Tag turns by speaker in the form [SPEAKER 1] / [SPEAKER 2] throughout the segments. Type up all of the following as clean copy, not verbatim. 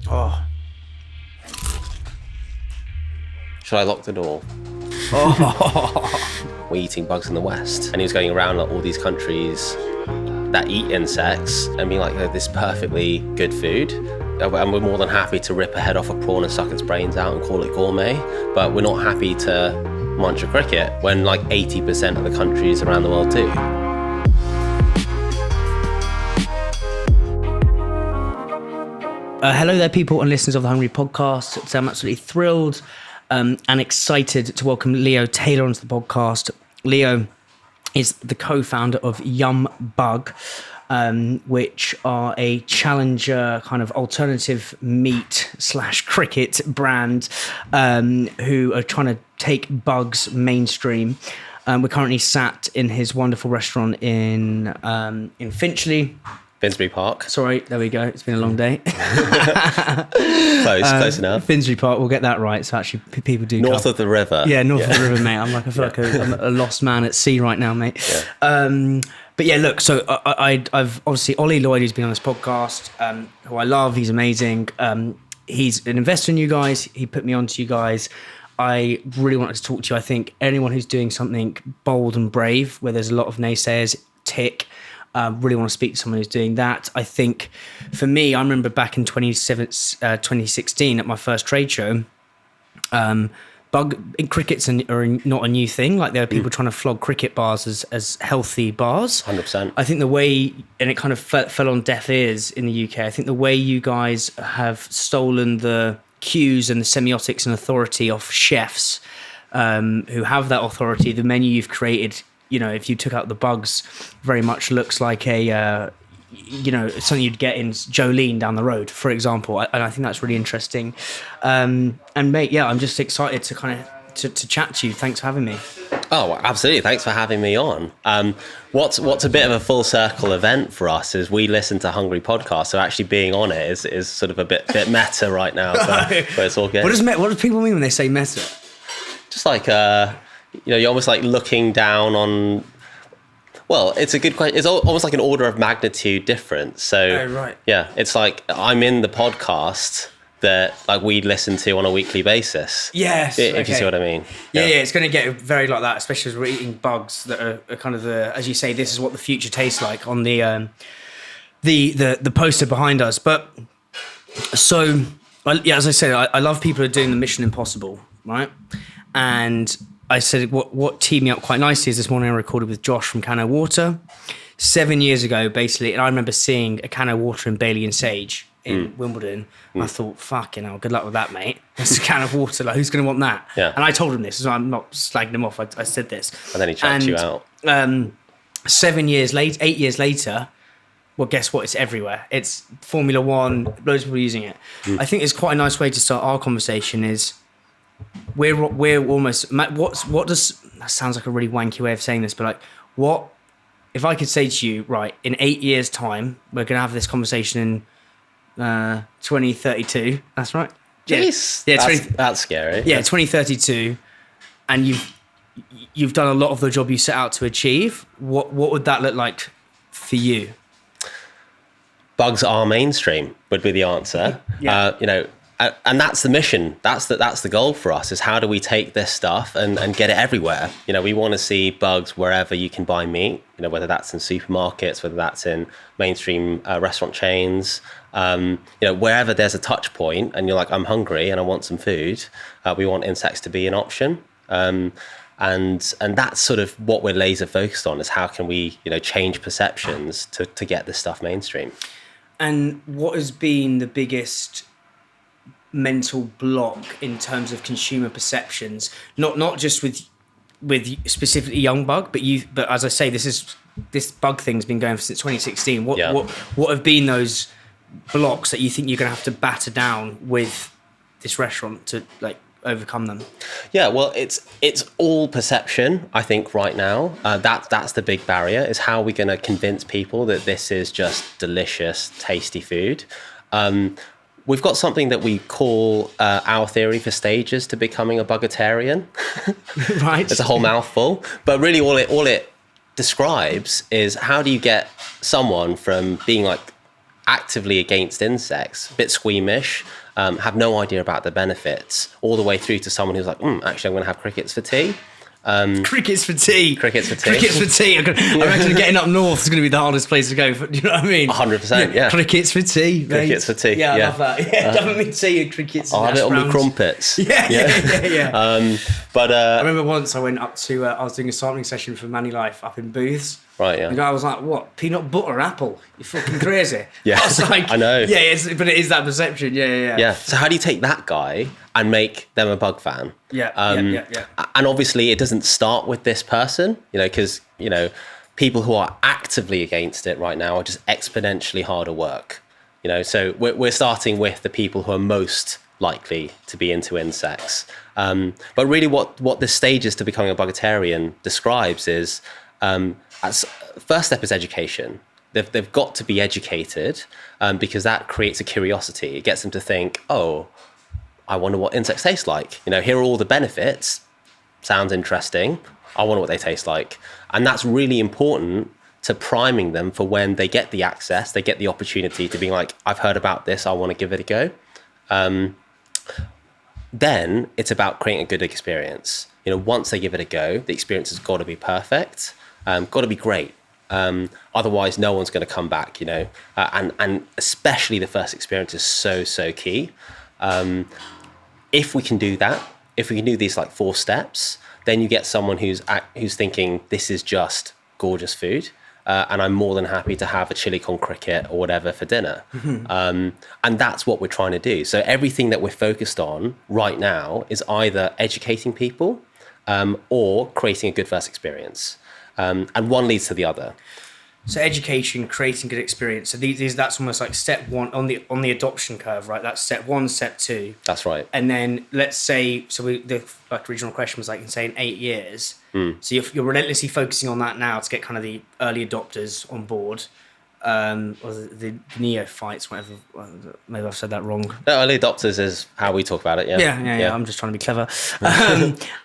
[SPEAKER 1] Oh.
[SPEAKER 2] Should I lock the door?
[SPEAKER 1] Oh.
[SPEAKER 2] We're eating bugs in the West. And he was going around like all these countries that eat insects and being like, oh, this is perfectly good food. And we're more than happy to rip a head off a prawn and suck its brains out and call it gourmet. But we're not happy to munch a cricket when like 80% of the countries around the world do.
[SPEAKER 1] Hello there, people and listeners of the Hungry Podcast. So I'm absolutely thrilled and excited to welcome Leo Taylor onto the podcast. Leo is the co-founder of YUMBUG, which are a challenger kind of alternative meat / cricket brand who are trying to take bugs mainstream. We're currently sat in his wonderful restaurant in Finchley.
[SPEAKER 2] Finsbury Park.
[SPEAKER 1] Sorry, there we go. It's been a long day.
[SPEAKER 2] Close enough.
[SPEAKER 1] Finsbury Park, we'll get that right. So actually, people do
[SPEAKER 2] north of the river.
[SPEAKER 1] Yeah, north of the river, mate. I feel like I'm a lost man at sea right now, mate.
[SPEAKER 2] Yeah.
[SPEAKER 1] But yeah, look. So I've obviously Ollie Lloyd, who's been on this podcast, who I love. He's amazing. He's an investor in you guys. He put me on to you guys. I really wanted to talk to you. I think anyone who's doing something bold and brave, where there's a lot of naysayers, tick. Really want to speak to someone who's doing that. I think for me, I remember back in 2016 at my first trade show, crickets are not a new thing. Like there are people trying to flog cricket bars as healthy bars.
[SPEAKER 2] 100%.
[SPEAKER 1] I think the way, and it kind of fell on deaf ears in the UK, I think the way you guys have stolen the cues and the semiotics and authority off chefs who have that authority, the menu you've created, you know, if you took out the bugs, very much looks like a, something you'd get in Jolene down the road, for example. And I think that's really interesting. And mate, yeah, I'm just excited to kind of to chat to you. Thanks for having me.
[SPEAKER 2] Oh, absolutely. Thanks for having me on. What's a bit of a full circle event for us is we listen to Hungry Podcast, so actually being on it is sort of a bit meta right now, but it's all good.
[SPEAKER 1] What do people mean when they say meta?
[SPEAKER 2] Just like you're almost like looking down on. Well, it's a good question. It's almost like an order of magnitude difference. So,
[SPEAKER 1] right.
[SPEAKER 2] Yeah, it's like I'm in the podcast that like we listen to on a weekly basis.
[SPEAKER 1] Yes,
[SPEAKER 2] if you see what I mean.
[SPEAKER 1] Yeah, it's going to get very like that, especially as we're eating bugs that are kind of as you say, this is what the future tastes like on the poster behind us. But so, as I said, I love people who are doing the Mission Impossible, right? And I said what teed me up quite nicely is this morning I recorded with Josh from Can of Water 7 years ago, basically. And I remember seeing a can of water in Bailey and Sage in Wimbledon. I thought, fucking hell, good luck with that, mate. It's a can of water. Like, who's going to want that?
[SPEAKER 2] Yeah.
[SPEAKER 1] And I told him this, so I'm not slagging him off. I said this.
[SPEAKER 2] And then he chucked you out.
[SPEAKER 1] 8 years later, well, guess what? It's everywhere. It's Formula One. Loads of people using it. I think it's quite a nice way to start our conversation is, we're almost what does that sounds like a really wanky way of saying this, but like what if I could say to you, right, in 8 years time we're gonna have this conversation in 2032, that's right?
[SPEAKER 2] Jeez,
[SPEAKER 1] yeah,
[SPEAKER 2] that's scary.
[SPEAKER 1] Yeah, 2032, and you've done a lot of the job you set out to achieve. What would that look like for you?
[SPEAKER 2] Bugs are mainstream would be the answer. And that's the mission. That's the goal for us, is how do we take this stuff and get it everywhere? We want to see bugs wherever you can buy meat, whether that's in supermarkets, whether that's in mainstream restaurant chains, wherever there's a touch point and you're like, I'm hungry and I want some food. We want insects to be an option. And that's sort of what we're laser focused on, is how can we, change perceptions to get this stuff mainstream. And
[SPEAKER 1] what has been the biggest mental block in terms of consumer perceptions, not just with specifically YUMBUG, but as I say, this bug thing's been going since 2016. What have been those blocks that you think you're going to have to batter down with this restaurant to like overcome them?
[SPEAKER 2] Yeah, well, it's all perception, I think, right now. That's the big barrier, is how we're going to convince people that this is just delicious, tasty food. We've got something that we call our theory for stages to becoming a bugatarian.
[SPEAKER 1] Right.
[SPEAKER 2] It's a whole mouthful. But really all it describes is how do you get someone from being like actively against insects, a bit squeamish, have no idea about the benefits, all the way through to someone who's like, actually, I'm going to have crickets for tea.
[SPEAKER 1] Crickets for tea.
[SPEAKER 2] Crickets for tea.
[SPEAKER 1] Crickets for tea. I reckon getting up north is going to be the hardest place to go. Do you know what I mean?
[SPEAKER 2] 100%, yeah.
[SPEAKER 1] Crickets for tea, mate.
[SPEAKER 2] Crickets for tea.
[SPEAKER 1] Yeah, I love that. Yeah, definitely tea and crickets.
[SPEAKER 2] I'll have it on my crumpets.
[SPEAKER 1] Yeah.
[SPEAKER 2] But
[SPEAKER 1] I remember once I went up to, I was doing a sampling session for Manny Life up in Booths.
[SPEAKER 2] Right, yeah.
[SPEAKER 1] The guy was like, what, peanut butter apple? You're fucking crazy.
[SPEAKER 2] Yeah,
[SPEAKER 1] I was like,
[SPEAKER 2] I know.
[SPEAKER 1] Yeah, but it is that perception. Yeah.
[SPEAKER 2] Yeah, so how do you take that guy and make them a bug fan?
[SPEAKER 1] Yeah.
[SPEAKER 2] And obviously it doesn't start with this person, because, people who are actively against it right now are just exponentially harder work. So we're starting with the people who are most likely to be into insects. But really what this stage is to becoming a buggetarian describes is, first step is education. They've got to be educated because that creates a curiosity. It gets them to think, oh, I wonder what insects taste like. Here are all the benefits. Sounds interesting. I wonder what they taste like. And that's really important to priming them for when they get the access, they get the opportunity to be like, I've heard about this, I want to give it a go. Then it's about creating a good experience. Once they give it a go, the experience has got to be perfect, got to be great. Otherwise, no one's going to come back, and especially the first experience is so key. If we can do that, if we can do these like 4 steps, then you get someone who's thinking this is just gorgeous food, and I'm more than happy to have a chili con cricket or whatever for dinner. And that's what we're trying to do. So everything that we're focused on right now is either educating people or creating a good first experience. And one leads to the other.
[SPEAKER 1] So education, creating good experience. So that's almost like step 1 on the adoption curve, right? That's step 1, step 2.
[SPEAKER 2] That's right.
[SPEAKER 1] And then let's say, the original question was in 8 years. So you're relentlessly focusing on that now to get kind of the early adopters on board, or the neophytes, whatever. Maybe I've said that wrong.
[SPEAKER 2] No, early adopters is how we talk about it. Yeah.
[SPEAKER 1] I'm just trying to be clever.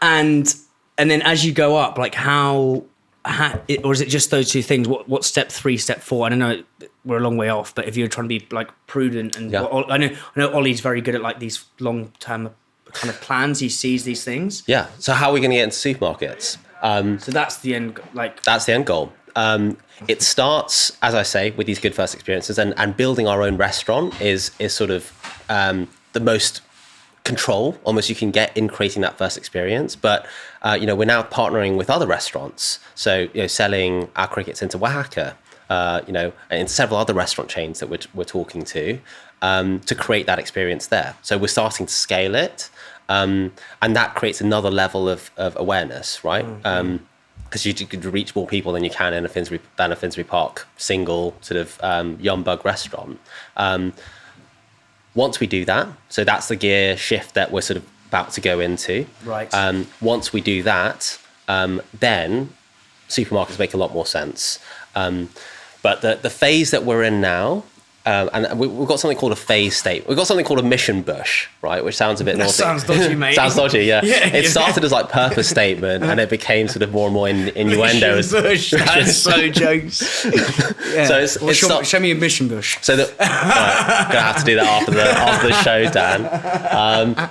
[SPEAKER 1] And then as you go up, or is it just those 2 things? What step 3, step 4? I don't know. We're a long way off, but if you're trying to be prudent and I know Ollie's very good at these long-term kind of plans. He sees these things.
[SPEAKER 2] Yeah. So how are we going to get into supermarkets?
[SPEAKER 1] So that's the end.
[SPEAKER 2] That's the end goal. It starts, as I say, with these good first experiences, and building our own restaurant is sort of the most control almost you can get in creating that first experience. But we're now partnering with other restaurants, so selling our crickets into Oaxaca, and several other restaurant chains that we're talking to create that experience there. So we're starting to scale it, and that creates another level of awareness, right? Because you could reach more people than you can in a Finsbury Park single sort of YUMBUG restaurant. Once we do that, so that's the gear shift that we're sort of about to go into.
[SPEAKER 1] Right.
[SPEAKER 2] Once we do that, then supermarkets make a lot more sense. But the phase that we're in now, and we've got something called a phase state. We've got something called a mission bush, right? Which sounds a bit naughty.
[SPEAKER 1] Sounds dodgy, mate.
[SPEAKER 2] Sounds dodgy, yeah. It started as purpose statement, and it became sort of more and more innuendo.
[SPEAKER 1] Mission bush, that's so jokes. Yeah. So show me a mission bush.
[SPEAKER 2] So right, gonna have to do that after the show, Dan.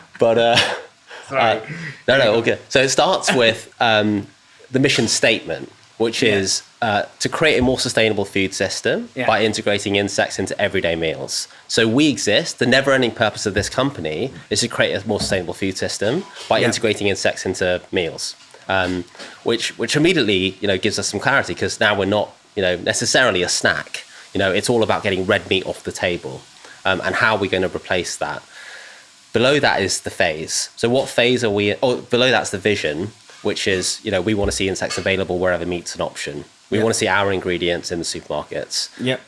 [SPEAKER 1] Sorry.
[SPEAKER 2] No, all good. So it starts with the mission statement, which is to create a more sustainable food system by integrating insects into everyday meals. So we exist. The never-ending purpose of this company is to create a more sustainable food system by integrating insects into meals, which immediately gives us some clarity, because now we're not necessarily a snack. It's all about getting red meat off the table, and how are we going to replace that? Below that is the phase. So what phase are we? Below that's the vision, which is, we want to see insects available wherever meat's an option. We want to see our ingredients in the supermarkets.
[SPEAKER 1] Yep.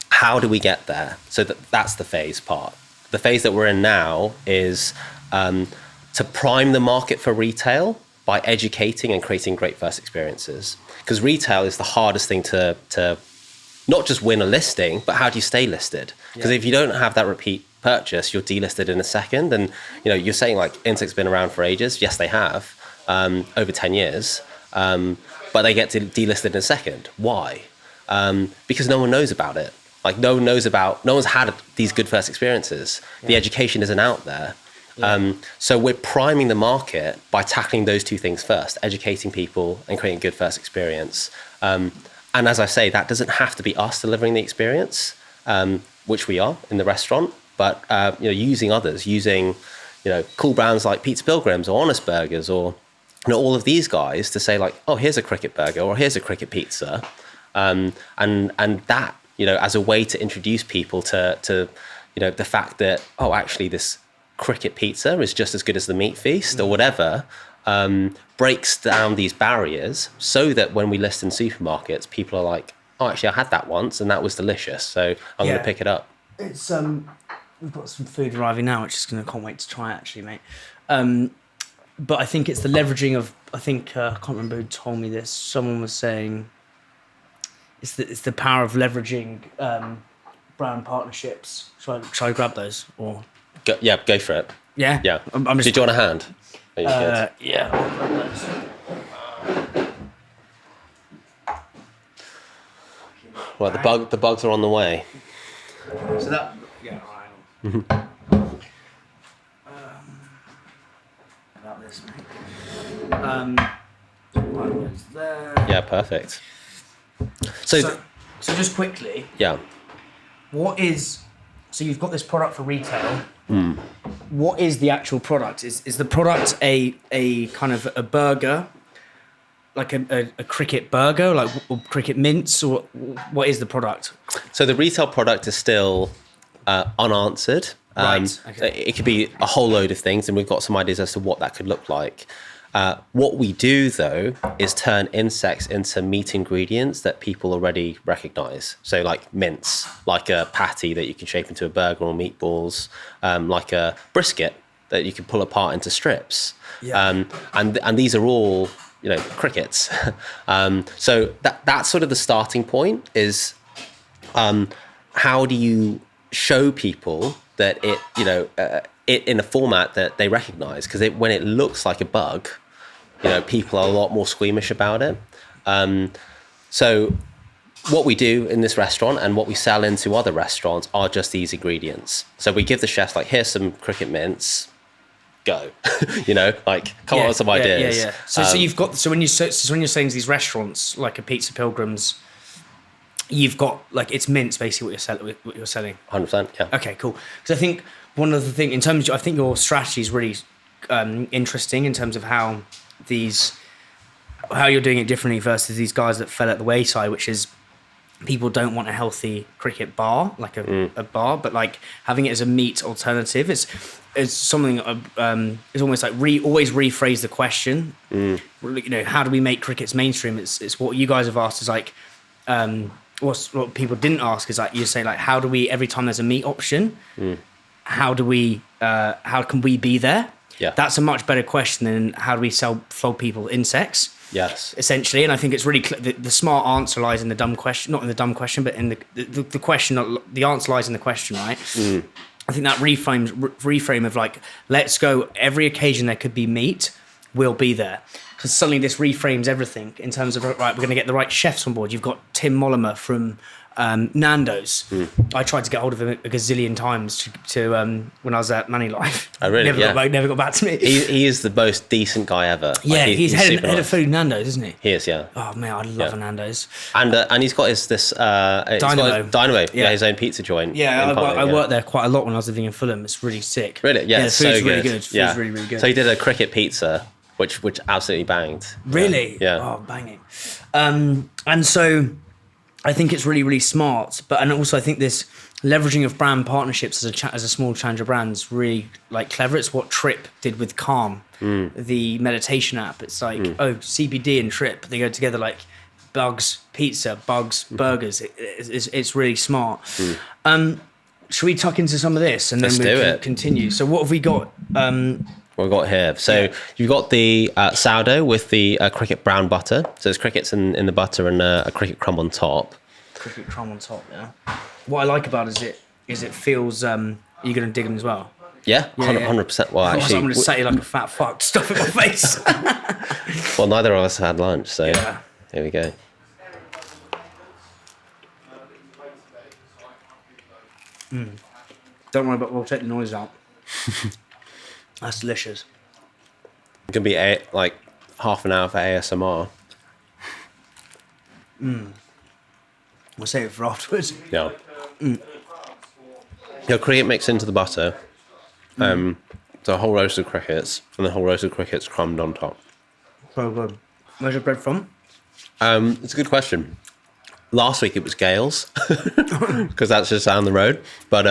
[SPEAKER 2] How do we get there? So that's the phase part. The phase that we're in now is to prime the market for retail by educating and creating great first experiences. Because retail is the hardest thing to not just win a listing, but how do you stay listed? Because if you don't have that repeat purchase, you're delisted in a second. And you're saying insects have been around for ages. Yes, they have. Over 10 years, but they get delisted in a second. Why? Because no one knows about it. Like no one's had these good first experiences. The education isn't out there. So we're priming the market by tackling those two things first, educating people and creating a good first experience. And as I say, that doesn't have to be us delivering the experience, which we are in the restaurant, but using others, using cool brands like Pizza Pilgrims or Honest Burgers or all of these guys to say like, oh, here's a cricket burger or here's a cricket pizza, and that as a way to introduce people to the fact that, oh, actually this cricket pizza is just as good as the meat feast or whatever, breaks down these barriers so that when we list in supermarkets, people are like, oh, actually I had that once and that was delicious, so I'm going to pick it up.
[SPEAKER 1] It's we've got some food arriving now, which is going to, can't wait to try actually, mate. But I think it's the leveraging of, I think I can't remember who told me this, someone was saying it's the power of leveraging brand partnerships. Shall I grab those or?
[SPEAKER 2] Go for it.
[SPEAKER 1] Yeah?
[SPEAKER 2] Yeah.
[SPEAKER 1] I'm just,
[SPEAKER 2] did you want a hand? Are you good?
[SPEAKER 1] Yeah, I'll grab those.
[SPEAKER 2] Well, the bugs are on the way.
[SPEAKER 1] So that, yeah, right. About this, mate. Right, there.
[SPEAKER 2] Yeah, perfect. So
[SPEAKER 1] just quickly.
[SPEAKER 2] Yeah.
[SPEAKER 1] So you've got this product for retail. What is the actual product? Is the product a kind of a burger, like a cricket burger, like or cricket mince, or what is the product?
[SPEAKER 2] So the retail product is still unanswered.
[SPEAKER 1] Right. Okay.
[SPEAKER 2] It could be a whole load of things, and we've got some ideas as to what that could look like. What we do, though, is turn insects into meat ingredients that people already recognise. So like mince, like a patty that you can shape into a burger or meatballs, like a brisket that you can pull apart into strips.
[SPEAKER 1] Yeah.
[SPEAKER 2] And these are all, crickets. So that's sort of the starting point is how do you show people that it in a format that they recognise? Because when it looks like a bug, people are a lot more squeamish about it. So what we do in this restaurant and what we sell into other restaurants are just these ingredients. So we give the chefs like, here's some cricket mince, go, come up with some ideas.
[SPEAKER 1] Yeah. So you've got, when you're saying these restaurants like a Pizza Pilgrims, you've got like, it's mince basically what you're selling.
[SPEAKER 2] 100%, yeah.
[SPEAKER 1] Okay, cool. Because I think one of the things in terms of, I think your strategy is really interesting in terms of how you're doing it differently versus these guys that fell at the wayside, which is people don't want a healthy cricket bar, like a bar, but like having it as a meat alternative is something. It's almost like always rephrase the question. How do we make crickets mainstream? It's what you guys have asked is like. What people didn't ask is like you say like, how do we, every time there's a meat option, how can we be there?
[SPEAKER 2] Yeah,
[SPEAKER 1] that's a much better question than how do we flog people insects.
[SPEAKER 2] Yes,
[SPEAKER 1] essentially. And I think it's really the smart answer lies in the dumb question, not in the dumb question, but in the question. The answer lies in the question, right? I think that reframe of like, let's go. Every occasion there could be meat, will be there. Because suddenly this reframes everything in terms of, right, we're going to get the right chefs on board. You've got Tim Mollimer from Nando's. I tried to get hold of him a gazillion times to when I was at Money Life.
[SPEAKER 2] Oh, really?
[SPEAKER 1] Never got back to me.
[SPEAKER 2] He is the most decent guy ever.
[SPEAKER 1] Yeah, he's head of food Nando's, isn't he?
[SPEAKER 2] He is, yeah.
[SPEAKER 1] Oh, man, I love a Nando's.
[SPEAKER 2] And he's got Dynamo.
[SPEAKER 1] Yeah,
[SPEAKER 2] his own pizza joint.
[SPEAKER 1] Yeah, I worked there quite a lot when I was living in Fulham. It's really sick.
[SPEAKER 2] Really? Yeah,
[SPEAKER 1] the food's really good. Food's really, really good.
[SPEAKER 2] So he did a cricket pizza, which absolutely banged.
[SPEAKER 1] Really?
[SPEAKER 2] Yeah.
[SPEAKER 1] Oh, banging. And so I think it's really, really smart. And also I think this leveraging of brand partnerships as a small challenger brand is really like clever. It's what Trip did with Calm, the meditation app. It's like, CBD and Trip, they go together like bugs, pizza, bugs, burgers. It's really smart. Should we tuck into some of this and then we can continue? So what have we got?
[SPEAKER 2] What we've got here. So you've got the sourdough with the cricket brown butter. So there's crickets in the butter and a cricket crumb on top.
[SPEAKER 1] Cricket crumb on top, yeah. What I like about it is it feels, are you going to dig them as well?
[SPEAKER 2] Yeah, 100%. Well, actually,
[SPEAKER 1] I'm going to say like a fat fuck, stuff in my face.
[SPEAKER 2] Well, neither of us have had lunch, so here we go.
[SPEAKER 1] Don't worry, but we'll take the noise out. That's delicious.
[SPEAKER 2] It can be like half an hour for ASMR.
[SPEAKER 1] We'll save it for afterwards.
[SPEAKER 2] Yeah. Your cricket mixed into the butter. So a whole roast of crickets, and the whole roast of crickets crumbed on top.
[SPEAKER 1] So good. Where's your bread from?
[SPEAKER 2] It's a good question. Last week it was Gales, because that's just down the road. But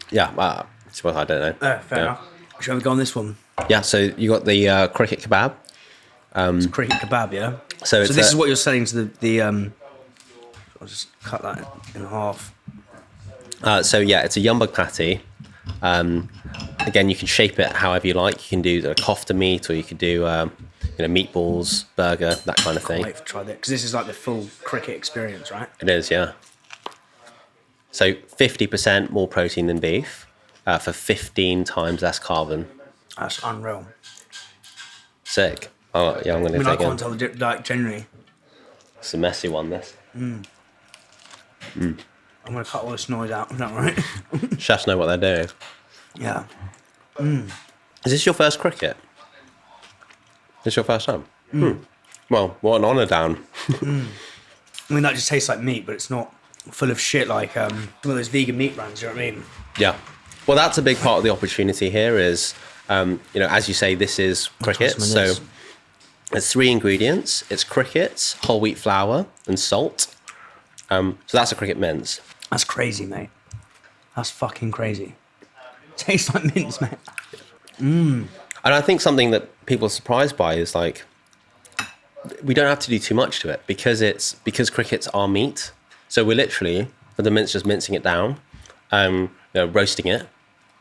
[SPEAKER 2] yeah, I suppose I don't know.
[SPEAKER 1] Fair enough. Shall we go on this one?
[SPEAKER 2] Yeah, so you got the cricket kebab.
[SPEAKER 1] It's cricket kebab, yeah?
[SPEAKER 2] So
[SPEAKER 1] this is what you're selling to the I'll just cut that in half.
[SPEAKER 2] So yeah, it's a YUMBUG patty. Again, you can shape it however you like. You can do a kofta meat, or you could do meatballs, burger, that kind of thing.
[SPEAKER 1] Wait for try that, because this is like the full cricket experience, right?
[SPEAKER 2] It is, yeah. So 50% more protein than beef, for 15 times less carbon.
[SPEAKER 1] That's unreal.
[SPEAKER 2] Sick. Oh yeah, I'm going to take
[SPEAKER 1] I can't tell the like generally.
[SPEAKER 2] It's a messy one, this.
[SPEAKER 1] I'm going to cut all this noise out. Is that right?
[SPEAKER 2] Chefs know what they're doing.
[SPEAKER 1] Yeah.
[SPEAKER 2] Is this your first cricket? This your first time? Well, what an honour, Dan.
[SPEAKER 1] I mean, that just tastes like meat, but it's not full of shit like one of those vegan meat brands, you know what I mean?
[SPEAKER 2] Yeah. Well, that's a big part of the opportunity here is, as you say, this is cricket. So it's 3 ingredients. It's crickets, whole wheat flour, and salt. So that's a cricket mince.
[SPEAKER 1] That's crazy, mate. That's fucking crazy. Tastes like mince, mate.
[SPEAKER 2] And I think something that people are surprised by is like, we don't have to do too much to it because crickets are meat. So we're literally, for the mince, just mincing it down, roasting it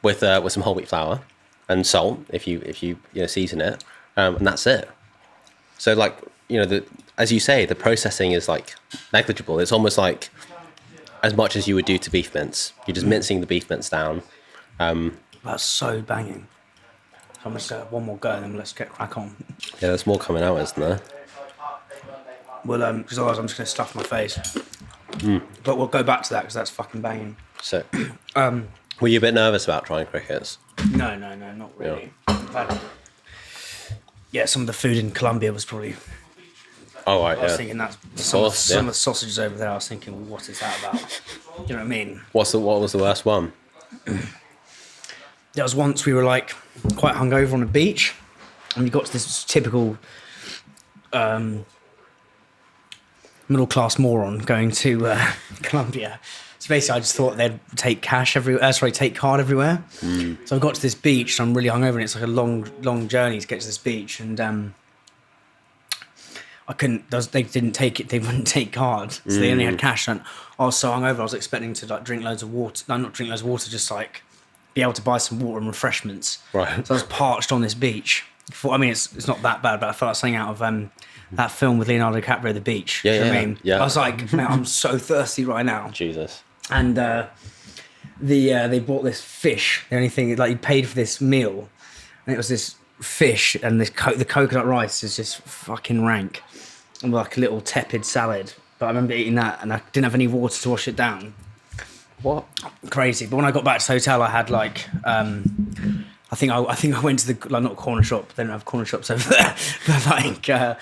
[SPEAKER 2] with some whole wheat flour and salt if you season it, and that's it. So like as you say, the processing is like negligible. It's almost like as much as you would do to beef mince. You're just mincing the beef mince down.
[SPEAKER 1] That's so banging. I'm going to one more go and then let's get crack on.
[SPEAKER 2] Yeah, there's more coming out, isn't there?
[SPEAKER 1] Well, because otherwise I'm just going to stuff my face. But we'll go back to that because that's fucking banging.
[SPEAKER 2] So, were you a bit nervous about trying crickets?
[SPEAKER 1] No, not really. Yeah, some of the food in Colombia was probably...
[SPEAKER 2] Oh, right,
[SPEAKER 1] I was thinking that's some of the sausages over there. I was thinking, well, what is that about? You know what I mean? What
[SPEAKER 2] was the worst one?
[SPEAKER 1] There was once we were like quite hungover on a beach, and we got to this typical middle class moron going to Colombia. So basically, I just thought they'd take take card everywhere. So I got to this beach, and I'm really hungover, and it's like a long journey to get to this beach, and I couldn't. They didn't take it. They wouldn't take cards, so they only had cash. And I was so hungover, I was expecting to like drink loads of water. No, not drink loads of water, just like be able to buy some water and refreshments.
[SPEAKER 2] Right.
[SPEAKER 1] So I was parched on this beach. I mean, it's not that bad, but I felt like something out of that film with Leonardo DiCaprio, The Beach.
[SPEAKER 2] Yeah,
[SPEAKER 1] you know
[SPEAKER 2] yeah,
[SPEAKER 1] what I mean?
[SPEAKER 2] yeah.
[SPEAKER 1] I was like, man, I'm so thirsty right now.
[SPEAKER 2] Jesus.
[SPEAKER 1] And they bought this fish. The only thing, like, you paid for this meal, and it was this fish, and the coconut rice is just fucking rank, and like a little tepid salad. But I remember eating that, and I didn't have any water to wash it down.
[SPEAKER 2] What?
[SPEAKER 1] Crazy. But when I got back to the hotel, I had like, I think I went to the, like, not corner shop. They don't have corner shops over there, but like the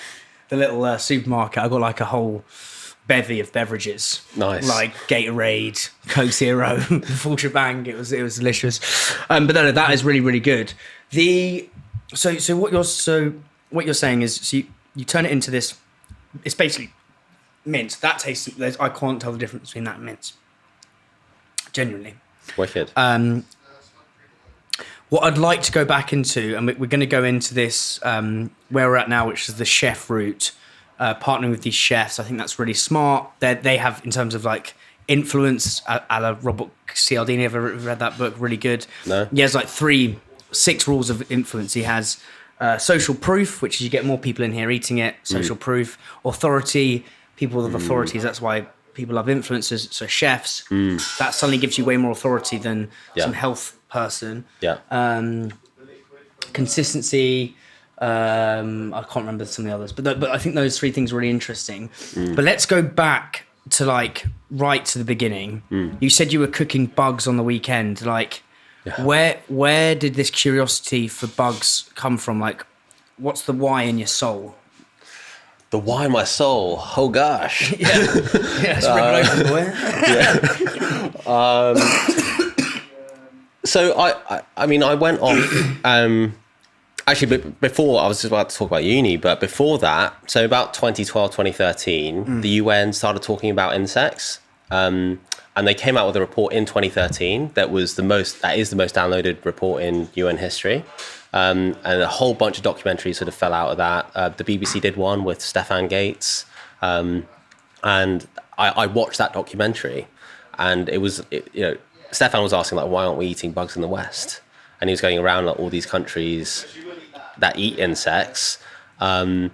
[SPEAKER 1] little supermarket. I got like a whole bevy of beverages.
[SPEAKER 2] Nice.
[SPEAKER 1] Like Gatorade, Coke Zero, full shebang. It was delicious. But no, that is really, really good. So what you're saying is, so you turn it into this. It's basically mince. That tastes. I can't tell the difference between that and mince. Genuinely.
[SPEAKER 2] Wicked.
[SPEAKER 1] What I'd like to go back into, and we're going to go into this where we're at now, which is the chef route, partnering with these chefs. I think that's really smart. They have, in terms of like influence, a la Robert Cialdini. Ever read that book? Really good.
[SPEAKER 2] No.
[SPEAKER 1] He has like 6 rules of influence. He has social proof, which is you get more people in here eating it. Social proof. Authority, people with authorities. That's why people love influencers. So chefs, that suddenly gives you way more authority than some health person.
[SPEAKER 2] Yeah.
[SPEAKER 1] Consistency. I can't remember some of the others, but I think those 3 things are really interesting. But let's go back to like right to the beginning, you said you were cooking bugs on the weekend. Like, where did this curiosity for bugs come from? Like, what's the why in your soul?
[SPEAKER 2] The why in my soul? Oh gosh.
[SPEAKER 1] That's a boy.
[SPEAKER 2] So I mean, I went off. Actually, before I was just about to talk about uni, but before that, so about 2012, 2013, the UN started talking about insects, and they came out with a report in 2013 that is the most downloaded report in UN history, and a whole bunch of documentaries sort of fell out of that. The BBC did one with Stefan Gates, and I watched that documentary, and Stefan was asking like, why aren't we eating bugs in the West? And he was going around like all these countries that eat insects, and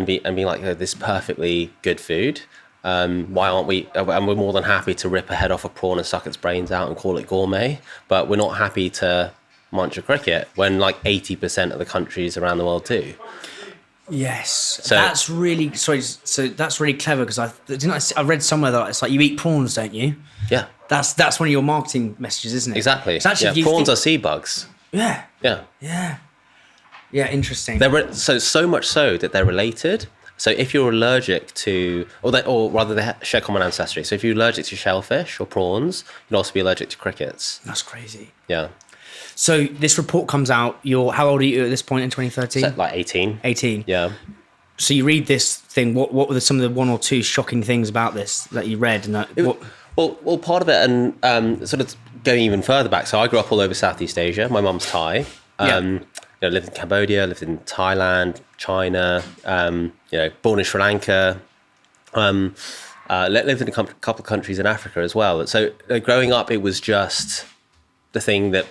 [SPEAKER 2] being like, this is perfectly good food. Why aren't we? And we're more than happy to rip a head off a prawn and suck its brains out and call it gourmet, but we're not happy to munch a cricket when like 80% of the countries around the world do.
[SPEAKER 1] Yes, so that's really So that's really clever because I read somewhere that it's like you eat prawns, don't you?
[SPEAKER 2] Yeah,
[SPEAKER 1] that's one of your marketing messages, isn't it?
[SPEAKER 2] Exactly. Prawns are sea bugs.
[SPEAKER 1] Yeah. Interesting.
[SPEAKER 2] So much so that they're related. So if you're allergic to, or rather, they share common ancestry. So if you're allergic to shellfish or prawns, you'd also be allergic to crickets.
[SPEAKER 1] That's crazy.
[SPEAKER 2] Yeah.
[SPEAKER 1] So this report comes out. How old are you at this point in 2013?
[SPEAKER 2] So like 18.
[SPEAKER 1] 18.
[SPEAKER 2] Yeah.
[SPEAKER 1] So you read this thing. What were some of the one or two shocking things about this that you read? And
[SPEAKER 2] Well, part of it, and sort of going even further back. So I grew up all over Southeast Asia. My mum's Thai. Lived in Cambodia, lived in Thailand, China. Born in Sri Lanka. Lived in a couple of countries in Africa as well. So growing up, it was just the thing that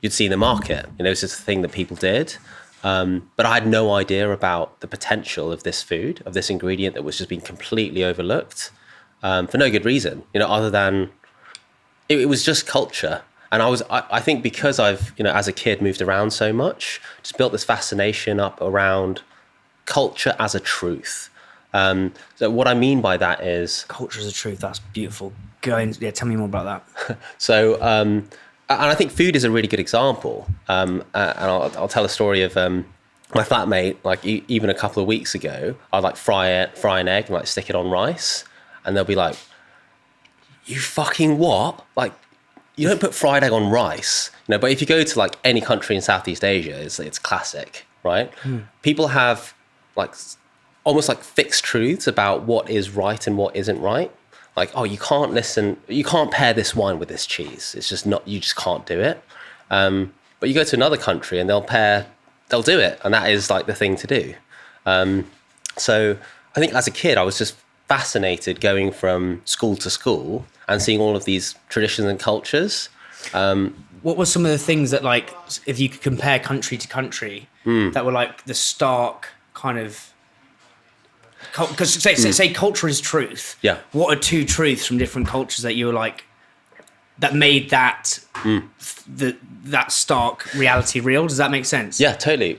[SPEAKER 2] you'd see in the market. It's just the thing that people did. But I had no idea about the potential of this food, of this ingredient that was just being completely overlooked. For no good reason, other than it was just culture. And I think because I've, as a kid moved around so much, just built this fascination up around culture as a truth. So what I mean by that is...
[SPEAKER 1] Culture as a truth, that's beautiful. Tell me more about that.
[SPEAKER 2] So, and I think food is a really good example. And I'll tell a story of my flatmate, like even a couple of weeks ago, I'd like fry an egg and like stick it on rice. And they'll be like, you fucking what? Like, you don't put fried egg on rice. But if you go to like any country in Southeast Asia, it's classic, right? People have like almost like fixed truths about what is right and what isn't right. Like, oh, you can't pair this wine with this cheese. It's just not, you just can't do it. But you go to another country and they'll do it. And that is like the thing to do. So I think as a kid, I was just fascinated going from school to school and seeing all of these traditions and cultures.
[SPEAKER 1] What were some of the things that, like, if you could compare country to country, that were like the stark kind of... Because say culture is truth.
[SPEAKER 2] Yeah.
[SPEAKER 1] What are two truths from different cultures that you were like, that made that that stark reality real? Does that make sense?
[SPEAKER 2] Yeah, totally.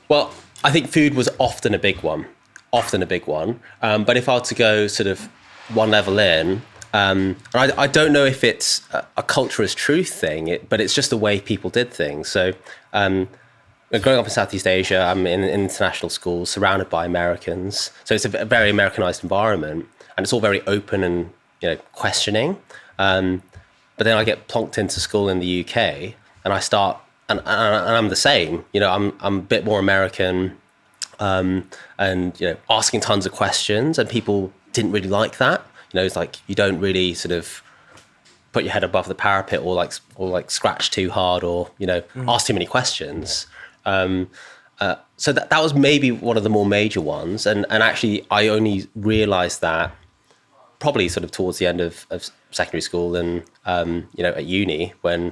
[SPEAKER 2] Well, I think food was often a big one. But if I were to go sort of one level in, and I don't know if it's a culture as truth thing, but it's just the way people did things. So growing up in Southeast Asia, I'm in international schools surrounded by Americans. So it's a very Americanized environment and it's all very open and questioning. But then I get plonked into school in the UK and I start, and I'm the same, I'm a bit more American, and asking tons of questions, and people didn't really like that. It's like you don't really sort of put your head above the parapet or like scratch too hard or ask too many questions. So that was maybe one of the more major ones, and actually I only realised that probably sort of towards the end of secondary school and at uni when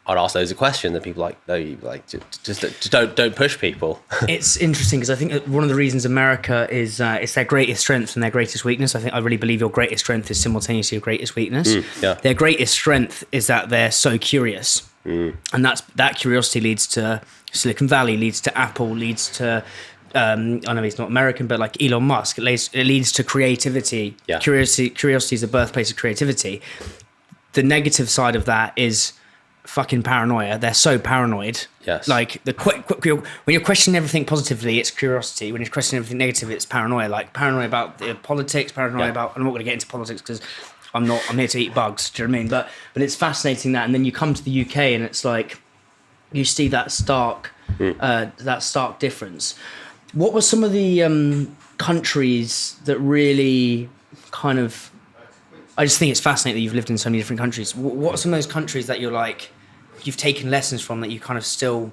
[SPEAKER 2] I'd ask loads of questions and people like, no, you like just don't push people.
[SPEAKER 1] It's interesting because I think that one of the reasons America is it's their greatest strength and their greatest weakness. I really believe your greatest strength is simultaneously your greatest weakness.
[SPEAKER 2] Yeah.
[SPEAKER 1] Their greatest strength is that they're so curious, and that curiosity leads to Silicon Valley, leads to Apple, leads to I know he's not American, but like Elon Musk, it leads to creativity.
[SPEAKER 2] Yeah.
[SPEAKER 1] Curiosity is the birthplace of creativity. The negative side of that is fucking paranoia. They're so paranoid.
[SPEAKER 2] Yes.
[SPEAKER 1] Like when you're questioning everything positively, it's curiosity. When you're questioning everything negatively, it's paranoia. Like paranoia about the politics, paranoia about. I'm not going to get into politics because I'm here to eat bugs. Do you know what I mean? But it's fascinating that, and then you come to the UK and it's like you see that stark difference. What were some of the countries that really kind of? I just think it's fascinating that you've lived in so many different countries. What are some of those countries that you're like, you've taken lessons from that you kind of still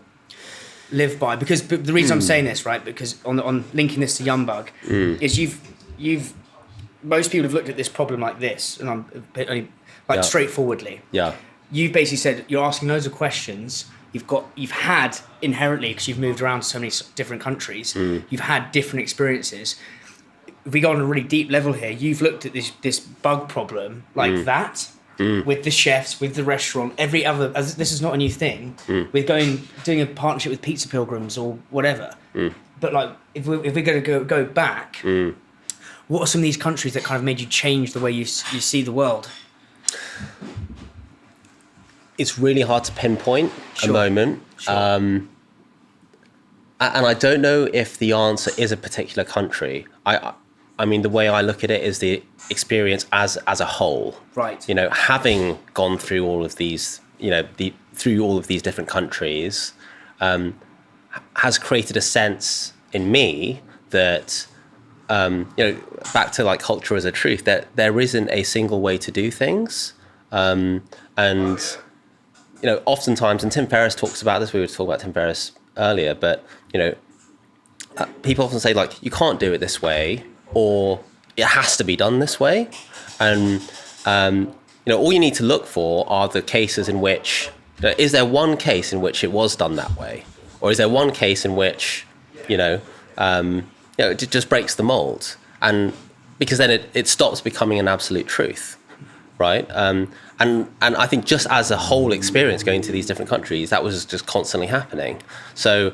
[SPEAKER 1] live by? Because the reason I'm saying this, right, because on linking this to YUMBUG, is you've most people have looked at this problem like this, and I'm straightforwardly.
[SPEAKER 2] Yeah.
[SPEAKER 1] You've basically said you're asking loads of questions. You've had inherently, because you've moved around to so many different countries, you've had different experiences. If we go on a really deep level here, you've looked at this bug problem like that with the chefs, with the restaurant, every other. This is not a new thing. With doing a partnership with Pizza Pilgrims or whatever. But like, if we're going to go back, what are some of these countries that kind of made you change the way you see the world?
[SPEAKER 2] It's really hard to pinpoint a moment.
[SPEAKER 1] Sure.
[SPEAKER 2] And I don't know if the answer is a particular country. I mean, the way I look at it is the experience as a whole.
[SPEAKER 1] Right.
[SPEAKER 2] You know, having gone through all of these, through all of these different countries, has created a sense in me that, back to like culture as a truth, that there isn't a single way to do things. And, oftentimes, and Tim Ferriss talks about this, we were talking about Tim Ferriss earlier, but, people often say like, you can't do it this way, or it has to be done this way. And, all you need to look for are the cases in which, is there one case in which it was done that way? Or is there one case in which, it just breaks the mold? And because then it stops becoming an absolute truth, right? And I think just as a whole experience going to these different countries, that was just constantly happening. So,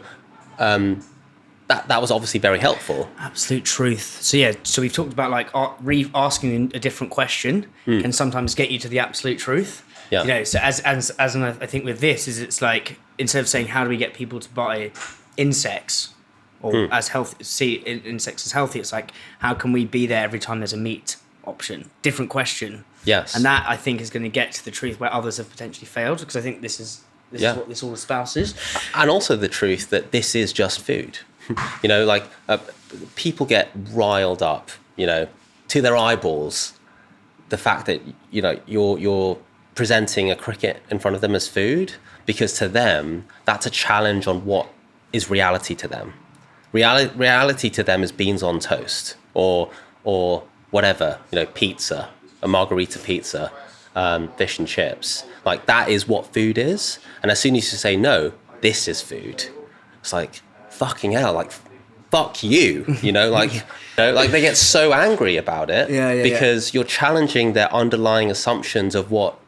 [SPEAKER 2] that was obviously very helpful. Absolute truth.
[SPEAKER 1] So we've talked about like asking a different question can sometimes get you to the absolute truth.
[SPEAKER 2] Yeah.
[SPEAKER 1] So as I think with this is it's like instead of saying how do we get people to buy insects or as healthy, see insects as healthy, it's like how can we be there every time there's a meat option? Different question.
[SPEAKER 2] Yes.
[SPEAKER 1] And that I think is going to get to the truth where others have potentially failed, because I think this is what this all espouses.
[SPEAKER 2] And also the truth that this is just food. People get riled up, to their eyeballs, the fact that, you're presenting a cricket in front of them as food, because to them, that's a challenge on what is reality to them. Reality to them is beans on toast or whatever, pizza, a margarita pizza, fish and chips. Like that is what food is. And as soon as you say, no, this is food, it's like, fucking hell, like, fuck you, like they get so angry about it because you're challenging their underlying assumptions of what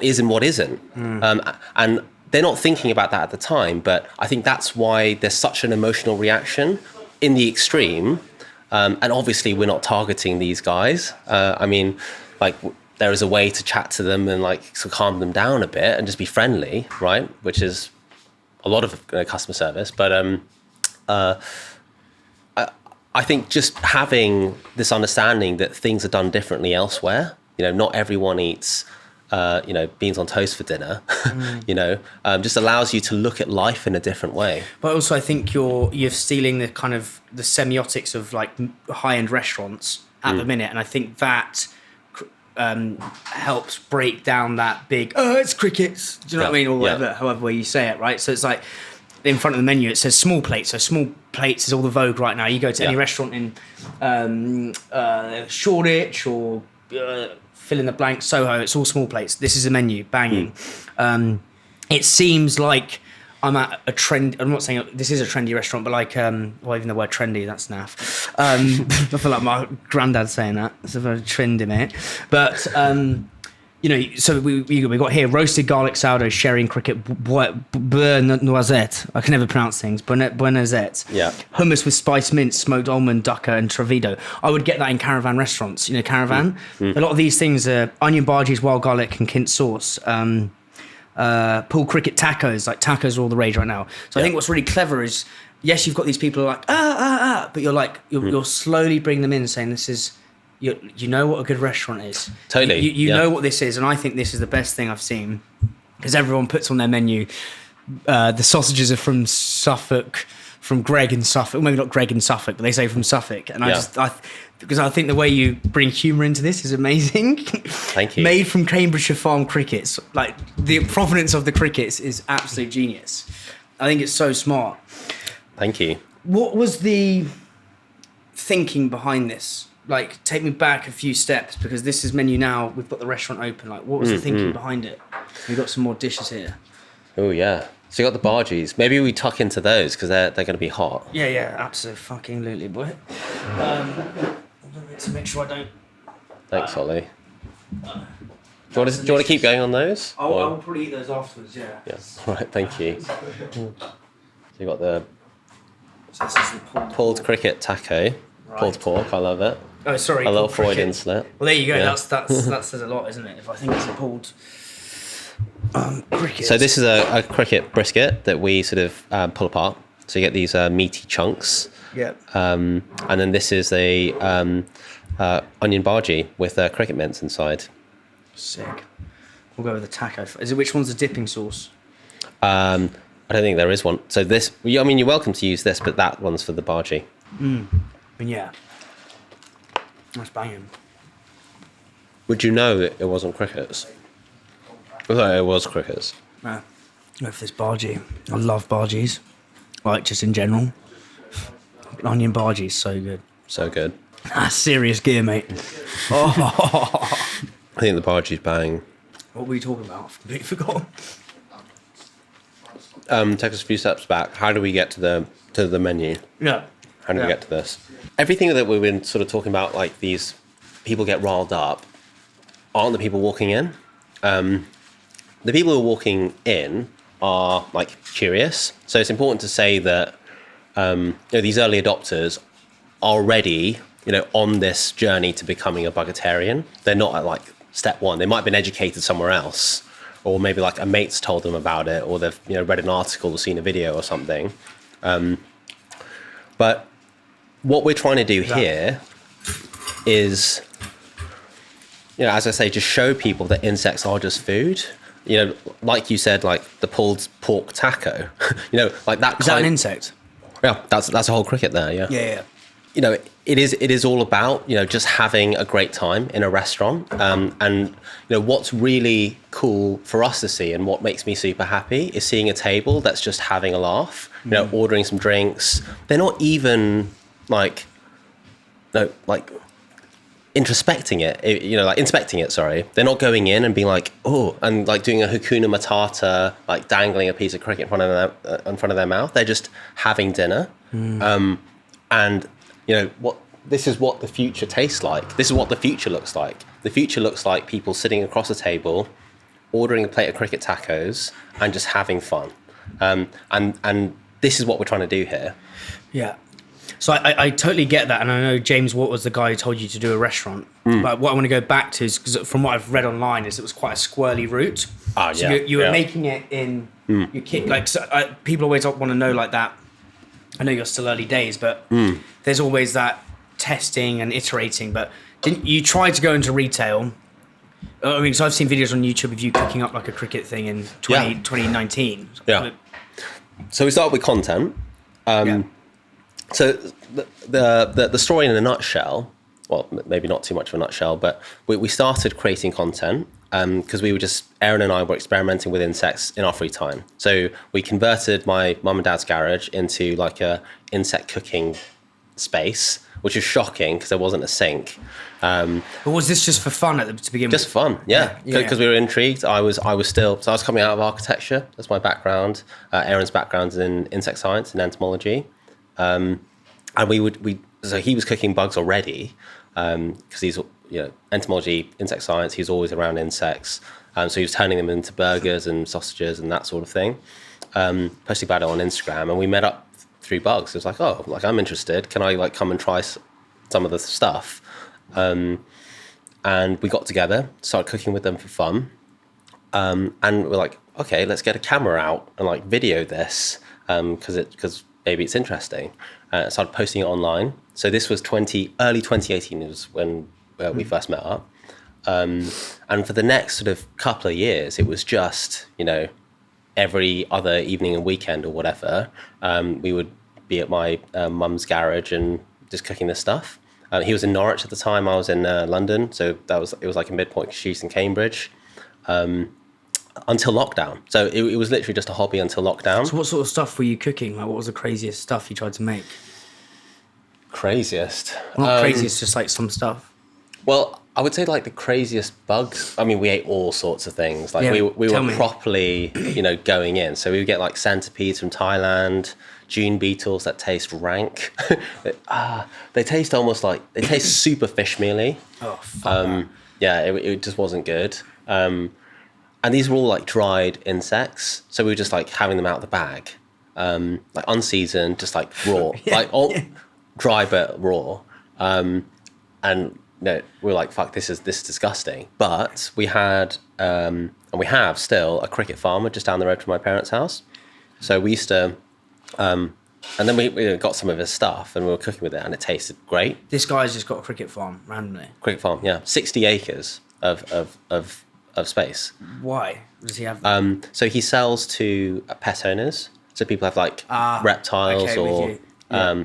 [SPEAKER 2] is and what isn't. And they're not thinking about that at the time, but I think that's why there's such an emotional reaction in the extreme. And obviously we're not targeting these guys. There is a way to chat to them and like to calm them down a bit and just be friendly, right? Which is a lot of customer service, but I think just having this understanding that things are done differently elsewhere. Not everyone eats beans on toast for dinner. Just allows you to look at life in a different way.
[SPEAKER 1] But also, I think you're stealing the kind of the semiotics of like high-end restaurants at the minute, and I think that helps break down that big it's crickets, do you know what I mean, or whatever, however way you say it, right? So it's like in front of the menu it says small plates, so small plates is all the vogue right now. You go to any restaurant in Shoreditch or fill in the blank Soho, it's all small plates. This is a menu, banging. It seems like I'm at a trend. I'm not saying this is a trendy restaurant, but like, even the word trendy, that's naff. I feel like my granddad's saying that. It's a very trendy, mate. But you know, so we got here roasted garlic sourdough, sherry and cricket, noisette. I can never pronounce things. Noisette.
[SPEAKER 2] Yeah.
[SPEAKER 1] Hummus with spiced mint, smoked almond, dukkha, and trevido. I would get that in caravan restaurants. You know, caravan. A lot of these things are onion bhajis, wild garlic, and Kint sauce. Pulled cricket tacos. Like tacos are all the rage right now. So I think what's really clever is, yes, you've got these people who are like but you're slowly bringing them in, saying this is. You know what a good restaurant is.
[SPEAKER 2] Totally.
[SPEAKER 1] You know what this is, and I think this is the best thing I've seen, because everyone puts on their menu, the sausages are from Suffolk, from Greg in Suffolk. Maybe not Greg in Suffolk, but they say from Suffolk. And because I think the way you bring humour into this is amazing.
[SPEAKER 2] Thank you.
[SPEAKER 1] Made from Cambridgeshire Farm crickets. Like, the provenance of the crickets is absolute genius. I think it's so smart.
[SPEAKER 2] Thank you.
[SPEAKER 1] What was the thinking behind this? Like, take me back a few steps, because this is menu now. We've got the restaurant open. Like, what was the thinking behind it? We've got some more dishes here.
[SPEAKER 2] Oh, yeah. So you got the bhajis. Maybe we tuck into those, because they're going to be hot.
[SPEAKER 1] Yeah, absolutely, boy. To make sure I don't...
[SPEAKER 2] Thanks, Ollie. Do you want to keep going on those?
[SPEAKER 1] I will probably eat those afterwards, yeah.
[SPEAKER 2] Yes. All right, thank you. So you got the
[SPEAKER 1] So this is the
[SPEAKER 2] pulled cricket taco. Right. Pulled pork, I love it.
[SPEAKER 1] Oh, sorry.
[SPEAKER 2] A little Freudian slip.
[SPEAKER 1] Well, there you go. Yeah. That says a lot, isn't it? If I think it's a pulled cricket.
[SPEAKER 2] So this is a cricket brisket that we sort of pull apart. So you get these meaty chunks.
[SPEAKER 1] Yeah.
[SPEAKER 2] And then this is a onion bhaji with cricket mince inside.
[SPEAKER 1] Sick. We'll go with the taco. Which one's the dipping sauce?
[SPEAKER 2] I don't think there is one. So this, I mean, you're welcome to use this, but that one's for the bhaji.
[SPEAKER 1] Yeah. That's banging.
[SPEAKER 2] Would you know that it wasn't crickets? I thought it was crickets.
[SPEAKER 1] No. Go for this bhaji. I love bhajis. Like, just in general. Onion bhaji is so good.
[SPEAKER 2] So good.
[SPEAKER 1] That's serious gear, mate. Oh.
[SPEAKER 2] I think the bhaji's bang.
[SPEAKER 1] What were we talking about? I've completely forgotten.
[SPEAKER 2] Take us a few steps back. How do we get to the menu?
[SPEAKER 1] Yeah.
[SPEAKER 2] How do we get to this? Everything that we've been sort of talking about, like these people get riled up, aren't the people walking in. The people who are walking in are like curious. So it's important to say that these early adopters are already on this journey to becoming a bugetarian. They're not at like step one. They might have been educated somewhere else, or maybe like a mate's told them about it, or they've read an article or seen a video or something. But what we're trying to do here is, as I say, just show people that insects are just food. Like you said, like the pulled pork taco. Like that.
[SPEAKER 1] Is that an insect?
[SPEAKER 2] Yeah, that's a whole cricket there. Yeah.
[SPEAKER 1] Yeah.
[SPEAKER 2] It is all about just having a great time in a restaurant. And what's really cool for us to see, and what makes me super happy, is seeing a table that's just having a laugh. Ordering some drinks. They're not even like introspecting it, like inspecting it, sorry. They're not going in and being like, oh, and like doing a Hakuna Matata, like dangling a piece of cricket in front of their mouth. They're just having dinner. And this is what the future tastes like. This is what the future looks like. The future looks like people sitting across a table, ordering a plate of cricket tacos and just having fun. And this is what we're trying to do here.
[SPEAKER 1] Yeah. So I totally get that, and I know James Watt was the guy who told you to do a restaurant. But what I want to go back to is, because from what I've read online, is it was quite a squirrely route. So you were making it in your kit. Like, people always want to know like that. I know you're still early days, but there's always that testing and iterating. But didn't you try to go into retail? I mean, so I've seen videos on YouTube of you cooking up like a cricket thing in 2019.
[SPEAKER 2] Yeah. So we start with content. So the story in a nutshell, well, maybe not too much of a nutshell, but we started creating content because Aaron and I were experimenting with insects in our free time. So we converted my mum and dad's garage into like a insect cooking space, which is shocking because there wasn't a sink.
[SPEAKER 1] But was this just for fun to begin with?
[SPEAKER 2] Just fun, yeah. Because we were intrigued. I was coming out of architecture. That's my background. Aaron's background is in insect science and entomology. And so he was cooking bugs already, because he's entomology, insect science. He was always around insects. So he was turning them into burgers and sausages and that sort of thing. Posting about it on Instagram, and we met up through bugs. It was like, oh, like I'm interested. Can I like come and try some of the stuff? And we got together, started cooking with them for fun. And we're like, okay, let's get a camera out and like video this because maybe it's interesting. Started posting it online. So this was early 2018 was when we first met up. And for the next sort of couple of years, it was just, every other evening and weekend or whatever, we would be at my mum's garage and just cooking this stuff. He was in Norwich at the time. I was in London. So it was like a midpoint, She's in Cambridge. Until lockdown. So it was literally just a hobby until lockdown.
[SPEAKER 1] So what sort of stuff were you cooking? Like, what was the craziest stuff you tried to make?
[SPEAKER 2] Craziest?
[SPEAKER 1] Not craziest, just like some stuff.
[SPEAKER 2] Well, I would say like the craziest bugs. I mean, we ate all sorts of things. Like we were properly, going in. So we would get like centipedes from Thailand, June beetles that taste rank. They taste super fish mealy.
[SPEAKER 1] Oh, fuck.
[SPEAKER 2] Yeah, it just wasn't good. And these were all like dried insects. So we were just like having them out of the bag, like unseasoned, just like raw, dry but raw. And we were like, fuck, this is disgusting. But we had, and we have still, a cricket farmer just down the road from my parents' house. So we used to, and then we got some of his stuff and we were cooking with it and it tasted great.
[SPEAKER 1] This guy's just got a cricket farm randomly.
[SPEAKER 2] Cricket farm, yeah. 60 acres of space.
[SPEAKER 1] Why does he have that?
[SPEAKER 2] So he sells to pet owners. So people have like reptiles or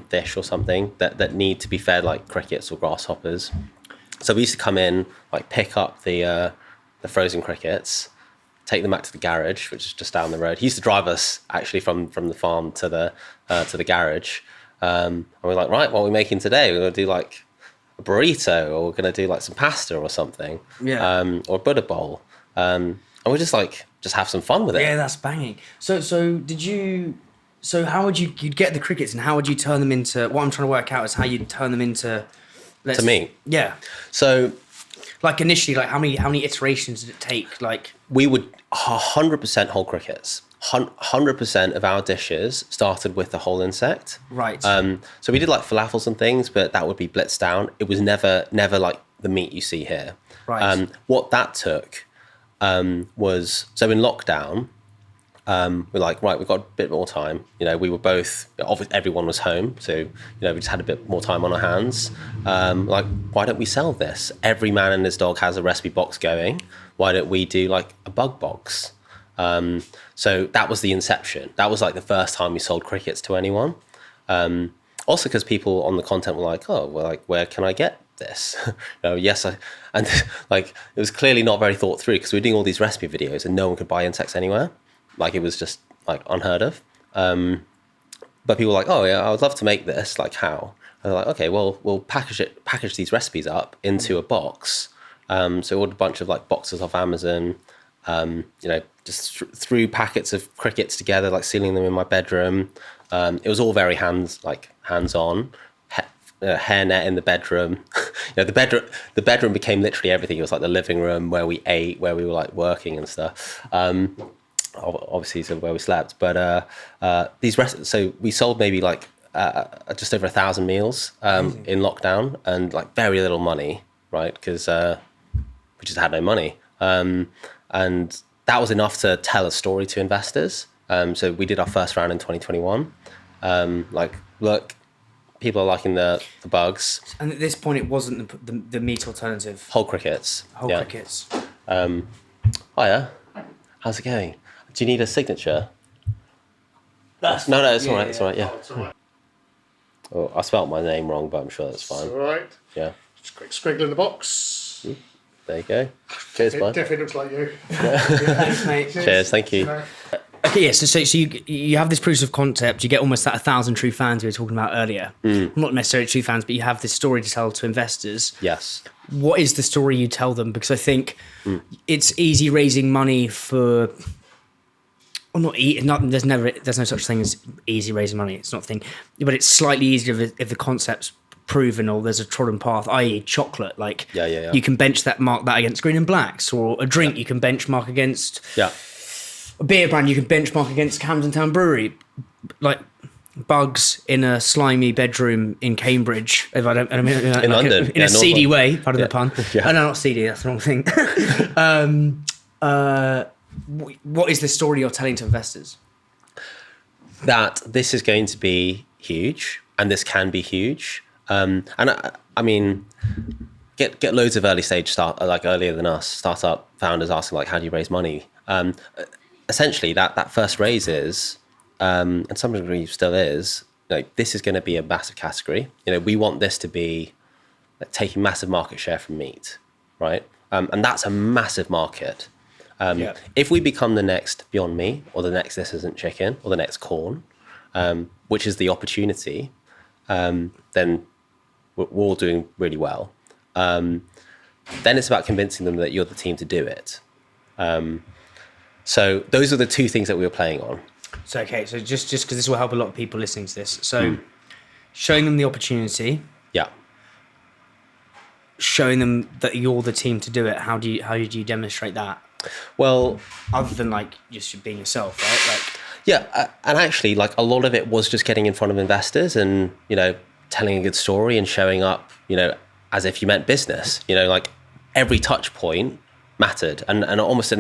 [SPEAKER 2] fish or something that need to be fed, like crickets or grasshoppers. So we used to come in, like pick up the frozen crickets, take them back to the garage, which is just down the road. He used to drive us actually from the farm to the garage. And we're like, right, what are we making today? We're going to do like a burrito, or we're going to do like some pasta or something, or a Buddha bowl. And we just have some fun with it.
[SPEAKER 1] Yeah, that's banging. So how would you'd get the crickets and how would you turn them into, what I'm trying to work out is how you'd turn them into
[SPEAKER 2] to meat.
[SPEAKER 1] Yeah.
[SPEAKER 2] So
[SPEAKER 1] like initially, like how many iterations did it take? Like
[SPEAKER 2] we would 100% whole crickets. 100% of our dishes started with the whole insect.
[SPEAKER 1] Right.
[SPEAKER 2] So we did like falafels and things, but that would be blitzed down. It was never like the meat you see here.
[SPEAKER 1] Right.
[SPEAKER 2] What that took was, so in lockdown, we're like, right, we've got a bit more time. We were both, obviously everyone was home. So, we just had a bit more time on our hands. Like, why don't we sell this? Every man and his dog has a recipe box going. Why don't we do like a bug box? So that was the inception. That was like the first time we sold crickets to anyone. Also because people on the content were like, oh, well, like, where can I get this? And like, it was clearly not very thought through because we were doing all these recipe videos and no one could buy insects anywhere. Like it was just like unheard of. But people were like, oh yeah, I would love to make this. Like how? And they're like, okay, well, we'll package these recipes up into a box. So we ordered a bunch of like boxes off Amazon, just threw packets of crickets together, like sealing them in my bedroom. It was all very hands-on. Hairnet in the bedroom. The bedroom became literally everything. It was like the living room where we ate, where we were like working and stuff. Obviously, so where we slept. But so we sold maybe like just over 1,000 meals in lockdown, and like very little money, right? Because we just had no money, and that was enough to tell a story to investors. So we did our first round in 2021. Like, look, people are liking the bugs.
[SPEAKER 1] And at this point, it wasn't the meat alternative.
[SPEAKER 2] Whole crickets.
[SPEAKER 1] Crickets.
[SPEAKER 2] Hiya. How's it going? Do you need a signature? No, it's all right. It's all right. Yeah.
[SPEAKER 3] It's all right.
[SPEAKER 2] Oh, I spelt my name wrong, but I'm sure that's fine.
[SPEAKER 3] It's all right.
[SPEAKER 2] Yeah.
[SPEAKER 3] Just quick squiggle in the box.
[SPEAKER 2] There you go. Cheers, bud.
[SPEAKER 3] Definitely looks like you.
[SPEAKER 1] Thanks, mate.
[SPEAKER 2] Cheers. Thank you.
[SPEAKER 1] Okay, yeah. So you have this proof of concept. You get almost that 1,000 true fans we were talking about earlier. Not necessarily true fans, but you have this story to tell to investors.
[SPEAKER 2] Yes.
[SPEAKER 1] What is the story you tell them? Because I think it's easy raising money for. Well, there's no such thing as easy raising money. It's not a thing, but it's slightly easier if the concept's proven or there's a trodden path, i.e. chocolate. Like
[SPEAKER 2] Yeah.
[SPEAKER 1] you can mark that against Green and Blacks, or a drink you can benchmark against a beer brand you can benchmark against Camden Town Brewery. Like bugs in a slimy bedroom in Cambridge, if I mean
[SPEAKER 2] in London,
[SPEAKER 1] in a seedy way, pardon the pun.
[SPEAKER 2] Yeah.
[SPEAKER 1] Oh, no, not seedy, that's the wrong thing. What is the story you're telling to investors?
[SPEAKER 2] That this is going to be huge, and this can be huge. And I mean, get loads of early stage earlier than us startup founders asking like, how do you raise money? Essentially, that first raise is, and some degree still is, like, this is going to be a massive category. We want this to be like, taking massive market share from meat, right? And that's a massive market. If we become the next Beyond Meat, or the next This Isn't Chicken, or the next Corn, which is the opportunity, then we're all doing really well. Then it's about convincing them that you're the team to do it. So those are the two things that we were playing on.
[SPEAKER 1] So just because this will help a lot of people listening to this. So showing them the opportunity.
[SPEAKER 2] Yeah.
[SPEAKER 1] Showing them that you're the team to do it. How did you demonstrate that?
[SPEAKER 2] Well,
[SPEAKER 1] other than like just being yourself, right? Like,
[SPEAKER 2] yeah, and actually, like a lot of it was just getting in front of investors and telling a good story and showing up, as if you meant business. Like every touch point mattered, and almost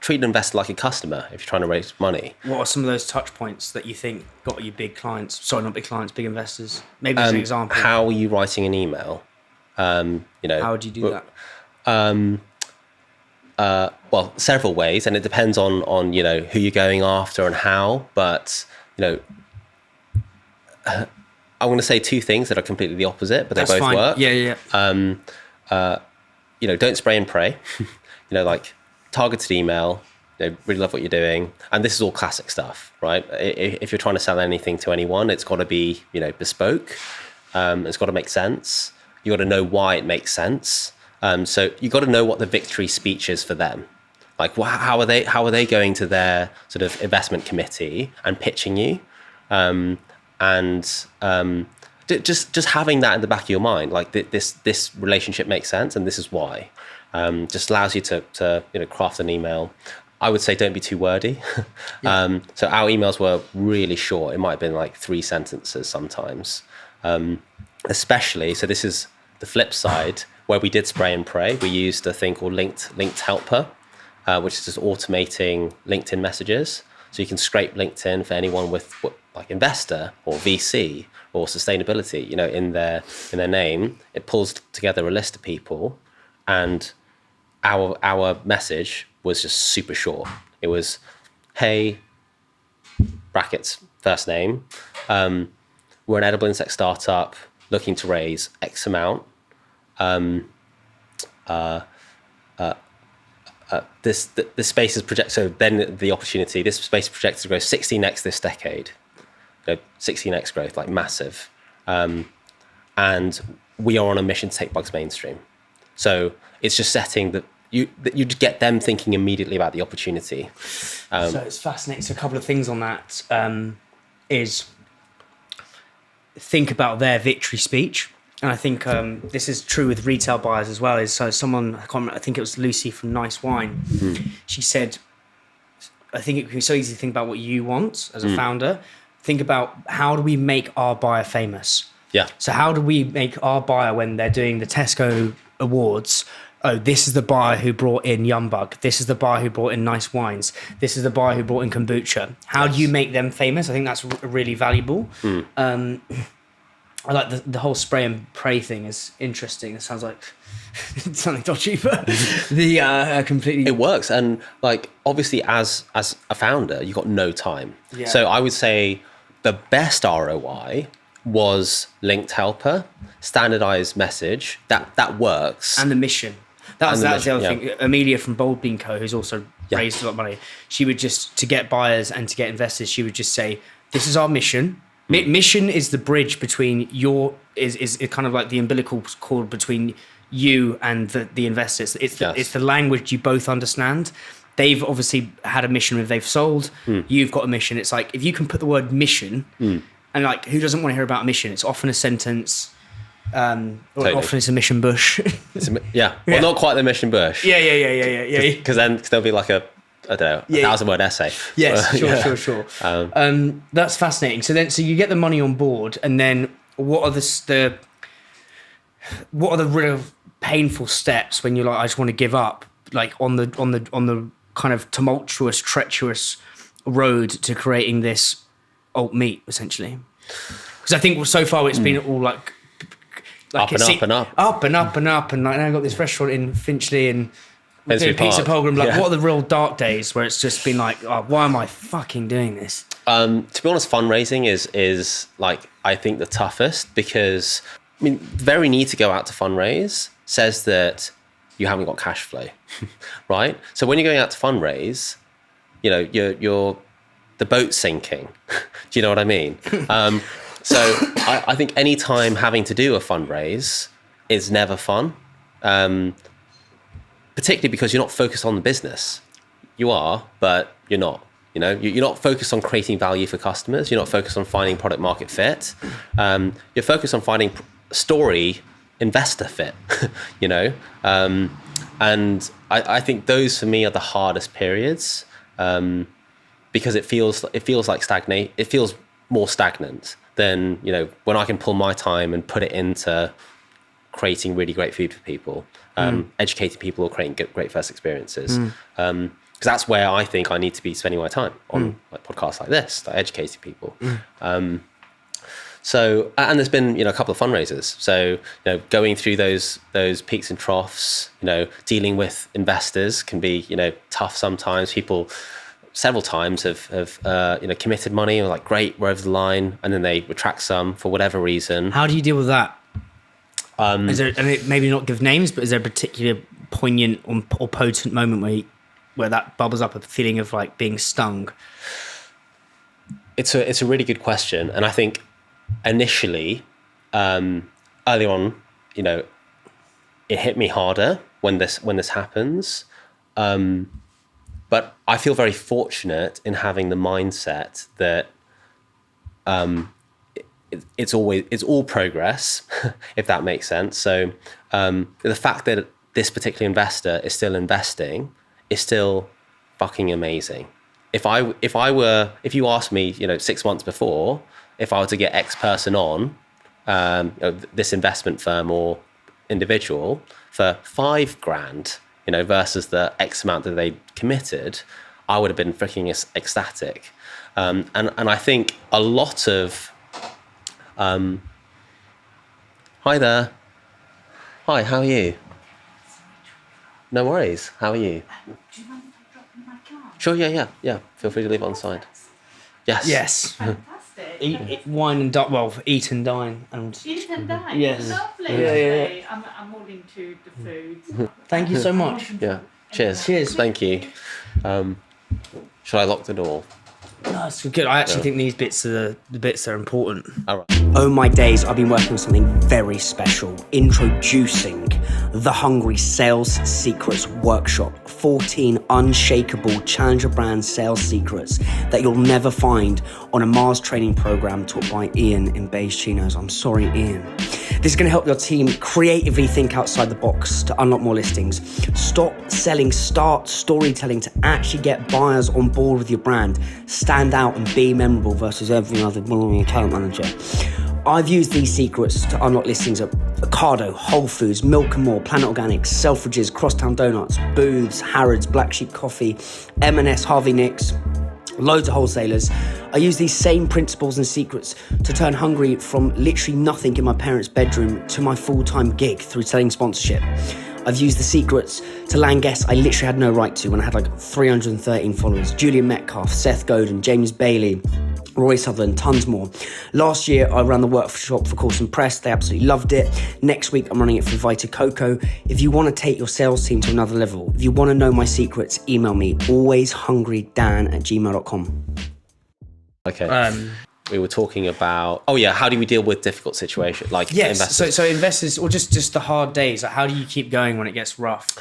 [SPEAKER 2] treat an investor like a customer if you're trying to raise money.
[SPEAKER 1] What are some of those touch points that you think got you big clients? Sorry, not big clients, big investors. Maybe as an example.
[SPEAKER 2] How are you writing an email?
[SPEAKER 1] How would you do that?
[SPEAKER 2] Well, several ways, and it depends on who you're going after and how. But I want to say two things that are completely the opposite, but they both
[SPEAKER 1] fine.
[SPEAKER 2] work.
[SPEAKER 1] Yeah.
[SPEAKER 2] Don't spray and pray. Like targeted email. Really love what you're doing, and this is all classic stuff, right? If you're trying to sell anything to anyone, it's got to be bespoke. It's got to make sense. You got to know why it makes sense. So you got to know what the victory speech is for them. Like, how are they going to their sort of investment committee and pitching you, just having that in the back of your mind, like this relationship makes sense and this is why. Just allows you to craft an email. I would say don't be too wordy. So our emails were really short. It might have been like 3 sentences sometimes, especially. So this is the flip side. Where we did spray and pray, we used a thing called linked helper, which is just automating LinkedIn messages. So you can scrape LinkedIn for anyone with like investor or VC or sustainability, in their name. It pulls together a list of people, and our message was just super short. It was, hey, brackets, first name. We're an edible insect startup looking to raise X amount. This space is projected. So then the opportunity. This space is projected to grow 16x this decade. 16x growth, like massive. And we are on a mission to take bugs mainstream. So it's just setting that you get them thinking immediately about the opportunity.
[SPEAKER 1] So it's fascinating. So a couple of things on that is think about their victory speech. And I think this is true with retail buyers as well. So someone, I think it was Lucy from Nice Wine, she said, I think it can be so easy to think about what you want as a founder. Think about how do we make our buyer famous?
[SPEAKER 2] Yeah.
[SPEAKER 1] So how do we make our buyer, when they're doing the Tesco awards, oh, this is the buyer who brought in YUMBUG. This is the buyer who brought in Nice Wines. This is the buyer who brought in kombucha. How do you make them famous? I think that's really valuable. I like the whole spray and pray thing is interesting. It sounds like something dodgy, but completely...
[SPEAKER 2] It works. And like, obviously as a founder, you've got no time.
[SPEAKER 1] Yeah.
[SPEAKER 2] So I would say the best ROI was linked helper, standardized message. That works.
[SPEAKER 1] And the mission. That's the other
[SPEAKER 2] yeah.
[SPEAKER 1] thing. Amelia from Bold Bean Co., who's also raised a lot of money, she would just, to get buyers and to get investors, she would just say, this is our mission. Mission is the bridge between is kind of like the umbilical cord between you and the investors. It's the language you both understand. They've obviously had a mission if they've sold. You've got a mission. It's like, if you can put the word mission, and like, who doesn't want to hear about a mission? It's often a sentence.
[SPEAKER 2] Totally.
[SPEAKER 1] Often it's a mission bush.
[SPEAKER 2] Well, not quite the mission bush.
[SPEAKER 1] Yeah.
[SPEAKER 2] Because then there'll be like a 1,000-word essay.
[SPEAKER 1] Yes, sure. That's fascinating. So you get the money on board, and then what are the real painful steps when you're like, I just want to give up, like on the kind of tumultuous, treacherous road to creating this AltMeat, essentially? Because I think so far it's been all like
[SPEAKER 2] up and up,
[SPEAKER 1] and like now I've got this restaurant in Finchley and Pizza
[SPEAKER 2] Park.
[SPEAKER 1] Pilgrim. Like, what are the real dark days where it's just been like, oh, why am I fucking doing this?
[SPEAKER 2] To be honest, fundraising is like, I think, the toughest, because I mean, the very need to go out to fundraise says that you haven't got cash flow, right? So when you're going out to fundraise, you know, you're the boat's sinking. Do you know what I mean? So I think any time having to do a fundraise is never fun, particularly because you're not focused on the business. You are, but you're not. You know, you're not focused on creating value for customers. You're not focused on finding product market fit. You're focused on finding story investor fit. You know, and I think those for me are the hardest periods, because it feels like stagnate. It feels more stagnant than, you know, when I can pull my time and put it into creating really great food for people, educating people, or creating great first experiences. Because that's where I think I need to be spending my time on like podcasts like this, like educating people. So, and there's been, you know, a couple of fundraisers. So, you know, going through those peaks and troughs, you know, dealing with investors can be, you know, tough sometimes. People several times have you know, committed money, or like, great, we're over the line, and then they retract some for whatever reason.
[SPEAKER 1] How do you deal with that? Is there, and maybe not give names, but is there a particular poignant or potent moment where that bubbles up a feeling of like being stung?
[SPEAKER 2] It's a really good question, and I think initially, early on, you know, it hit me harder when this happens. But I feel very fortunate in having the mindset that it's all progress, if that makes sense. So the fact that this particular investor is still investing is still fucking amazing. If you asked me, you know, 6 months before, if I were to get X person on, you know, this investment firm or individual for $5,000, you know, versus the X amount that they committed, I would have been freaking ecstatic. And I think a lot of, hi there. Hi, how are you? No worries. How are you?
[SPEAKER 4] Do you mind if I drop in my car?
[SPEAKER 2] Sure, yeah. Feel free to leave it on side. Yes.
[SPEAKER 4] Fantastic.
[SPEAKER 1] Wine and dine. Well, eat and dine. And
[SPEAKER 4] Eat and dine.
[SPEAKER 1] Yes.
[SPEAKER 4] Lovely.
[SPEAKER 1] Yeah.
[SPEAKER 4] I'm all into the foods.
[SPEAKER 1] thank you so much.
[SPEAKER 2] Yeah. Cheers. Thank you. Should I lock the door?
[SPEAKER 1] No, that's good. I actually think these bits are the bits that are important.
[SPEAKER 2] All right.
[SPEAKER 1] Oh my days, I've been working on something very special. Introducing the Hungry Sales Secrets Workshop. 14 unshakable challenger brand sales secrets that you'll never find on a Mars training program taught by Ian in beige chinos. I'm sorry, Ian. This is going to help your team creatively think outside the box to unlock more listings. Stop selling, start storytelling to actually get buyers on board with your brand. Stand out and be memorable versus every other account manager. I've used these secrets to unlock listings at Ocado, Whole Foods, Milk & More, Planet Organics, Selfridges, Crosstown Donuts, Booths, Harrods, Black Sheep Coffee, M&S, Harvey Nicks, loads of wholesalers. I use these same principles and secrets to turn Hungry from literally nothing in my parents' bedroom to my full-time gig through selling sponsorship. I've used the secrets to land guests I literally had no right to when I had like 313 followers. Julian Metcalf, Seth Godin, James Bailey, Roy Sutherland, tons more. Last year, I ran the workshop for Course and Press. They absolutely loved it. Next week, I'm running it for Vita Coco. If you want to take your sales team to another level, if you want to know my secrets, email me, alwayshungrydan@gmail.com.
[SPEAKER 2] Okay. We were talking about, how do we deal with difficult situations? Like,
[SPEAKER 1] yes,
[SPEAKER 2] investors?
[SPEAKER 1] so investors, or just the hard days, like how do you keep going when it gets rough?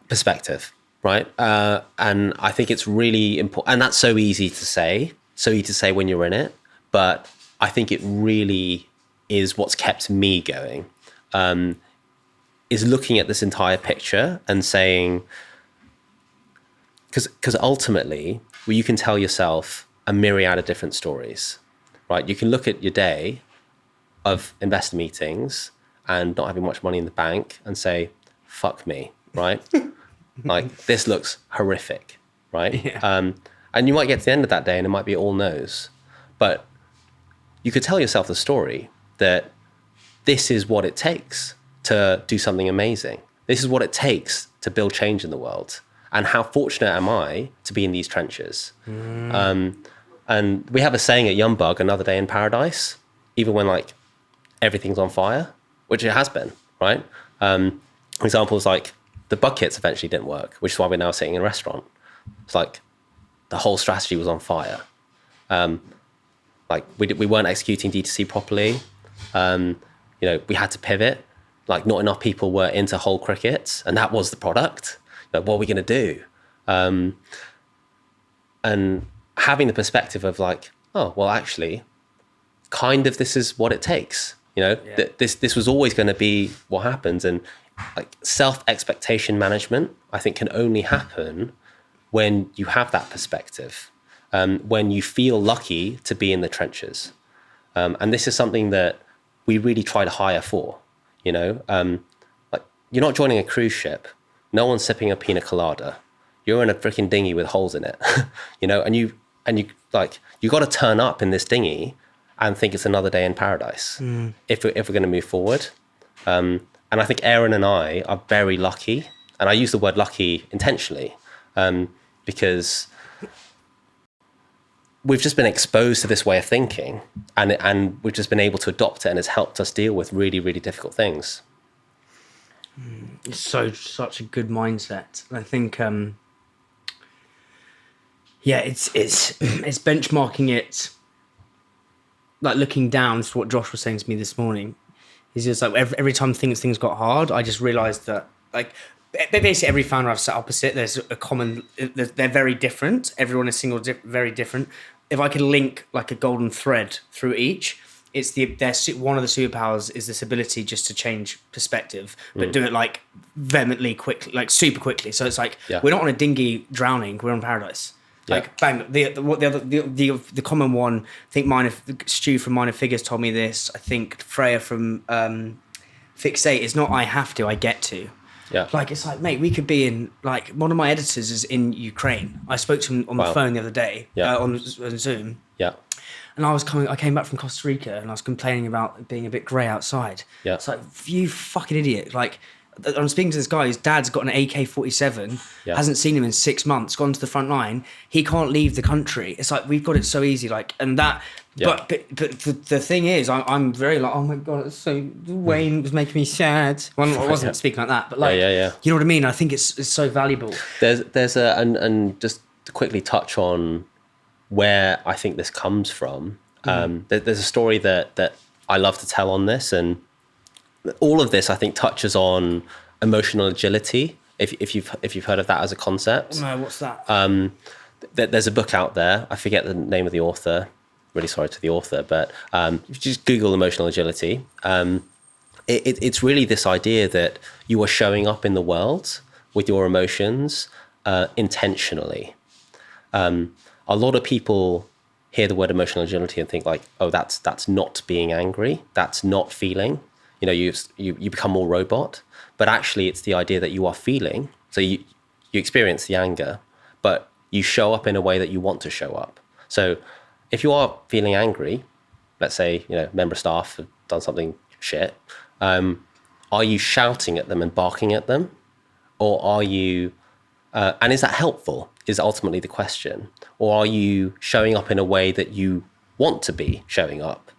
[SPEAKER 2] Perspective, right? And I think it's really important, and that's so easy to say when you're in it, but I think it really is what's kept me going, is looking at this entire picture and saying, because ultimately, well, you can tell yourself a myriad of different stories, right? You can look at your day of investor meetings and not having much money in the bank and say, fuck me, right? Like, this looks horrific, right?
[SPEAKER 1] Yeah.
[SPEAKER 2] And you might get to the end of that day and it might be all no's. But you could tell yourself the story that this is what it takes to do something amazing. This is what it takes to build change in the world. And how fortunate am I to be in these trenches? And we have a saying at YUMBUG, another day in paradise, even when like everything's on fire, which it has been, right? Examples like the bug kits eventually didn't work, which is why we're now sitting in a restaurant. It's like the whole strategy was on fire. Like we weren't executing D2C properly. We had to pivot. Like not enough people were into whole crickets, and that was the product. Like, what are we going to do? And having the perspective of like, oh, well, actually, kind of this is what it takes. This was always going to be what happens. And like self-expectation management, I think, can only happen when you have that perspective, when you feel lucky to be in the trenches. And this is something that we really try to hire for, like you're not joining a cruise ship. No one's sipping a pina colada. You're in a freaking dinghy with holes in it, and you got to turn up in this dinghy and think it's another day in paradise if we're going to move forward. And I think Aaron and I are very lucky, and I use the word lucky intentionally, because we've just been exposed to this way of thinking, and we've just been able to adopt it, and it's helped us deal with really, really difficult things.
[SPEAKER 1] It's such a good mindset. I think, it's benchmarking it, like looking down to what Josh was saying to me this morning. He's just like, every time things got hard, I just realized that like basically every founder I've sat opposite, there's a common, they're very different. Everyone is very different. If I could link like a golden thread through each, it's one of the superpowers is this ability just to change perspective, but do it like vehemently quickly, like super quickly. So it's like, we're not on a dinghy drowning, we're on paradise. Like bang, the common one, I think Stu from Minor Figures told me this. I think Freya from Fixate, it's not I have to, I get to.
[SPEAKER 2] Yeah.
[SPEAKER 1] Like, it's like, mate, we could be in, like, one of my editors is in Ukraine. I spoke to him on the phone the other day, on Zoom.
[SPEAKER 2] Yeah.
[SPEAKER 1] And I came back from Costa Rica and I was complaining about it being a bit grey outside.
[SPEAKER 2] Yeah.
[SPEAKER 1] It's like, you fucking idiot. Like, I'm speaking to this guy, his dad's got an AK-47, hasn't seen him in 6 months, gone to the front line. He can't leave the country. It's like, we've got it so easy. Like, and that, but the thing is, I'm very like, oh my God, it's so, Wayne was making me sad. Well, I wasn't speaking like that, but like, you know what I mean? I think it's so valuable.
[SPEAKER 2] There's and just to quickly touch on where I think this comes from. There's a story that I love to tell on this, and all of this I think touches on emotional agility. If you've heard of that as a concept.
[SPEAKER 1] No, what's that?
[SPEAKER 2] There's a book out there. I forget the name of the author. Really sorry to the author, but if you just Google emotional agility, it's really this idea that you are showing up in the world with your emotions intentionally. A lot of people hear the word emotional agility and think like, oh, that's not being angry, that's not feeling. You become more robot, but actually it's the idea that you are feeling. So you experience the anger, but you show up in a way that you want to show up. So if you are feeling angry, let's say, member of staff have done something shit, are you shouting at them and barking at them? Or are you, and is that helpful is ultimately the question. Or are you showing up in a way that you want to be showing up?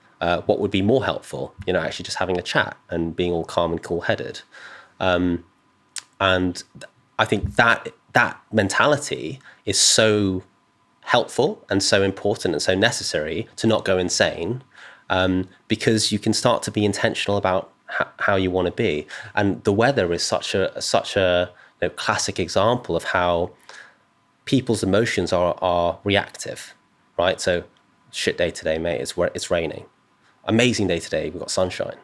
[SPEAKER 2] What would be more helpful? Actually just having a chat and being all calm and cool-headed. And I think that mentality is so helpful and so important and so necessary to not go insane, because you can start to be intentional about how you want to be. And the weather is such a classic example of how people's emotions are reactive, right? So shit day today, mate. It's raining. amazing day today. We've got sunshine.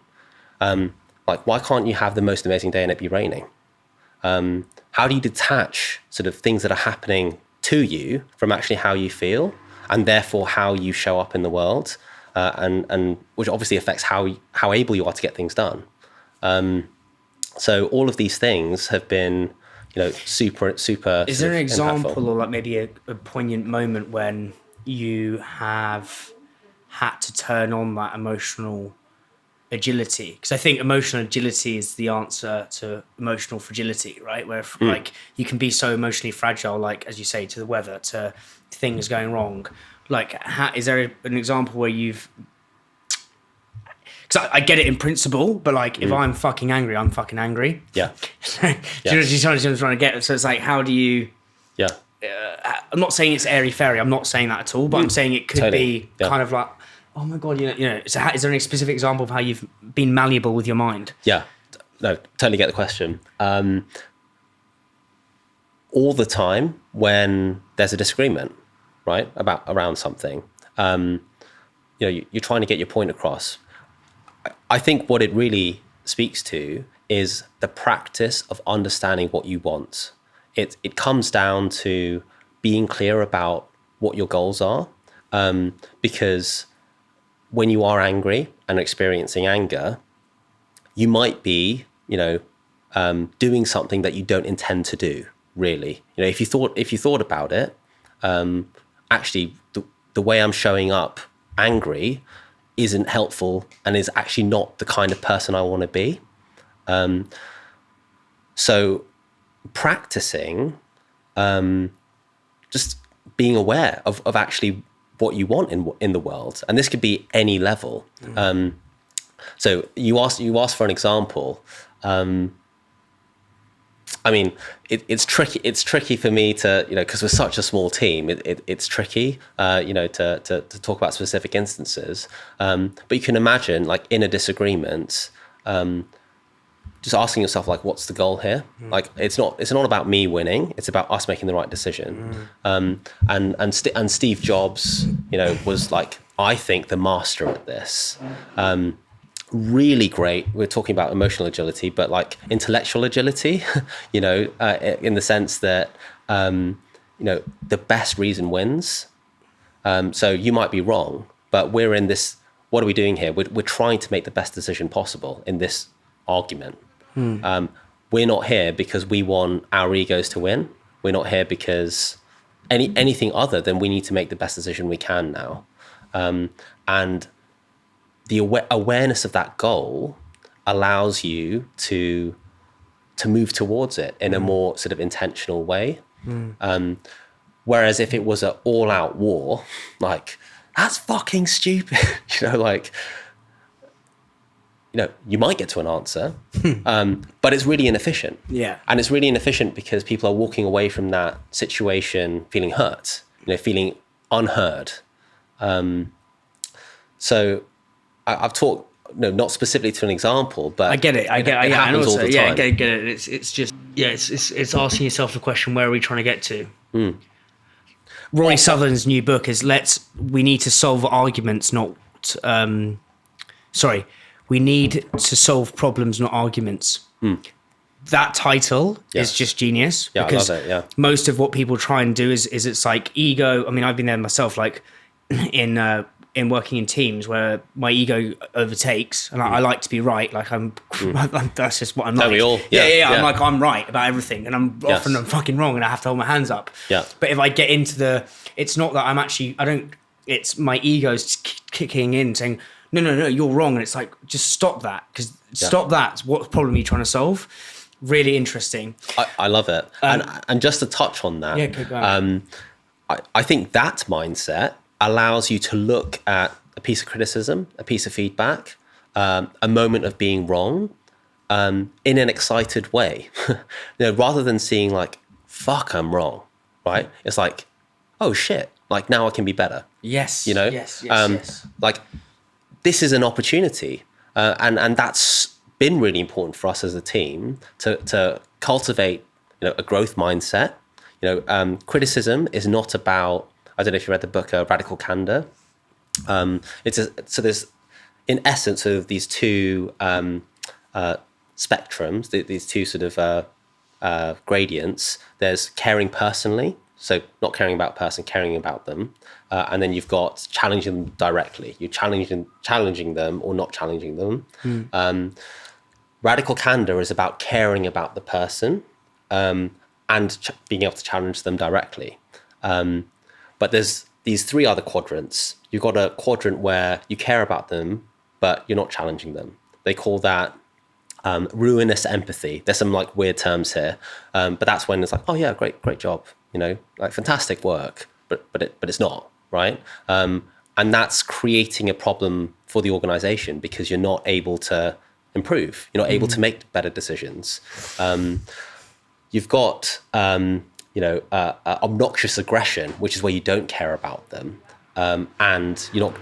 [SPEAKER 2] Like, why can't you have the most amazing day and it be raining? How do you detach sort of things that are happening to you from actually how you feel, and therefore how you show up in the world, and which obviously affects how able you are to get things done. So all of these things have been, super.
[SPEAKER 1] Is there an example
[SPEAKER 2] impactful.
[SPEAKER 1] or like maybe a poignant moment when you have had to turn on that emotional agility? Because I think emotional agility is the answer to emotional fragility, right? Where like you can be so emotionally fragile, like as you say, to the weather, to things going wrong. Like, is there an example where you've? Because I get it in principle, but like if I'm fucking angry, I'm fucking angry.
[SPEAKER 2] Yeah.
[SPEAKER 1] Do you know what I'm trying to get? So it's like, how do you?
[SPEAKER 2] Yeah.
[SPEAKER 1] I'm not saying it's airy fairy. I'm not saying that at all. But I'm saying it could be kind of like, oh my god, So is there any specific example of how you've been malleable with your mind?
[SPEAKER 2] Yeah. No, totally get the question. All the time when there's a disagreement, right, around something, you're trying to get your point across. I think what it really speaks to is the practice of understanding what you want. It comes down to being clear about what your goals are, because when you are angry and experiencing anger, you might be, doing something that you don't intend to do. Really, if you thought about it, actually, the way I'm showing up angry isn't helpful and is actually not the kind of person I want to be. So practicing, just being aware of actually what you want in the world, and this could be any level. So you asked for an example. I mean, it's tricky. It's tricky for me to, because we're such a small team. It's tricky, to talk about specific instances. But you can imagine, like in a disagreement, just asking yourself, like, what's the goal here? Like, it's not about me winning. It's about us making the right decision. And Steve Jobs, was like, I think, the master at this. Really great. We're talking about emotional agility, but like intellectual agility, in the sense that, the best reason wins. So you might be wrong, but we're in this, what are we doing here? We're trying to make the best decision possible in this argument. We're not here because we want our egos to win. We're not here because anything other than we need to make the best decision we can now. And the awareness of that goal allows you to move towards it in a more sort of intentional way. Whereas if it was an all-out war, like, that's fucking stupid. You might get to an answer, but it's really inefficient. Yeah. And it's really inefficient because people are walking away from that situation feeling hurt, feeling unheard. So I've talked, not specifically to an example, but
[SPEAKER 1] I get it. It happens
[SPEAKER 2] all the time.
[SPEAKER 1] I get it. It's just, it's asking yourself the question, where are we trying to get to? Rory Sutherland's new book is we need to solve arguments, not, we need to solve problems, not arguments. That title is just genius.
[SPEAKER 2] Yeah,
[SPEAKER 1] because
[SPEAKER 2] I love it, yeah.
[SPEAKER 1] most of what people try and do is it's like ego. I mean, I've been there myself, like in working in teams where my ego overtakes, and I like to be right. Like I'm that's just what I'm like.
[SPEAKER 2] We all?
[SPEAKER 1] I'm like, I'm right about everything, and I'm often I'm fucking wrong, and I have to hold my hands up.
[SPEAKER 2] Yeah.
[SPEAKER 1] But if I get into it's not that it's my ego's kicking in saying, no, you're wrong. And it's like, just stop that, because stop that. What problem are you trying to solve? Really interesting.
[SPEAKER 2] I love it. And just to touch on that, I think that mindset allows you to look at a piece of criticism, a piece of feedback, a moment of being wrong, in an excited way. Rather than seeing like, fuck, I'm wrong, right? It's like, oh shit, like now I can be better.
[SPEAKER 1] Yes.
[SPEAKER 2] Yes. Like, this is an opportunity, and that's been really important for us as a team to cultivate, a growth mindset. Criticism is not about, I don't know if you read the book Radical Candor. in essence, of these two spectrums, these two sort of gradients, there's caring personally, so not caring about person, caring about them, and then you've got challenging them directly. You're challenging them or not challenging them. Radical candor is about caring about the person and being able to challenge them directly. But there's these three other quadrants. You've got a quadrant where you care about them, but you're not challenging them. They call that ruinous empathy. There's some like weird terms here, but that's when it's like, oh yeah, great job, like fantastic work, but it's not, right? And that's creating a problem for the organization because you're not able to improve. You're not able to make better decisions. You've got obnoxious aggression, which is where you don't care about them, and you're not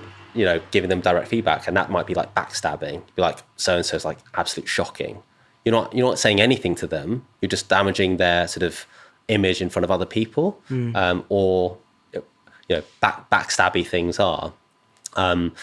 [SPEAKER 2] giving them direct feedback, and that might be like backstabbing. You're like, so and so is like absolute shocking. You're not saying anything to them. You're just damaging their sort of image in front of other people, or backstabby things are. And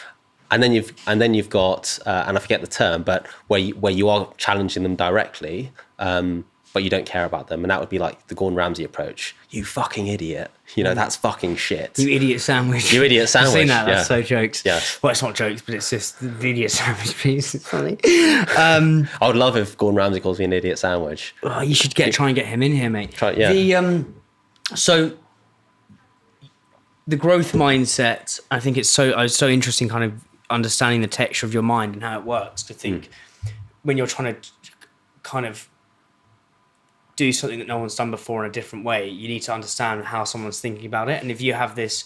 [SPEAKER 2] then you've got and I forget the term, but where you are challenging them directly, but you don't care about them, and that would be like the Gordon Ramsay approach. You fucking idiot! That's fucking shit.
[SPEAKER 1] You idiot sandwich.
[SPEAKER 2] You idiot sandwich.
[SPEAKER 1] I've seen that.
[SPEAKER 2] Yeah.
[SPEAKER 1] That's so jokes.
[SPEAKER 2] Yeah.
[SPEAKER 1] Well, it's not jokes, but it's just the idiot sandwich piece. It's funny.
[SPEAKER 2] I would love if Gordon Ramsay calls me an idiot sandwich.
[SPEAKER 1] Oh, you should try and get him in here, mate.
[SPEAKER 2] Yeah.
[SPEAKER 1] So the growth mindset, I think it's so interesting, kind of understanding the texture of your mind and how it works. To think when you're trying to kind of do something that no one's done before in a different way, you need to understand how someone's thinking about it. And if you have this,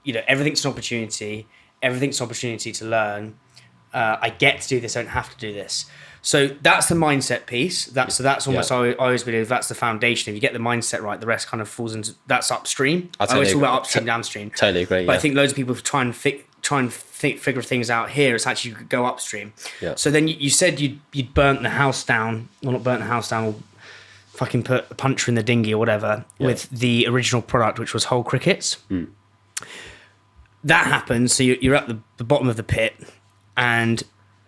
[SPEAKER 1] everything's an opportunity, everything's an opportunity to learn. I get to do this, I don't have to do this. So that's the mindset piece. That's almost, I always believe that's the foundation. If you get the mindset right, the rest kind of falls into, that's upstream. I always talk about upstream, downstream.
[SPEAKER 2] Totally agree.
[SPEAKER 1] But I think loads of people try and figure things out here. It's actually you go upstream.
[SPEAKER 2] Yeah.
[SPEAKER 1] So then you said you'd burnt the house down, or not burnt the house down, or fucking put a puncher in the dinghy or whatever with the original product, which was whole crickets. That happens. So you're at the bottom of the pit, and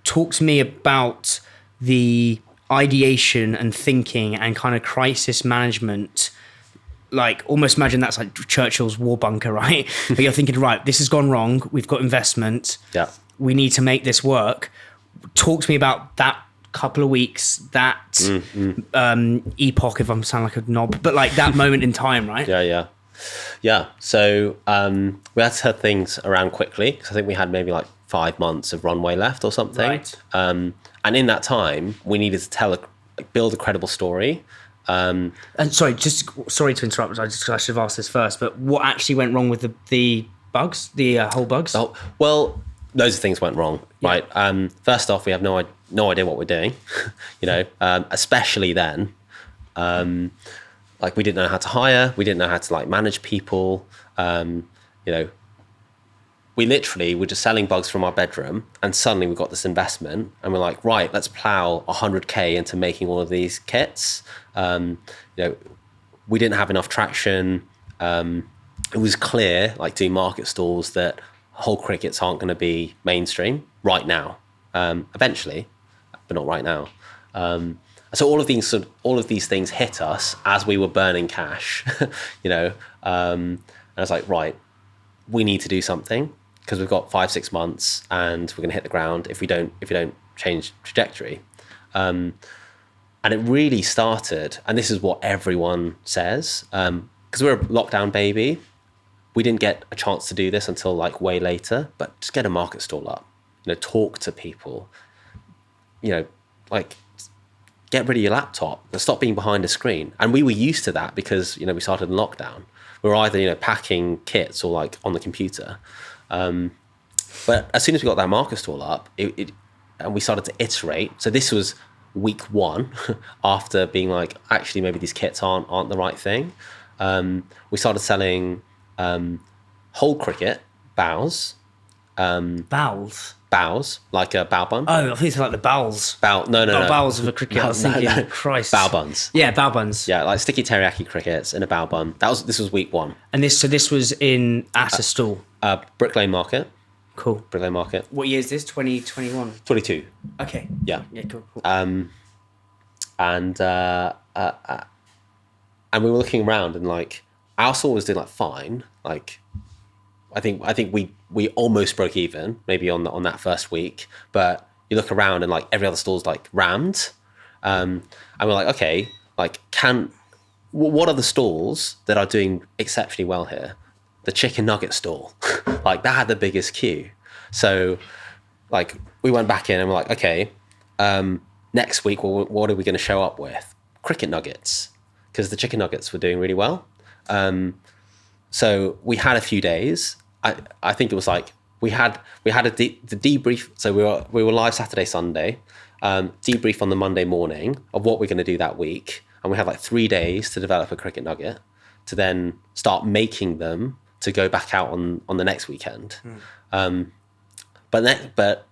[SPEAKER 1] talk to me about the ideation and thinking and kind of crisis management. Like, almost imagine that's like Churchill's war bunker, right? But you're thinking, right, this has gone wrong. We've got investment.
[SPEAKER 2] Yeah.
[SPEAKER 1] We need to make this work. Talk to me about that couple of weeks, that epoch, if I'm sounding like a knob, but like that moment in time, right?
[SPEAKER 2] Yeah. So we had to turn things around quickly because I think we had maybe like 5 months of runway left or something.
[SPEAKER 1] Right.
[SPEAKER 2] And in that time, we needed to build a credible story.
[SPEAKER 1] And sorry to interrupt. I should have asked this first, but what actually went wrong with the bugs, the whole bugs?
[SPEAKER 2] Oh, well, loads of things went wrong, right? First off, we have no idea what we're doing, especially then. Like, we didn't know how to hire, we didn't know how to like manage people. We literally were just selling bugs from our bedroom, and suddenly we got this investment, and we're like, right, let's plow 100K into making all of these kits. We didn't have enough traction. It was clear, like doing market stalls, that whole crickets aren't going to be mainstream right now. Eventually, but not right now. So all of these things hit us as we were burning cash, and I was like, right, we need to do something because we've got 5-6 months and we're going to hit the ground if we don't change trajectory. And it really started, and this is what everyone says, because we're a lockdown baby, we didn't get a chance to do this until like way later, but just get a market stall up, talk to people, like get rid of your laptop and stop being behind a screen. And we were used to that because, we started in lockdown. We were either, packing kits or like on the computer. But as soon as we got that market stall up, and we started to iterate. So this was week 1 after being like, actually, maybe these kits aren't the right thing. We started selling whole cricket bows. Bows, like a bow bun.
[SPEAKER 1] Oh, I think it's like the bowels.
[SPEAKER 2] No.
[SPEAKER 1] Bowels of a cricket. I was thinking, Christ.
[SPEAKER 2] Bow buns.
[SPEAKER 1] Yeah, bow buns.
[SPEAKER 2] Yeah, like sticky teriyaki crickets in a bow bun. This was week 1.
[SPEAKER 1] And this was at a stall.
[SPEAKER 2] Brick Lane Market.
[SPEAKER 1] Cool.
[SPEAKER 2] Bricklayer Market.
[SPEAKER 1] What year is this? 2021.
[SPEAKER 2] 22.
[SPEAKER 1] Okay.
[SPEAKER 2] Yeah.
[SPEAKER 1] Yeah. Cool.
[SPEAKER 2] And we were looking around, and like our store was doing like fine. Like I think we almost broke even maybe on that first week, but you look around and like every other store's like rammed, and we're like, okay, like what are the stalls that are doing exceptionally well here? The chicken nugget stall, like that had the biggest queue. So like we went back in and we're like, okay, next week, what are we going to show up with? Cricket nuggets, because the chicken nuggets were doing really well. So we had a few days. I think it was like we had the debrief. So we were live Saturday, Sunday, debrief on the Monday morning of what we're going to do that week, and we had like 3 days to develop a cricket nugget, to then start making them to go back out on the next weekend. But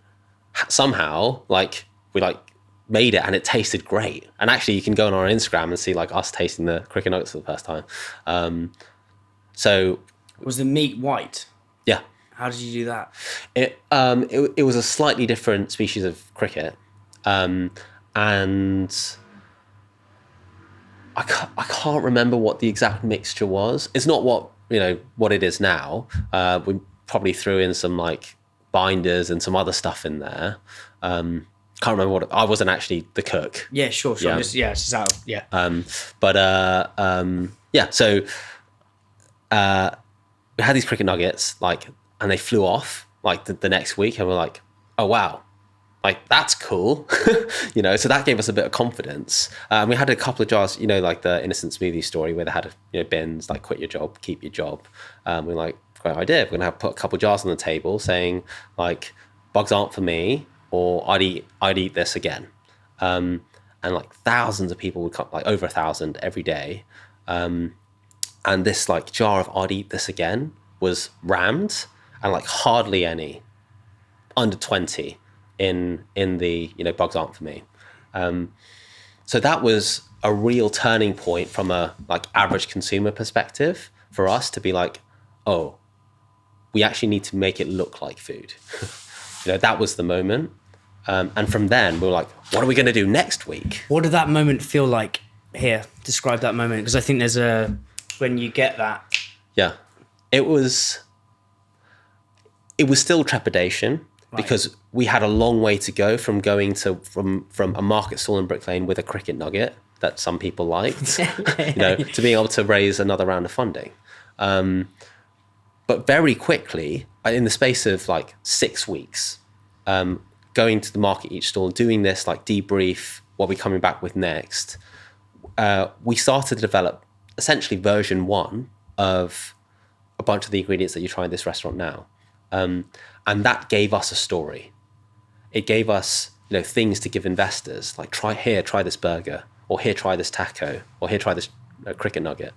[SPEAKER 2] somehow like we like made it and it tasted great. And actually you can go on our Instagram and see like us tasting the cricket nuggets for the first time. So
[SPEAKER 1] was the meat white?
[SPEAKER 2] yeah,
[SPEAKER 1] How did you do that?
[SPEAKER 2] it was a slightly different species of cricket, and I can't remember what the exact mixture was. It's not what it is now. We probably threw in some like binders and some other stuff in there. Can't remember what I wasn't actually the cook.
[SPEAKER 1] Yeah, sure.
[SPEAKER 2] Yeah.
[SPEAKER 1] It's just out. Yeah.
[SPEAKER 2] Yeah. So we had these cricket nuggets, like, and they flew off like the next week, and we're like, oh wow, like that's cool, So that gave us a bit of confidence. We had a couple of jars, like the innocent smoothie story where they had bins like quit your job, keep your job. We're like, great idea. We're gonna put a couple of jars on the table saying like, bugs aren't for me, or I'd eat this again. And like thousands of people would come, like over 1,000 every day. And this like jar of I'd eat this again was rammed, and like hardly any under 20 in the bugs aren't for me. So that was a real turning point from a like average consumer perspective for us to be like, oh, we actually need to make it look like food. That was the moment. And from then we were like, what are we going to do next week?
[SPEAKER 1] What did that moment feel like? Here, describe that moment, because I think there's when you get that.
[SPEAKER 2] Yeah, it was still trepidation, right? Because we had a long way to go from going from a market stall in Brick Lane with a cricket nugget that some people liked, to being able to raise another round of funding. But very quickly, in the space of like 6 weeks, going to the market each stall, doing this like debrief, what we're coming back with next, we started to develop essentially version 1 of a bunch of the ingredients that you try in this restaurant now. And that gave us a story. It gave us, things to give investors, like try this burger, or here, try this taco, or here, try this cricket nugget.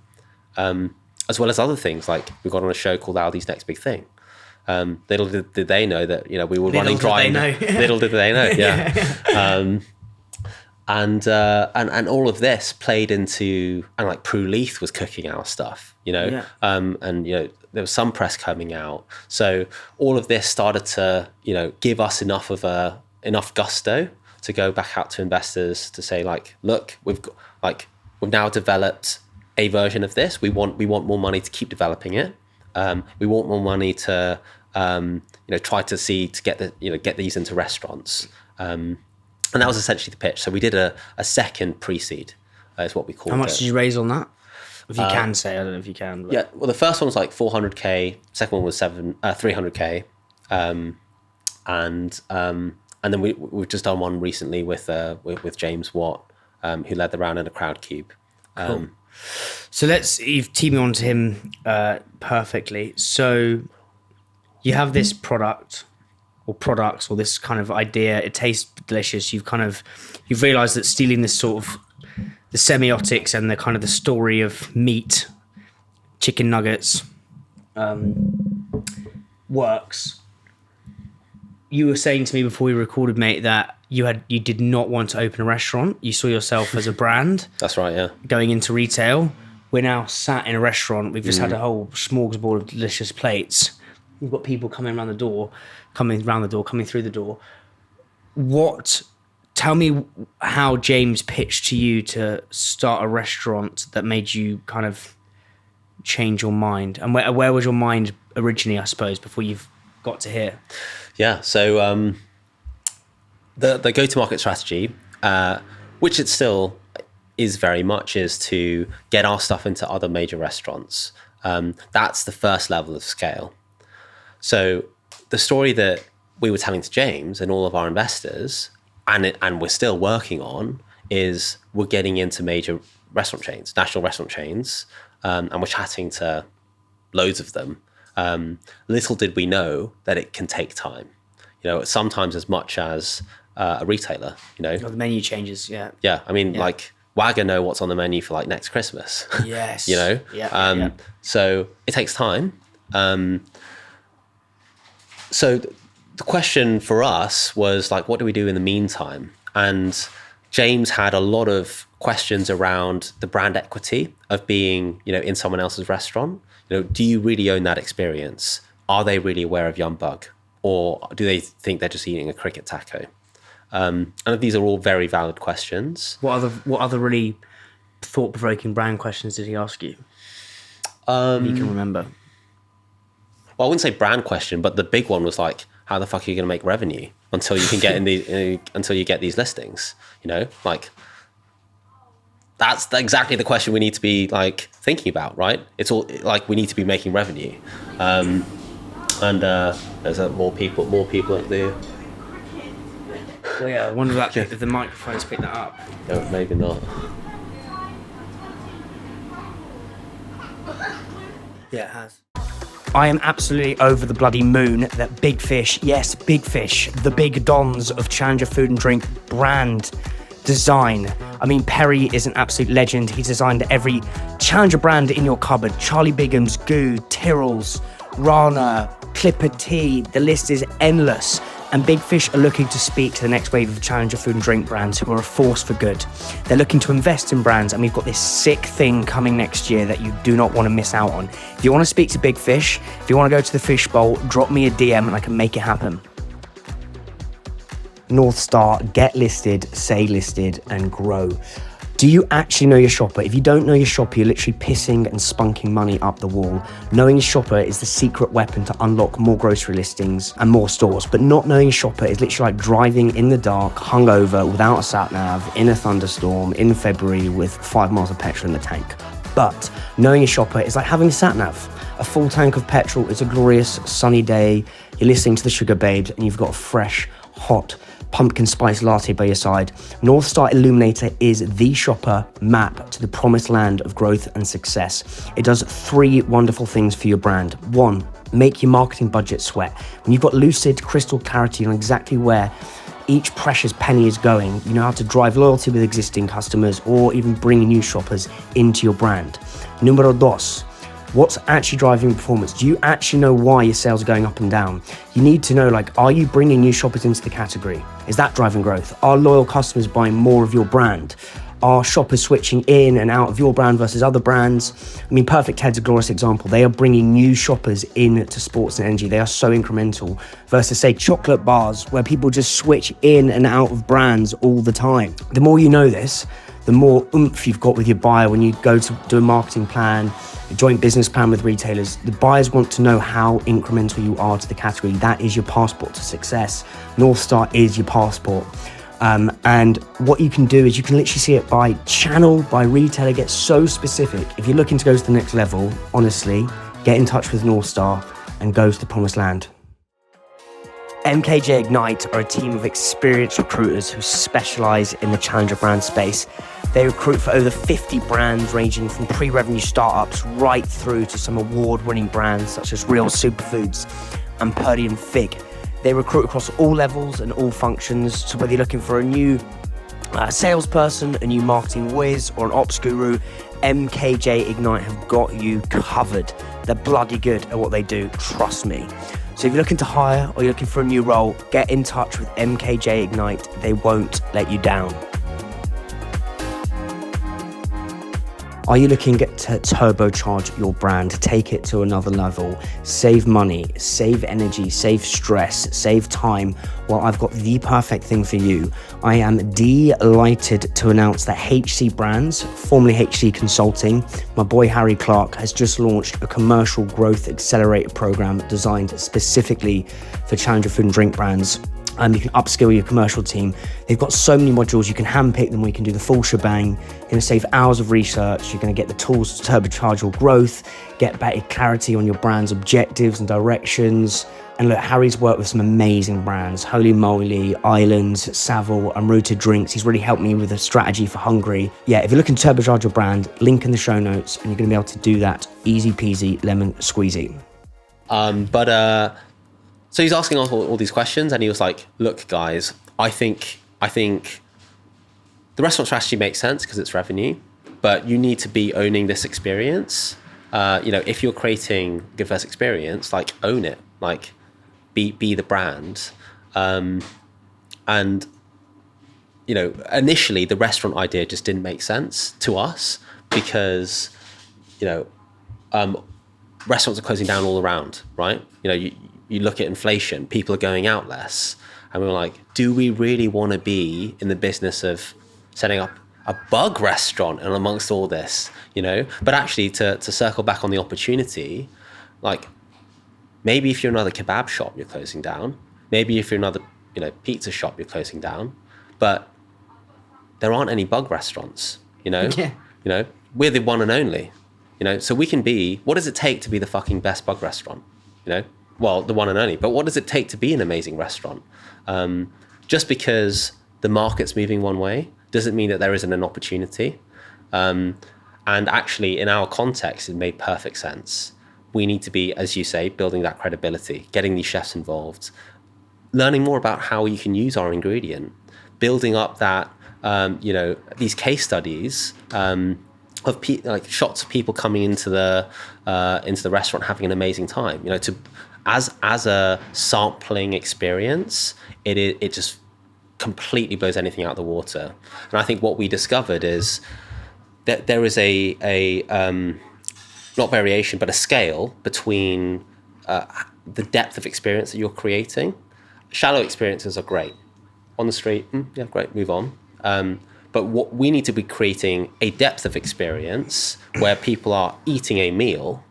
[SPEAKER 2] As well as other things, like we got on a show called Aldi's Next Big Thing. Little did they know that, we were running dry. Little did they know, yeah. And all of this played into, and like Prue Leith was cooking our stuff,
[SPEAKER 1] Yeah.
[SPEAKER 2] And there was some press coming out, so all of this started to give us enough gusto to go back out to investors to say like, look, we've now developed a version of this. We want more money to keep developing it. We want more money to try to get these into restaurants. And that was essentially the pitch. So we did a second pre-seed, is what we called it.
[SPEAKER 1] How much did you raise on that? If you can say, I don't know if you can. But.
[SPEAKER 2] Yeah, well, the first one was like 400K. Second one was 300K. And then we've just done one recently with James Watt, who led the round in a crowd cube.
[SPEAKER 1] Cool. So you've teamed on to him perfectly. So you have this product or products or this kind of idea. It tastes delicious. You've realized that stealing this sort of the semiotics and the kind of the story of meat, chicken nuggets, works. You were saying to me before we recorded, mate, that you did not want to open a restaurant. You saw yourself as a brand.
[SPEAKER 2] That's right, yeah.
[SPEAKER 1] Going into retail. We're now sat in a restaurant. We've just had a whole smorgasbord of delicious plates. you've got people coming through the door. Tell me how James pitched to you to start a restaurant that made you kind of change your mind, and where was your mind originally, I suppose, before you've got to here?
[SPEAKER 2] Yeah, so the go-to-market strategy, which it still is very much, is to get our stuff into other major restaurants. That's the first level of scale. So the story that we were telling to James and all of our investors, and we're still working on, is we're getting into major restaurant chains, national restaurant chains, and we're chatting to loads of them. Little did we know that it can take time. Sometimes as much as a retailer.
[SPEAKER 1] The menu changes. Yeah.
[SPEAKER 2] Yeah, I mean, like Wagga know what's on the menu for like next Christmas.
[SPEAKER 1] Yes.
[SPEAKER 2] Yeah. So it takes time. So the question for us was like, what do we do in the meantime? And James had a lot of questions around the brand equity of being, in someone else's restaurant. Do you really own that experience? Are they really aware of YUMBUG? Or do they think they're just eating a cricket taco? And these are all very valid questions.
[SPEAKER 1] What other really thought-provoking brand questions did he ask you? You can remember.
[SPEAKER 2] Well, I wouldn't say brand question, but the big one was like, how the fuck are you going to make revenue until you can get until you get these listings? Like that's exactly the question we need to be like thinking about, right? It's all like we need to be making revenue. And there's more people up there.
[SPEAKER 1] Well, yeah, I wonder if the microphone's picked that up.
[SPEAKER 2] No, maybe not.
[SPEAKER 1] Yeah, it has. I am absolutely over the bloody moon that Big Fish, yes, Big Fish, the big dons of Challenger Food and Drink brand design. I mean, Perry is an absolute legend. He's designed every Challenger brand in your cupboard. Charlie Bigham's, Goo, Tyrrell's, Rana, Clipper Tea. The list is endless. And Big Fish are looking to speak to the next wave of Challenger Food and Drink brands who are a force for good. They're looking to invest in brands, and we've got this sick thing coming next year that you do not want to miss out on. If you want to speak to Big Fish, if you want to go to the Fish Bowl, drop me a DM and I can make it happen. North Star, get listed, say listed, and grow. Do you actually know your shopper? If you don't know your shopper, you're literally pissing and spunking money up the wall. Knowing your shopper is the secret weapon to unlock more grocery listings and more stores. But not knowing your shopper is literally like driving in the dark, hungover, without a sat-nav, in a thunderstorm, in February with 5 miles of petrol in the tank. But knowing your shopper is like having a sat-nav. A full tank of petrol. It's a glorious sunny day. You're listening to the Sugar Babes and you've got a fresh, hot pumpkin spice latte by your side. North Star Illuminator is the shopper map to the promised land of growth and success. It does 3 wonderful things for your brand. 1, make your marketing budget sweat. When you've got lucid, crystal clarity on exactly where each precious penny is going, you know how to drive loyalty with existing customers or even bring new shoppers into your brand. Numero 2, what's actually driving performance? Do you actually know why your sales are going up and down? You need to know, like, are you bringing new shoppers into the category? Is that driving growth? Are loyal customers buying more of your brand? Are shoppers switching in and out of your brand versus other brands? I mean, Perfect Head's a glorious example. They are bringing new shoppers into sports and energy. They are so incremental versus, say, chocolate bars, where people just switch in and out of brands all the time. The more you know this, the more oomph you've got with your buyer when you go to do a marketing plan, a joint business plan with retailers. The buyers want to know how incremental you are to the category. That is your passport to success. North Star is your passport. And what you can do is you can literally see it by channel, by retailer, get so specific. If you're looking to go to the next level, honestly, get in touch with North Star and go to the promised land. MKJ Ignite are a team of experienced recruiters who specialize in the challenger brand space. They recruit for over 50 brands ranging from pre-revenue startups right through to some award-winning brands such as Real Superfoods and Poddy and Fig. They recruit across all levels and all functions, so whether you're looking for a new salesperson, a new marketing whiz, or an ops guru, MKJ Ignite have got you covered. They're bloody good at what they do, trust me. So if you're looking to hire or you're looking for a new role, get in touch with MKJ Ignite. They won't let you down. Are you looking to turbocharge your brand, take it to another level, save money, save energy, save stress, save time? Well, I've got the perfect thing for you. I am delighted to announce that HC Brands, formerly HC Consulting, my boy Harry Clark, has just launched a commercial growth accelerator program designed specifically for challenger food and drink brands. You can upskill your commercial team. They've got so many modules, you can handpick them, where you can do the full shebang. You're going to save hours of research. You're going to get the tools to turbocharge your growth, get better clarity on your brand's objectives and directions. And look, Harry's worked with some amazing brands, Holy Moly, Islands, Savile, and Rooted Drinks. He's really helped me with a strategy for Hungary. Yeah, if you're looking to turbocharge your brand, link in the show notes, and you're going to be able to do that easy peasy, lemon squeezy.
[SPEAKER 2] So he's asking us all these questions, and he was like, look, guys, I think the restaurant strategy makes sense because it's revenue, but you need to be owning this experience. If you're creating good first experience, like, own it, like, be the brand. Initially the restaurant idea just didn't make sense to us because, restaurants are closing down all around, right? You look at inflation, people are going out less. And we were like, do we really want to be in the business of setting up a bug restaurant and amongst all this, But actually, to circle back on the opportunity, like, maybe if you're another kebab shop, you're closing down. Maybe if you're another, pizza shop, you're closing down. But there aren't any bug restaurants,
[SPEAKER 1] Yeah.
[SPEAKER 2] We're the one and only, So we can be, what does it take to be the fucking best bug restaurant, Well, the one and only, but what does it take to be an amazing restaurant? Just because the market's moving one way doesn't mean that there isn't an opportunity. And actually, in our context, it made perfect sense. We need to be, as you say, building that credibility, getting these chefs involved, learning more about how you can use our ingredient, building up that, these case studies of shots of people coming into the restaurant having an amazing time, as a sampling experience, it just completely blows anything out of the water. And I think what we discovered is that there is a not variation, but a scale between the depth of experience that you're creating. Shallow experiences are great. On the street, yeah, great, move on. But what we need to be creating a depth of experience where people are eating a meal,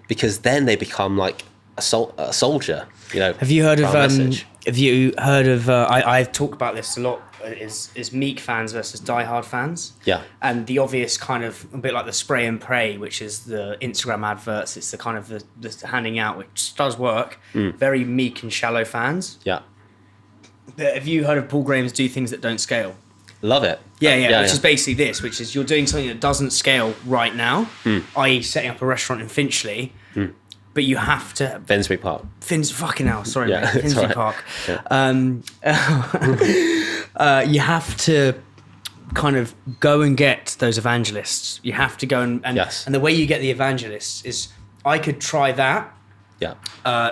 [SPEAKER 2] because then they become like a soldier.
[SPEAKER 1] Have you heard of?
[SPEAKER 2] Message.
[SPEAKER 1] Have you heard of? I've talked about this a lot. Is meek fans versus diehard fans? Yeah. And the obvious kind of a bit like the spray and pray, which is the Instagram adverts. It's the kind of the handing out, which does work. Very meek and shallow fans. Yeah. But have you heard of Paul Graham's do things that don't scale?
[SPEAKER 2] Love it.
[SPEAKER 1] Yeah, which is basically this, which is you're doing something that doesn't scale right now, i.e. setting up a restaurant in Finchley, but you have to...
[SPEAKER 2] Finsbury Park.
[SPEAKER 1] Fucking hell, sorry, mate. Finsbury Park. Yeah. You have to kind of go and get those evangelists. You have to go and
[SPEAKER 2] yes.
[SPEAKER 1] And the way you get the evangelists is, I could try that.
[SPEAKER 2] Yeah.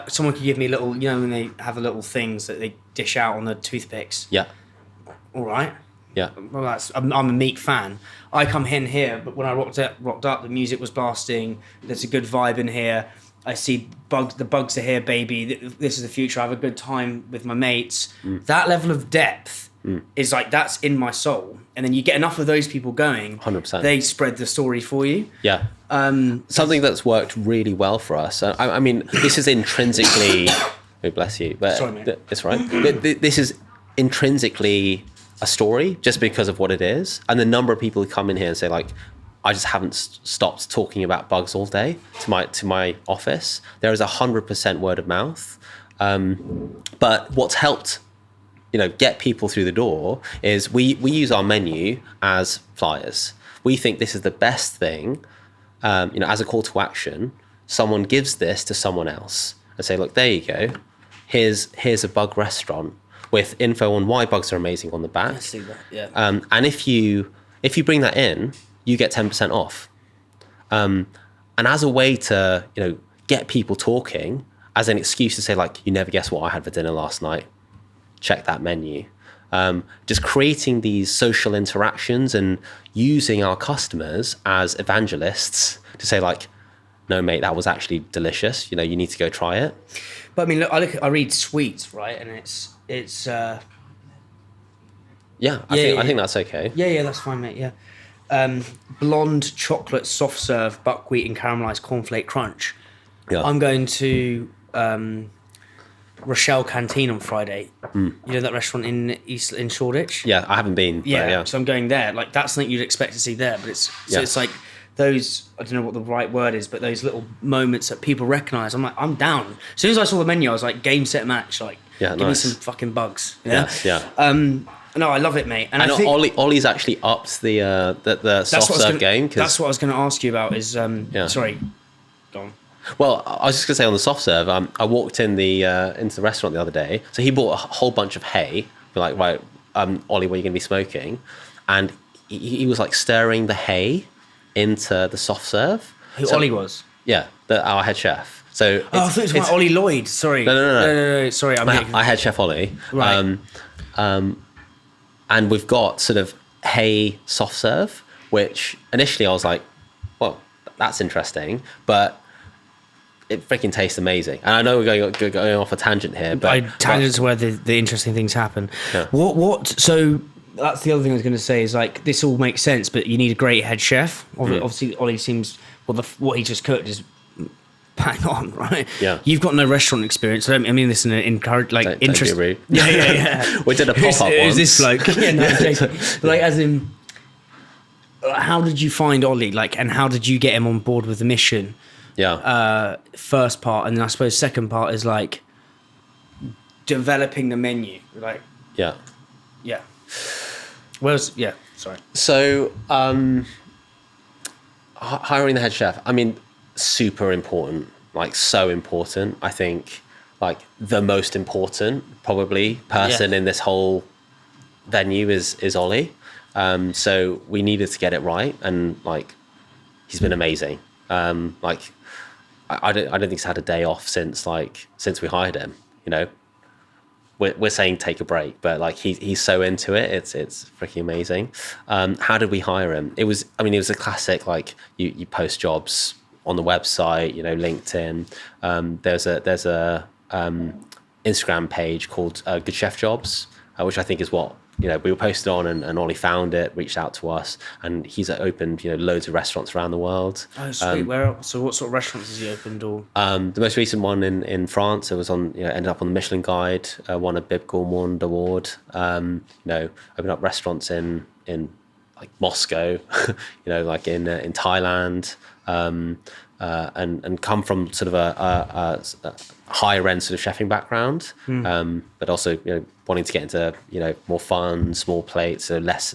[SPEAKER 1] Someone could give me a little, when they have the little things that they dish out on the toothpicks. Yeah. All right. Yeah. Well, I'm a meek fan. I come in here, but when I rocked up, the music was blasting. There's a good vibe in here. I see the bugs are here, baby. This is the future. I have a good time with my mates. That level of depth is like, that's in my soul. And then you get enough of those people going. 100%. They spread the story for you. Yeah.
[SPEAKER 2] Something that's worked really well for us. I mean, this is intrinsically... oh, bless you. But
[SPEAKER 1] sorry, mate.
[SPEAKER 2] It's right. This is intrinsically a story just because of what it is. And the number of people who come in here and say, like, I just haven't stopped talking about bugs all day to my office. There is 100% word of mouth. But what's helped, get people through the door is we use our menu as flyers. We think this is the best thing, as a call to action. Someone gives this to someone else and say, look, there you go. Here's a bug restaurant with info on why bugs are amazing on the back.
[SPEAKER 1] I see that, yeah.
[SPEAKER 2] And if you bring that in, you get 10% off. And as a way to, get people talking, as an excuse to say, like, you never guess what I had for dinner last night, check that menu. just creating these social interactions and using our customers as evangelists to say like, no, mate, that was actually delicious. You know, you need to go try it.
[SPEAKER 1] But I mean, look, I read sweets, right? And it's
[SPEAKER 2] I think that's okay.
[SPEAKER 1] Yeah, that's fine, mate. Yeah. Blonde chocolate soft serve buckwheat and caramelized cornflake crunch.
[SPEAKER 2] Yeah.
[SPEAKER 1] I'm going to Rochelle Canteen on Friday. You know that restaurant in Shoreditch?
[SPEAKER 2] Yeah, I haven't been.
[SPEAKER 1] Yeah. So I'm going there. Like that's something you'd expect to see there, but it's like those, I don't know what the right word is, but those little moments that people recognise. I'm like, I'm down. As soon as I saw the menu, I was like, game, set, match. Like, give me some fucking bugs. Yeah. No, I love it, mate. And I think
[SPEAKER 2] Ollie's actually upped the soft serve game.
[SPEAKER 1] That's what I was going to ask you about. Is sorry, go on.
[SPEAKER 2] Well, I was just going to say on the soft serve, I walked in into the restaurant the other day. So he bought a whole bunch of hay. We're like, right, Ollie, what are you going to be smoking? And he was like stirring the hay into the soft serve.
[SPEAKER 1] Ollie was?
[SPEAKER 2] Yeah, our head chef. So
[SPEAKER 1] I thought it was Ollie Lloyd. Sorry.
[SPEAKER 2] No.
[SPEAKER 1] Sorry,
[SPEAKER 2] I head chef Ollie.
[SPEAKER 1] Right.
[SPEAKER 2] And we've got sort of hay soft serve, which initially I was like, well, that's interesting, but it freaking tastes amazing. And I know we're going off a tangent here, but
[SPEAKER 1] tangents where the interesting things happen.
[SPEAKER 2] Yeah.
[SPEAKER 1] What? So that's the other thing I was going to say is like this all makes sense, but you need a great head chef. Obviously, Ollie seems what he just cooked is bang on, right?
[SPEAKER 2] Yeah.
[SPEAKER 1] You've got no restaurant experience. So I mean this in an interest.
[SPEAKER 2] Don't be rude.
[SPEAKER 1] Yeah.
[SPEAKER 2] We did a pop up.
[SPEAKER 1] Who's this bloke? Yeah, no, but like as in, how did you find Ollie? Like, and how did you get him on board with the mission?
[SPEAKER 2] Yeah.
[SPEAKER 1] First part, and then I suppose second part is like developing the menu. Like,
[SPEAKER 2] yeah.
[SPEAKER 1] Sorry.
[SPEAKER 2] So, hiring the head chef. I mean, super important. Like, so important. I think, like, the most important probably person in this whole venue is Ollie. So we needed to get it right, and like, he's been amazing. Like, I don't think he's had a day off since we hired him. You know, we're saying take a break, but like he's so into it. It's freaking amazing. How did we hire him? It was a classic, like you post jobs on the website, you know, LinkedIn. There's a Instagram page called Good Chef Jobs, which I think is what, you know, we were posted on, and Ollie found it, reached out to us, and he's opened, you know, loads of restaurants around the world.
[SPEAKER 1] Oh, sweet. So what sort of restaurants has he opened? Or
[SPEAKER 2] the most recent one in France, it was on, you know, ended up on the Michelin Guide, won a Bib Gourmand award. You know, opened up restaurants in like Moscow, you know, like in Thailand, and come from sort of a higher end sort of chefing background, but also, you know, wanting to get into, you know, more fun, small plates, so less,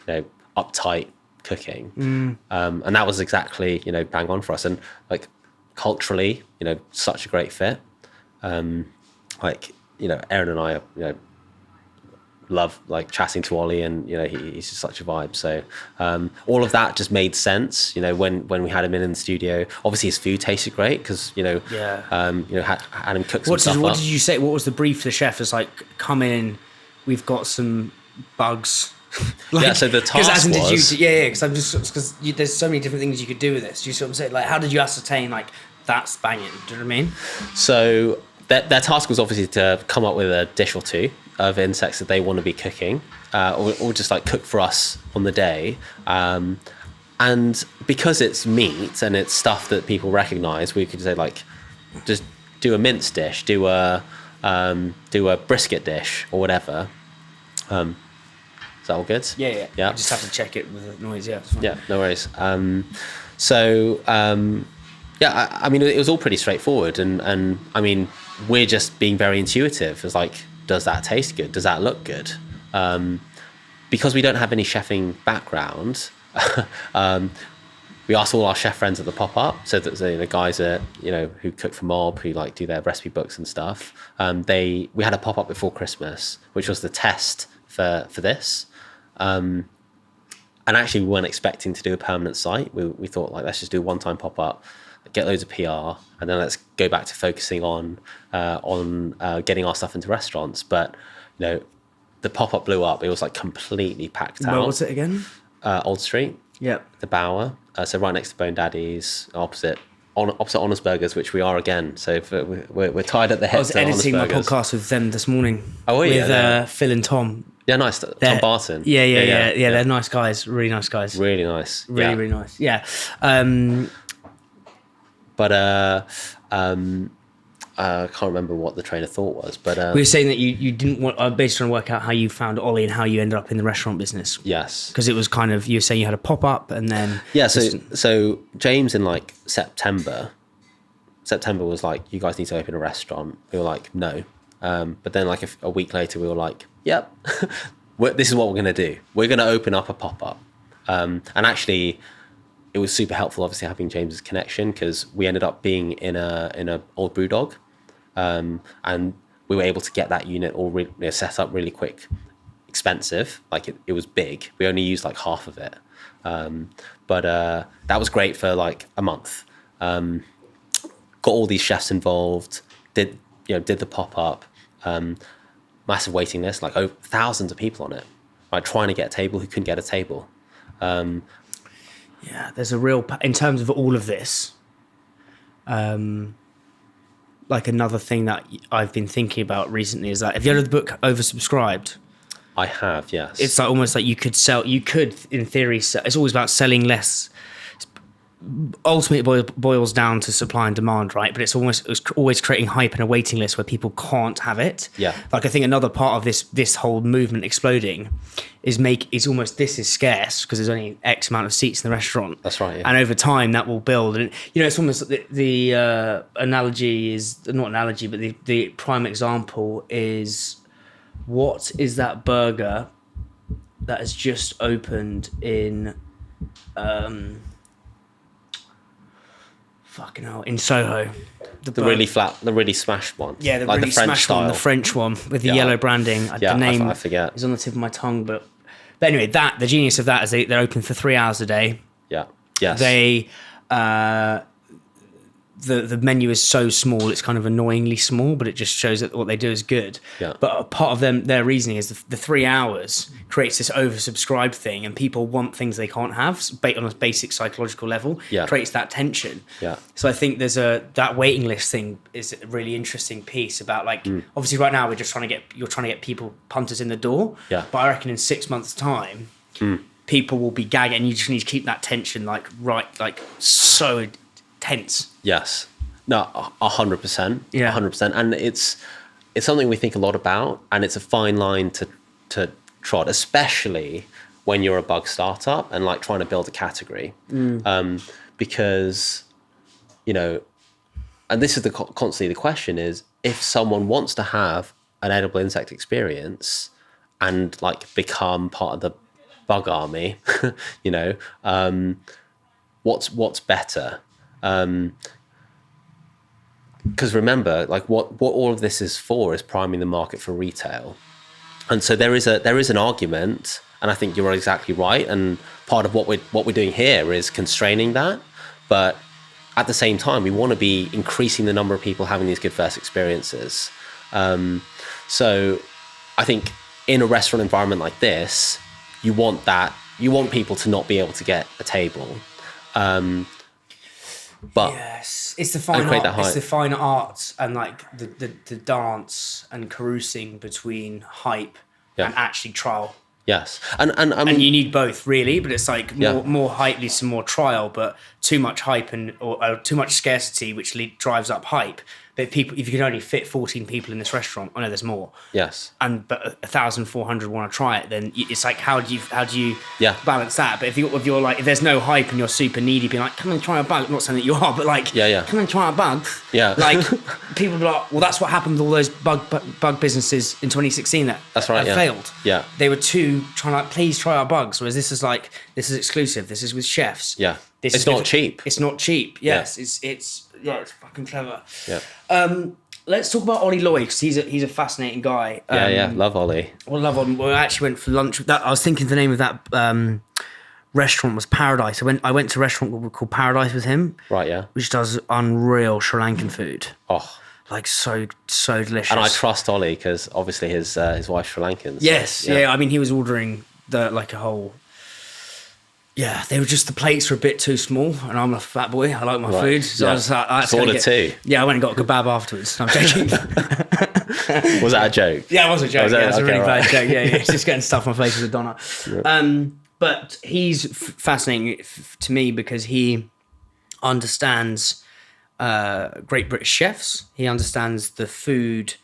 [SPEAKER 2] you know, uptight cooking. And that was exactly, you know, bang on for us. And like culturally, you know, such a great fit. Like, you know, Erin and I, you know, love like chatting to Ollie, and you know, he's just such a vibe. So all of that just made sense, you know, when we had him in the studio. Obviously his food tasted great because, you know, you know, had him cook some stuff
[SPEAKER 1] what
[SPEAKER 2] up.
[SPEAKER 1] did you say? What was the brief to the chef? It's like, come in, we've got some bugs. Like,
[SPEAKER 2] yeah, so the task was
[SPEAKER 1] because there's so many different things you could do with this. Do you see what I'm saying? Like, how did you ascertain like that's banging? Do you know what I mean?
[SPEAKER 2] So their task was obviously to come up with a dish or two of insects that they want to be cooking, or just like cook for us on the day. And because it's meat and it's stuff that people recognize, we could say like, just do a mince dish, do a brisket dish or whatever. Is that all good?
[SPEAKER 1] Yeah.
[SPEAKER 2] Yeah.
[SPEAKER 1] I just have to check it with the noise. Yeah.
[SPEAKER 2] Yeah, no worries. I mean, it was all pretty straightforward, and I mean, we're just being very intuitive. It's like, does that taste good? Does that look good? Because we don't have any chefing background, we asked all our chef friends at the pop-up, so that the guys that, you know, who cook for Mob, who like do their recipe books and stuff, we had a pop-up before Christmas, which was the test for this. And actually we weren't expecting to do a permanent site. We thought like, let's just do a one-time pop-up, get loads of PR, and then let's go back to focusing on getting our stuff into restaurants. But, you know, the pop-up blew up. It was like completely packed out.
[SPEAKER 1] Where was it again?
[SPEAKER 2] Old Street,
[SPEAKER 1] Yep.
[SPEAKER 2] the Bower. So right next to Bone Daddy's, opposite Honest Burgers, which we are again. So if we're tied at the
[SPEAKER 1] I
[SPEAKER 2] hip
[SPEAKER 1] was
[SPEAKER 2] to Honest
[SPEAKER 1] editing my
[SPEAKER 2] Burgers.
[SPEAKER 1] podcast with them this morning.
[SPEAKER 2] Oh, were you?
[SPEAKER 1] With
[SPEAKER 2] Yeah.
[SPEAKER 1] Phil and Tom.
[SPEAKER 2] Yeah, nice. Tom Barton.
[SPEAKER 1] Yeah. They're nice guys. Really nice guys.
[SPEAKER 2] Really nice.
[SPEAKER 1] Really nice. Yeah.
[SPEAKER 2] But I can't remember what the train of thought was. But
[SPEAKER 1] we were saying that you didn't want. I was basically trying to work out how you found Ollie and how you ended up in the restaurant business.
[SPEAKER 2] yes.
[SPEAKER 1] Because it was kind of, you were saying you had a pop up and then.
[SPEAKER 2] Yeah, so James in like September was like, you guys need to open a restaurant. We were like, no. But then like a week later, we were like, yep, this is what we're going to do. We're going to open up a pop-up. And actually, it was super helpful, obviously, having James's connection, because we ended up being in a old BrewDog. And we were able to get that unit all set up really quick. Expensive, like it was big. We only used like half of it. But that was great for like a month. Got all these chefs involved, did the pop-up, massive waiting list, like thousands of people on it, like trying to get a table who couldn't get a table.
[SPEAKER 1] Yeah, there's a real, in terms of all of this, like another thing that I've been thinking about recently is that, have you heard of the book Oversubscribed?
[SPEAKER 2] I have, yes.
[SPEAKER 1] It's like almost like you could in theory, it's always about selling less. Ultimately, it boils down to supply and demand, right? But it's always creating hype and a waiting list where people can't have it.
[SPEAKER 2] Yeah.
[SPEAKER 1] Like I think another part of this whole movement exploding is almost, this is scarce because there's only X amount of seats in the restaurant.
[SPEAKER 2] That's right. Yeah.
[SPEAKER 1] And over time that will build, and it's almost the analogy is not analogy, but the prime example is, what is that burger that has just opened in fucking hell, in Soho.
[SPEAKER 2] The really flat, the really smashed one.
[SPEAKER 1] Yeah, the
[SPEAKER 2] like
[SPEAKER 1] really
[SPEAKER 2] the French
[SPEAKER 1] smashed
[SPEAKER 2] style.
[SPEAKER 1] one, the French one with the yellow branding.
[SPEAKER 2] Yeah,
[SPEAKER 1] the name
[SPEAKER 2] I forget.
[SPEAKER 1] is on the tip of my tongue, but anyway, the genius of that is they're open for 3 hours a day.
[SPEAKER 2] Yeah. Yes.
[SPEAKER 1] They the menu is so small, it's kind of annoyingly small, but it just shows that what they do is good.
[SPEAKER 2] Yeah.
[SPEAKER 1] But a part of their reasoning is the 3 hours creates this oversubscribed thing, and people want things they can't have on a basic psychological level.
[SPEAKER 2] Yeah.
[SPEAKER 1] Creates that tension.
[SPEAKER 2] Yeah.
[SPEAKER 1] So I think there's that waiting list thing is a really interesting piece about, like, obviously right now you're trying to get people, punters in the door.
[SPEAKER 2] Yeah.
[SPEAKER 1] But I reckon in 6 months' time, people will be gagging, and you just need to keep that tension so tense.
[SPEAKER 2] Yes. No, 100%.
[SPEAKER 1] Yeah.
[SPEAKER 2] 100%. And it's something we think a lot about, and it's a fine line to trot, especially when you're a bug startup and like trying to build a category. Because, and this is constantly the question is, if someone wants to have an edible insect experience and like become part of the bug army, what's better? Because remember, like what all of this is for is priming the market for retail, and so there is an argument, and I think you're exactly right. And part of what we're doing here is constraining that, but at the same time, we want to be increasing the number of people having these good first experiences. So I think in a restaurant environment like this, you want people to not be able to get a table. But
[SPEAKER 1] yes, it's the fine art. It's the fine arts and like the dance and carousing between hype and actually trial.
[SPEAKER 2] Yes, and
[SPEAKER 1] you need both really, but it's like more hype leads to more trial, but too much hype or too much scarcity, which drives up hype. But if you can only fit 14 people in this restaurant, I know there's more.
[SPEAKER 2] Yes.
[SPEAKER 1] But 1,400 want to try it, then it's like, how do you balance that? But if you're like, if there's no hype and you're super needy, being like, come and try a bug, not saying that you are, but like, come and try a bug.
[SPEAKER 2] Yeah.
[SPEAKER 1] Like people be like, well, that's what happened with all those bug businesses in 2016 that failed.
[SPEAKER 2] Yeah.
[SPEAKER 1] They were trying to like, please try our bugs. Whereas this is exclusive. This is with chefs.
[SPEAKER 2] Yeah. It's not cheap.
[SPEAKER 1] It's not cheap. Yes. Yeah. It's fucking clever.
[SPEAKER 2] Yeah.
[SPEAKER 1] Let's talk about Ollie Lloyd, because he's a fascinating guy.
[SPEAKER 2] Love Ollie.
[SPEAKER 1] We actually went for lunch. I was thinking the name of that restaurant was Paradise. I went to a restaurant called Paradise with him.
[SPEAKER 2] Right. Yeah.
[SPEAKER 1] Which does unreal Sri Lankan food.
[SPEAKER 2] Oh.
[SPEAKER 1] like so delicious.
[SPEAKER 2] And I trust Ollie because obviously his wife's Sri Lankan. So,
[SPEAKER 1] Yes, yeah. I mean, he was ordering a whole. Yeah, they were just the plates were a bit too small, and I'm a fat boy. I like my food, so I was like, I
[SPEAKER 2] ordered two.
[SPEAKER 1] Yeah, I went and got a kebab afterwards. I'm joking.
[SPEAKER 2] Was that a joke?
[SPEAKER 1] Yeah, it was a joke.
[SPEAKER 2] Was
[SPEAKER 1] Yeah, it was a really
[SPEAKER 2] right.
[SPEAKER 1] bad joke. Yeah, it's just getting stuff on my face with a donut.
[SPEAKER 2] Yeah.
[SPEAKER 1] But he's fascinating to me because he understands great British chefs. He understands the food,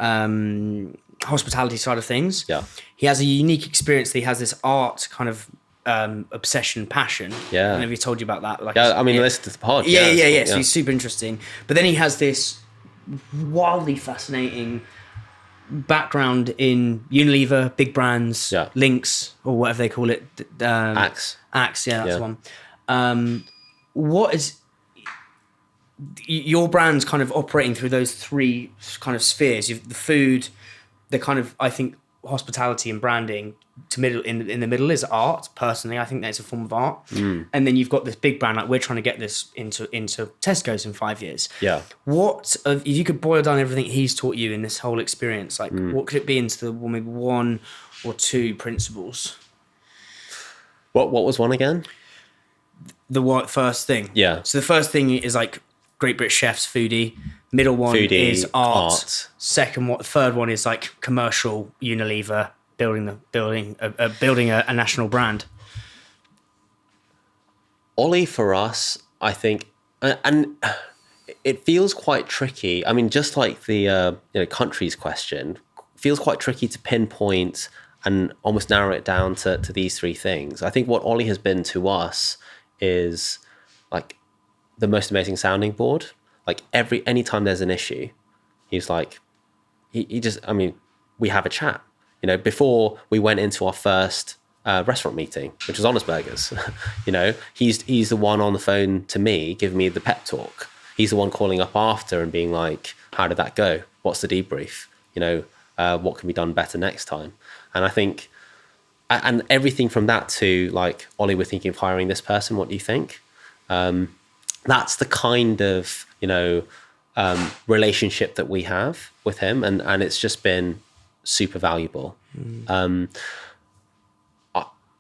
[SPEAKER 1] hospitality side of things.
[SPEAKER 2] Yeah.
[SPEAKER 1] He has a unique experience. He has this art kind of obsession, passion.
[SPEAKER 2] Yeah.
[SPEAKER 1] I don't know if he told you about that. Like,
[SPEAKER 2] Yeah, I mean, listen to the pod.
[SPEAKER 1] Yeah. So he's super interesting. But then he has this wildly fascinating background in Unilever, big brands, Lynx, or whatever they call it.
[SPEAKER 2] Axe.
[SPEAKER 1] Yeah, that's the one. What is your brand's kind of operating through those three kind of spheres? You've the food, the kind of, I think, hospitality and branding to middle in the middle is art. Personally, I think that's a form of art. And then you've got this big brand, like we're trying to get this into Tesco's in 5 years.
[SPEAKER 2] Yeah.
[SPEAKER 1] What if you could boil down everything he's taught you in this whole experience? Like, what could it be into maybe one or two principles?
[SPEAKER 2] What was one again?
[SPEAKER 1] The first thing.
[SPEAKER 2] Yeah.
[SPEAKER 1] So the first thing is like Great British chefs, foodie. Middle one
[SPEAKER 2] Foodie,
[SPEAKER 1] is art.
[SPEAKER 2] art.
[SPEAKER 1] Third one is like commercial Unilever building a national brand.
[SPEAKER 2] Ollie for us, I think, and it feels quite tricky. I mean, just like the countries question, feels quite tricky to pinpoint and almost narrow it down to these three things. I think what Ollie has been to us is like the most amazing sounding board. Like anytime there's an issue, he's like, he just, I mean, we have a chat. Before we went into our first restaurant meeting, which was Honest Burgers, he's the one on the phone to me, giving me the pep talk. He's the one calling up after and being like, how did that go? What's the debrief? What can be done better next time? And I think, and everything from that to like, Ollie, we're thinking of hiring this person. What do you think? That's the kind of, relationship that we have with him. And it's just been super valuable.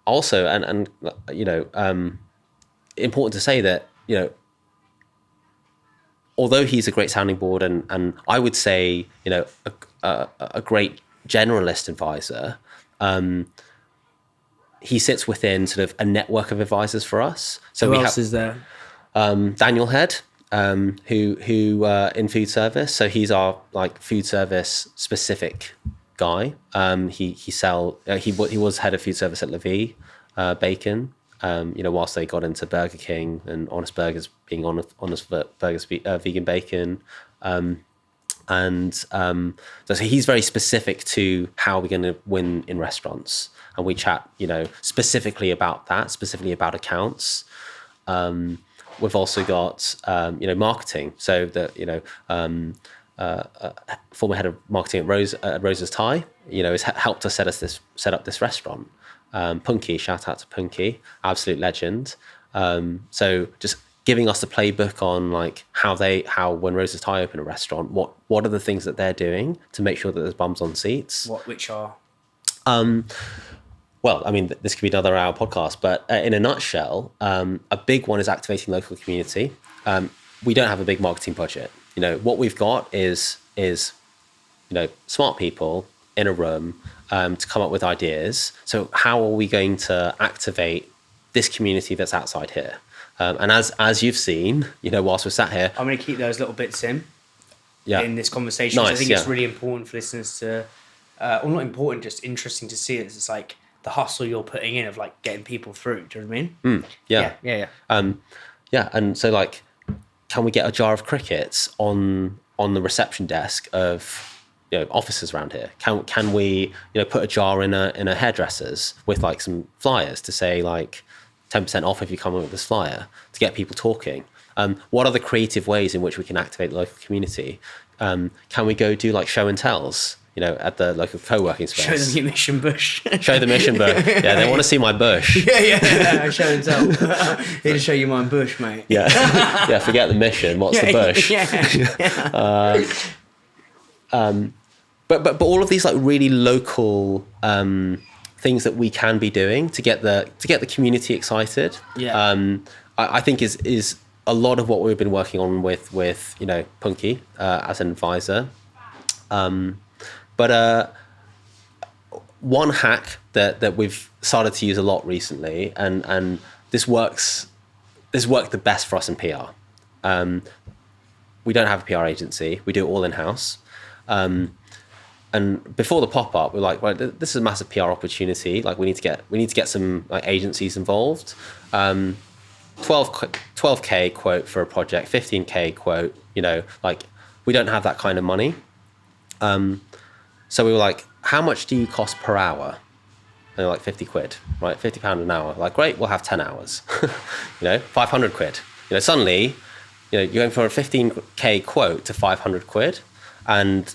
[SPEAKER 2] Also, and important to say that, although he's a great sounding board and I would say, a great generalist advisor, he sits within sort of a network of advisors for us. So
[SPEAKER 1] Who else is there?
[SPEAKER 2] Daniel Head, who in food service. So he's our like food service specific guy. He was head of food service at Levy Bacon. Whilst they got into Burger King and Honest Burgers being Honest Burgers vegan bacon. So he's very specific to how we're going to win in restaurants, and we chat, specifically about that, specifically about accounts. We've also got, marketing. So that, former head of marketing at Rose's Thai, has helped us set up this restaurant. Punky, shout out to Punky, absolute legend. So just giving us the playbook on like how when Rose's Thai open a restaurant, what are the things that they're doing to make sure that there's bums on seats.
[SPEAKER 1] Which are?
[SPEAKER 2] Well, I mean, this could be another hour podcast, but in a nutshell, a big one is activating local community. We don't have a big marketing budget. What we've got is smart people in a room to come up with ideas. So how are we going to activate this community that's outside here? And as you've seen, whilst we're sat here,
[SPEAKER 1] I'm going to keep those little bits in this conversation.
[SPEAKER 2] Nice,
[SPEAKER 1] I think it's really important for listeners to, well, not important, just interesting to see it. It's like the hustle you're putting in of like getting people through. Do you know what I mean?
[SPEAKER 2] Yeah. And so like, can we get a jar of crickets on the reception desk of offices around here? Can we put a jar in a hairdresser's with like some flyers to say like 10% off if you come in with this flyer to get people talking? What are the creative ways in which we can activate the local community? Can we go do like show and tells? at the local co-working space.
[SPEAKER 1] Show them your mission bush.
[SPEAKER 2] Show the mission bush. Yeah, they want to see my bush.
[SPEAKER 1] yeah. Show and tell. Here to show you my bush, mate.
[SPEAKER 2] Yeah, yeah. Forget the mission. What's the bush? But all of these like really local things that we can be doing to get the community excited.
[SPEAKER 1] Yeah.
[SPEAKER 2] I think is a lot of what we've been working on with Punky as an advisor. But one hack that we've started to use a lot recently, and this worked the best for us in PR. We don't have a PR agency; we do it all in house. And before the pop up, we're like, right, this is a massive PR opportunity. Like, we need to get some like agencies involved. 12K quote for a project, 15K quote. Like, we don't have that kind of money. So we were like, how much do you cost per hour? And they're like, 50 quid, right? £50 an hour. Like, great, we'll have 10 hours. 500 quid. Suddenly, you're going from a 15K quote to 500 quid. And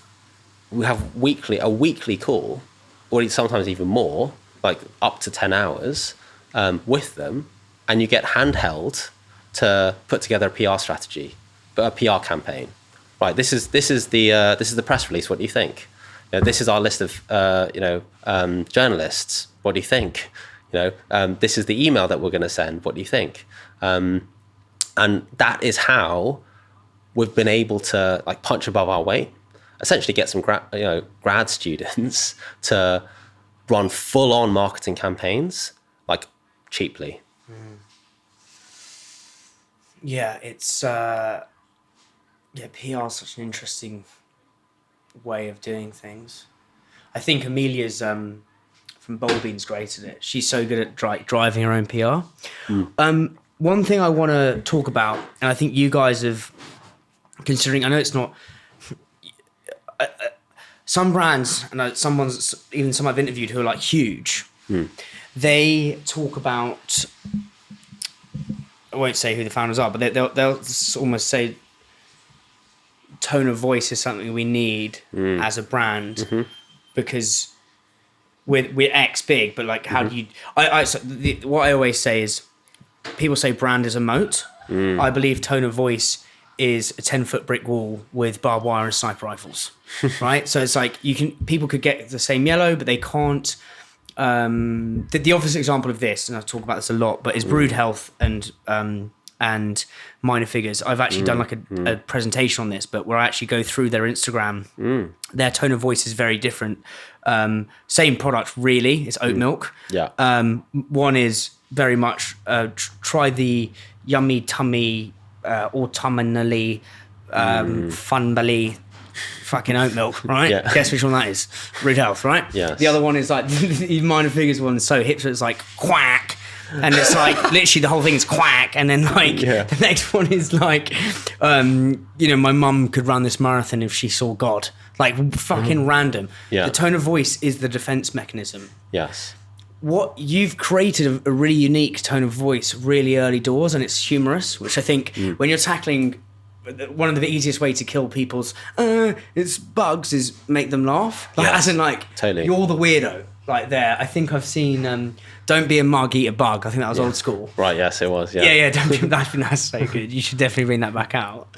[SPEAKER 2] we have a weekly call, or sometimes even more, like up to 10 hours with them. And you get handheld to put together a PR strategy, a PR campaign. Right, this is the press release. What do you think? This is our list of journalists. What do you think? This is the email that we're going to send. What do you think? And that is how we've been able to like punch above our weight. Essentially, get some grad students to run full-on marketing campaigns like cheaply.
[SPEAKER 1] Yeah, it's PR is such an interesting way of doing things. I think Amelia's from Bolbean's great at it. She's so good at driving her own PR. One thing I want to talk about, and I think you guys have, considering, I know it's not, some brands, and some I've interviewed who are like huge, they talk about, I won't say who the founders are, but they'll almost say tone of voice is something we need as a brand, because we're X big, but like how do you? What I always say is, people say brand is a moat. I believe tone of voice is a 10-foot brick wall with barbed wire and sniper rifles, right? So it's like people could get the same yellow, but they can't. The obvious example of this, and I talk about this a lot, but is Brewed Health and Minor Figures. I've actually done like a presentation on this, but where I actually go through their Instagram. Their tone of voice is very different. Same product, really. It's oat milk.
[SPEAKER 2] Yeah.
[SPEAKER 1] One is very much try the yummy tummy, autumnally, funbally, fucking oat milk, right?
[SPEAKER 2] Yeah.
[SPEAKER 1] Guess which one that is? Brewed Health, right?
[SPEAKER 2] Yes.
[SPEAKER 1] The other one is like the Minor Figures one is so hip, so it's like quack. And it's like literally the whole thing is quack, and then like the next one is like, my mum could run this marathon if she saw God. Like fucking random.
[SPEAKER 2] Yeah.
[SPEAKER 1] The tone of voice is the defense mechanism.
[SPEAKER 2] Yes.
[SPEAKER 1] What you've created a really unique tone of voice really early doors, and it's humorous, which I think when you're tackling one of the easiest way to kill people's it's bugs is make them laugh. Like, as in like
[SPEAKER 2] totally.
[SPEAKER 1] You're the weirdo. Like there, I think I've seen Don't Be a Mug, Eat a Bug. I think that was old school.
[SPEAKER 2] Right, yes, it was.
[SPEAKER 1] Yeah. That's so good. You should definitely bring that back out.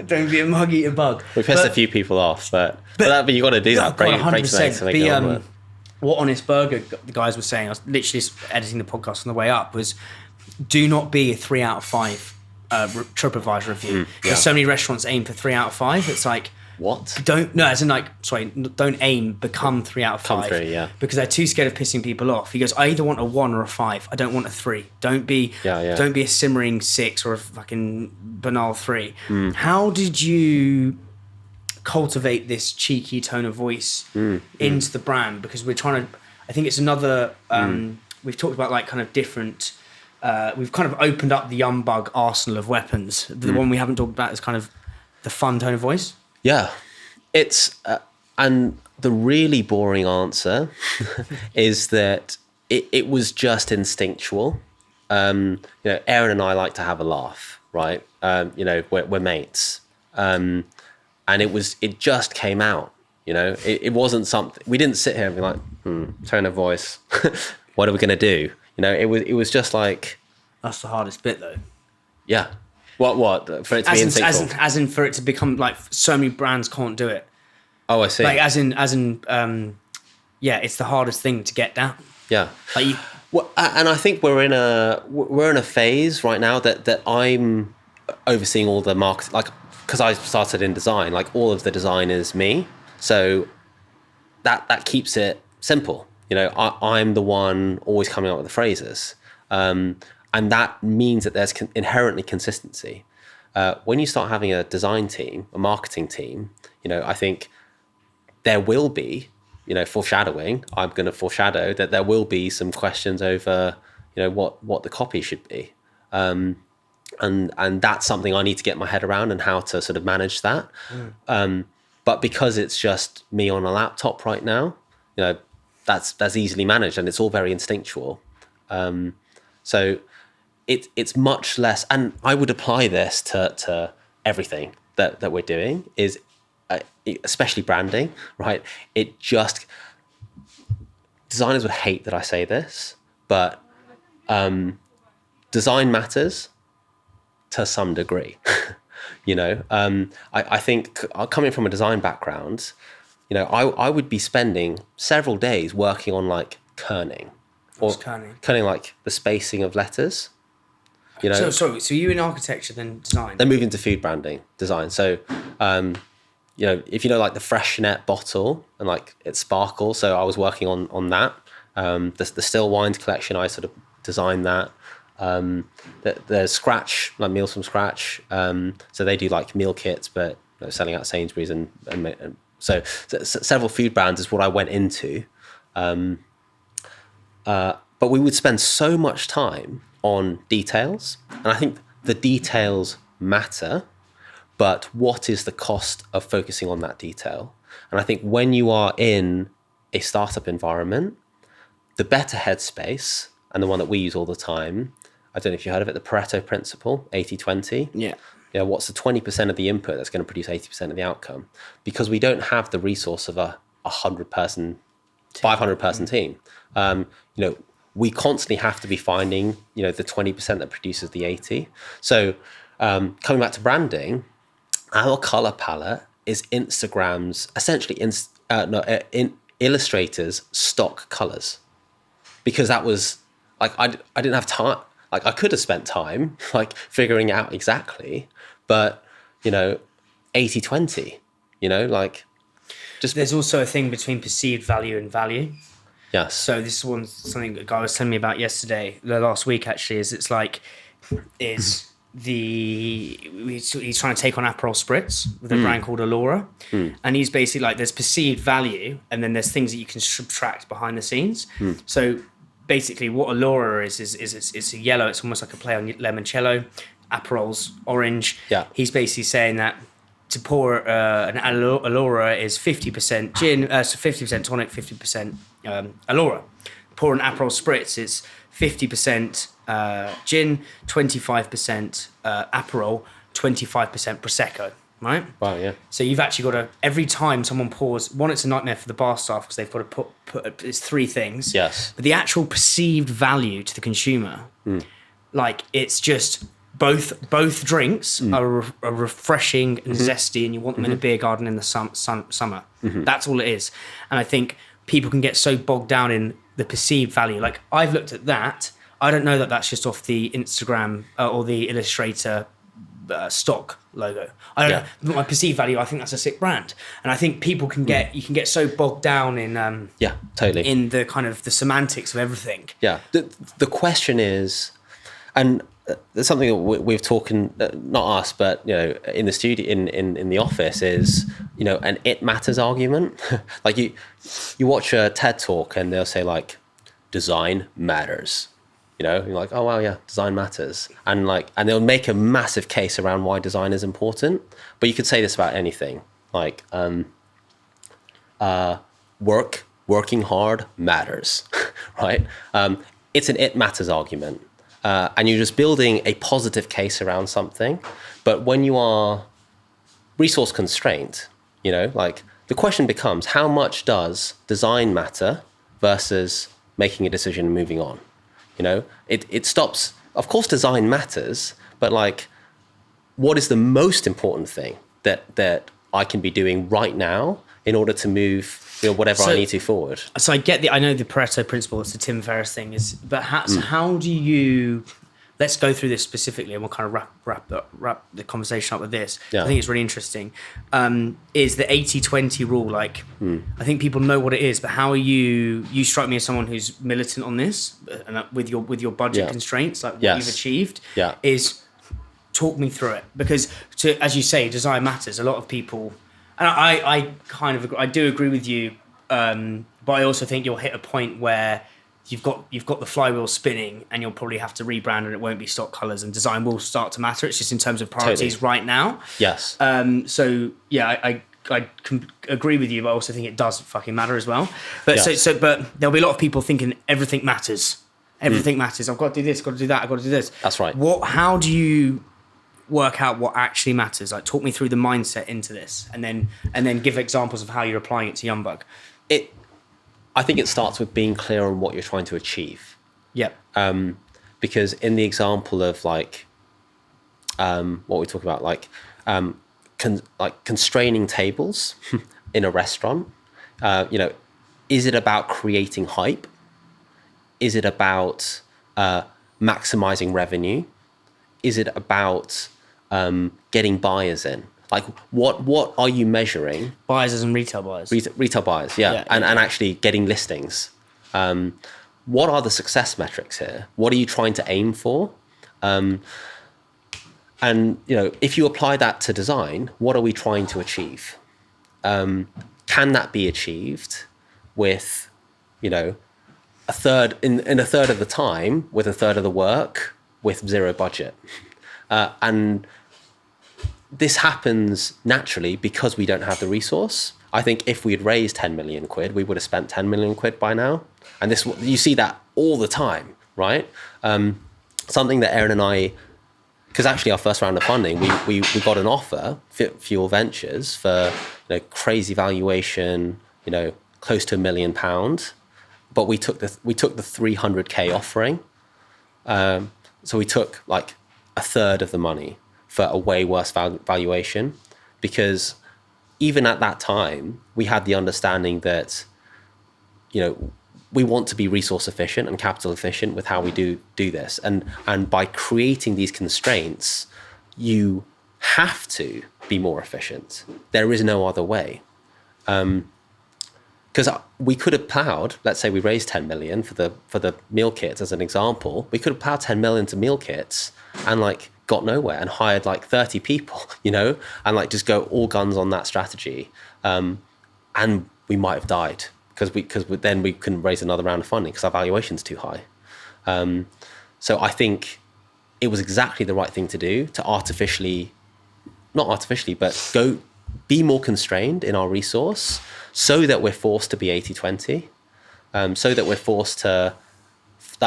[SPEAKER 1] Don't be a mug, eat a bug.
[SPEAKER 2] We pissed a few people off, but you got to do that. Break
[SPEAKER 1] 100%. What Honest Burger, the guys were saying, I was literally editing the podcast on the way up, was do not be a 3 out of 5 TripAdvisor review. Because so many restaurants aim for 3 out of 5. It's like,
[SPEAKER 2] what?
[SPEAKER 1] Don't aim, become 3 out of 5.
[SPEAKER 2] Come 3, yeah.
[SPEAKER 1] Because they're too scared of pissing people off. He goes, I either want a 1 or a 5. I don't want a 3. Don't be a simmering 6 or a fucking banal 3. How did you cultivate this cheeky tone of voice into the brand? Because we're trying to, I think it's another, we've talked about like kind of different, we've kind of opened up the YUMBUG arsenal of weapons. The one we haven't talked about is kind of the fun tone of voice.
[SPEAKER 2] Yeah, it's and the really boring answer is that it was just instinctual. Aaron and I like to have a laugh, right? We're mates, and it just came out. You know, it wasn't something, we didn't sit here and be like, tone of voice, what are we going to do? You know, it was just like,
[SPEAKER 1] That's the hardest bit, though.
[SPEAKER 2] yeah. What? For it to be instinctual?
[SPEAKER 1] As in for it to become like so many brands can't do it.
[SPEAKER 2] Oh, I see.
[SPEAKER 1] Like as in, yeah, it's the hardest thing to get down.
[SPEAKER 2] Yeah.
[SPEAKER 1] Like
[SPEAKER 2] Well, and I think we're in a phase right now that I'm overseeing all the marketing, like, because I started in design, like all of the design is me. So that keeps it simple. You know, I'm the one always coming up with the phrases. And that means that there's inherently consistency. When you start having a design team, a marketing team, you know, I think there will be, you know, foreshadowing. I'm going to foreshadow that there will be some questions over, you know, what the copy should be. And that's something I need to get my head around and how to sort of manage that. But because it's just me on a laptop right now, you know, that's easily managed and it's all very instinctual. So it's much less, and I would apply this to everything that we're doing, is especially branding, right? It just, designers would hate that I say this, but design matters to some degree. You know, I think coming from a design background, you know, I would be spending several days working on like kerning. Or kerning, like the spacing of letters. You know,
[SPEAKER 1] so you in architecture then design?
[SPEAKER 2] Then moved into food branding design. So, you know, if you know like the Freshnette bottle and like it sparkles, so I was working on that. The still wines collection, I sort of designed that. There's Scratch, like meals from scratch. So they do like meal kits, but you know, selling out Sainsbury's and so several food brands is what I went into. But we would spend so much time on details. And I think the details matter, but what is the cost of focusing on that detail? And I think when you are in a startup environment, the better headspace, and the one that we use all the time, I don't know if you heard of it, the Pareto principle, 80-20.
[SPEAKER 1] Yeah.
[SPEAKER 2] You know, what's the 20% of the input that's going to produce 80% of the outcome? Because we don't have the resource of a 100-person, 500-person team. You know, we constantly have to be finding, you know, the 20% that produces the 80. So coming back to branding, our color palette is Instagram's, essentially in Illustrator's stock colors. Because that was, like, I didn't have time. Like, I could have spent time, like, figuring out exactly. But, you know, 80-20, you know, like, just...
[SPEAKER 1] There's also a thing between perceived value and value.
[SPEAKER 2] Yes.
[SPEAKER 1] So this is something a guy was telling me about yesterday, last week actually, he's trying to take on Aperol Spritz with a brand called Allura. And he's basically like, there's perceived value and then there's things that you can subtract behind the scenes. So basically what Allura is it's a yellow, it's almost like a play on limoncello. Aperol's orange. Yeah. He's basically saying that to pour an Allura is 50% gin, so 50% tonic, 50% Allura. Pour an Aperol Spritz, it's 50% gin, 25% Aperol, 25% Prosecco, right?
[SPEAKER 2] Wow, yeah.
[SPEAKER 1] So you've actually got to, every time someone pours, one, it's a nightmare for the bar staff because they've got to put it's three things.
[SPEAKER 2] Yes.
[SPEAKER 1] But the actual perceived value to the consumer, like it's just... Both drinks are refreshing and zesty, and you want them in a beer garden in the summer. That's all it is. And I think people can get so bogged down in the perceived value. Like, I've looked at that. I don't know that that's just off the Instagram or the Illustrator stock logo. I don't know. My perceived value, I think that's a sick brand. And I think people can get so bogged down in
[SPEAKER 2] totally
[SPEAKER 1] in the kind of the semantics of everything.
[SPEAKER 2] Yeah. The question is, and there's something that we've talking, not us, but you know, in the studio, in the office, is, you know, an it matters argument. Like you watch a TED talk and they'll say like, design matters. You know, you're like, oh wow, yeah, design matters, and they'll make a massive case around why design is important. But you could say this about anything, like working hard matters, right? It's an it matters argument. And you're just building a positive case around something. But when you are resource constrained, you know, like the question becomes, how much does design matter versus making a decision and moving on? You know, it stops. Of course, design matters, but like, what is the most important thing that I can be doing right now in order to move, you know, whatever I need to forward?
[SPEAKER 1] So I know the Pareto principle, it's the Tim Ferriss thing, but how do you? Let's go through this specifically, and we'll kind of wrap the conversation up with this.
[SPEAKER 2] Yeah.
[SPEAKER 1] I think it's really interesting. Is the 80-20 rule, like, I think people know what it is, but how are you strike me as someone who's militant on this, and with your budget constraints, like what you've achieved, is talk me through it. Because as you say, design matters. A lot of people, and I kind of agree, I do agree with you, but I also think you'll hit a point where you've got the flywheel spinning, and you'll probably have to rebrand, and it won't be stock colors, and design will start to matter. It's just in terms of priorities right now.
[SPEAKER 2] Yes.
[SPEAKER 1] So yeah, I can agree with you, but I also think it does fucking matter as well. But but there'll be a lot of people thinking everything matters. Everything matters. I've got to do this. Got to do that. I've got to do this.
[SPEAKER 2] That's right.
[SPEAKER 1] How do you work out what actually matters? Like, talk me through the mindset into this, and then give examples of how you're applying it to YUMBUG.
[SPEAKER 2] I think it starts with being clear on what you're trying to achieve.
[SPEAKER 1] Yep.
[SPEAKER 2] Because in the example of like what we talk about, like constraining tables in a restaurant, you know, is it about creating hype? Is it about maximizing revenue? Is it about getting buyers in? Like, what are you measuring?
[SPEAKER 1] Buyers as in retail buyers.
[SPEAKER 2] Retail buyers, yeah. And actually getting listings. What are the success metrics here? What are you trying to aim for? And, you know, if you apply that to design, what are we trying to achieve? Can that be achieved with, you know, a third of the time, with a third of the work, with zero budget? And this happens naturally because we don't have the resource. I think if we had raised 10 million quid, we would have spent 10 million quid by now. And this, you see that all the time, right? Something that Aaron and I, because actually our first round of funding, we got an offer, Fuel Ventures, for, you know, crazy valuation, you know, close to £1 million. But we took the 300K offering. So we took like a third of the money for a way worse valuation, because even at that time, we had the understanding that, you know, we want to be resource efficient and capital efficient with how we do this. And by creating these constraints, you have to be more efficient. There is no other way. Because we could have plowed, let's say we raised 10 million for the meal kits as an example. We could have plowed 10 million to meal kits and like got nowhere, and hired like 30 people, you know, and like just go all guns on that strategy. And we might have died because then we couldn't raise another round of funding because our valuation's too high. So I think it was exactly the right thing to do, to not artificially, but go be more constrained in our resource, so that we're forced to be 80-20, so that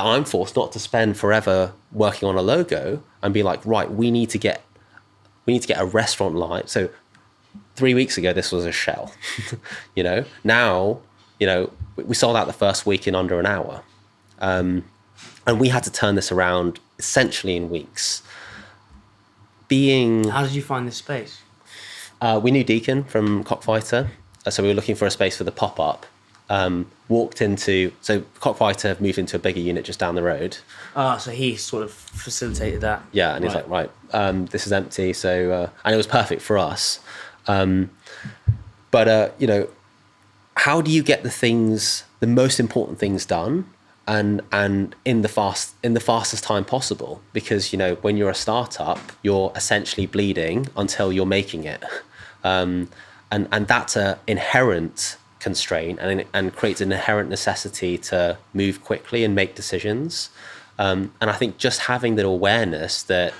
[SPEAKER 2] I'm forced not to spend forever working on a logo and be like, right, we need to get a restaurant live. So 3 weeks ago, this was a shell, you know. Now, you know, we sold out the first week in under an hour. And we had to turn this around essentially in weeks.
[SPEAKER 1] How did you find this space?
[SPEAKER 2] We knew Deacon from Cockfighter. So we were looking for a space for the pop-up. So Cockfighter have moved into a bigger unit just down the road.
[SPEAKER 1] So he sort of facilitated that.
[SPEAKER 2] Yeah, and he's like, right, this is empty. So, and it was perfect for us. But you know, how do you get the most important things done, and in the fastest time possible? Because, you know, when you're a startup, you're essentially bleeding until you're making it, and that's an inherent constraint, and creates an inherent necessity to move quickly and make decisions. And I think just having that awareness that,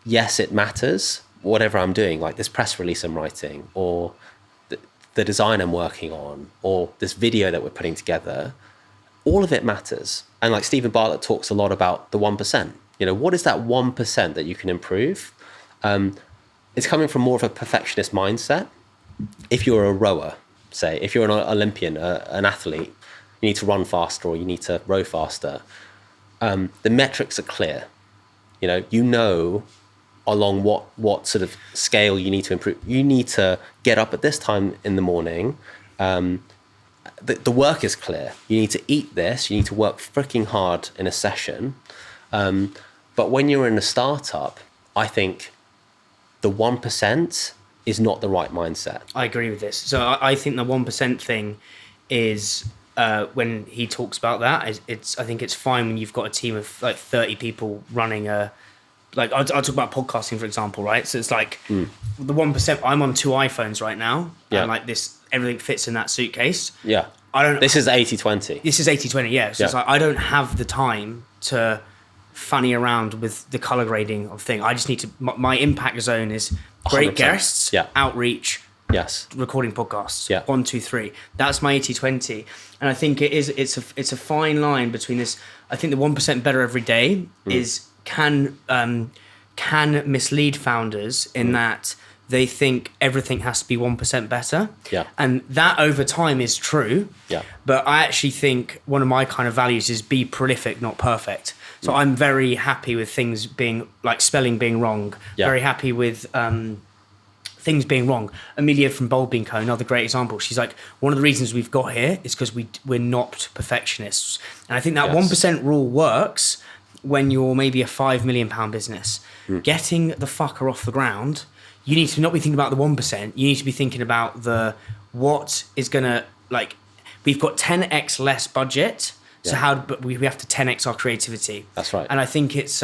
[SPEAKER 2] yes, it matters, whatever I'm doing, like this press release I'm writing, or the design I'm working on, or this video that we're putting together, all of it matters. And like Stephen Bartlett talks a lot about the 1%. You know, what is that 1% that you can improve? It's coming from more of a perfectionist mindset. if you're a rower, say, if you're an Olympian, an athlete, you need to run faster or you need to row faster. The metrics are clear. You know along what sort of scale you need to improve. You need to get up at this time in the morning. The work is clear. You need to eat this. You need to work freaking hard in a session. But when you're in a startup, I think the 1% is not the right mindset.
[SPEAKER 1] I agree with this. So I think the 1% thing is when he talks about that, I think it's fine when you've got a team of like 30 people running I'll talk about podcasting, for example, right? So it's like the 1%, I'm on 2 iPhones right now.
[SPEAKER 2] Yeah.
[SPEAKER 1] And like everything fits in that suitcase.
[SPEAKER 2] Yeah. This is 80-20.
[SPEAKER 1] This is 80-20, yeah. So it's like I don't have the time to funny around with the color grading of thing. I just need to, my impact zone is great
[SPEAKER 2] 100%.
[SPEAKER 1] guests, outreach,
[SPEAKER 2] Yes.
[SPEAKER 1] recording podcasts.
[SPEAKER 2] Yeah.
[SPEAKER 1] 1, 2, 3. That's my 80-20. And I think it's a fine line between this. I think the 1% better every day can mislead founders in that they think everything has to be 1% better.
[SPEAKER 2] Yeah.
[SPEAKER 1] And that over time is true.
[SPEAKER 2] Yeah.
[SPEAKER 1] But I actually think one of my kind of values is be prolific, not perfect. So I'm very happy with things being like spelling being wrong.
[SPEAKER 2] Yeah.
[SPEAKER 1] Very happy with things being wrong. Amelia from Bold Bean Co, another great example. She's like, one of the reasons we've got here is because we're not perfectionists. And I think that 1% rule works when you're maybe a £5 million business. Getting the fucker off the ground, you need to not be thinking about the 1%. You need to be thinking about what is going to, like, we've got 10x less budget. So but we have to 10x our creativity.
[SPEAKER 2] That's right.
[SPEAKER 1] And I think it's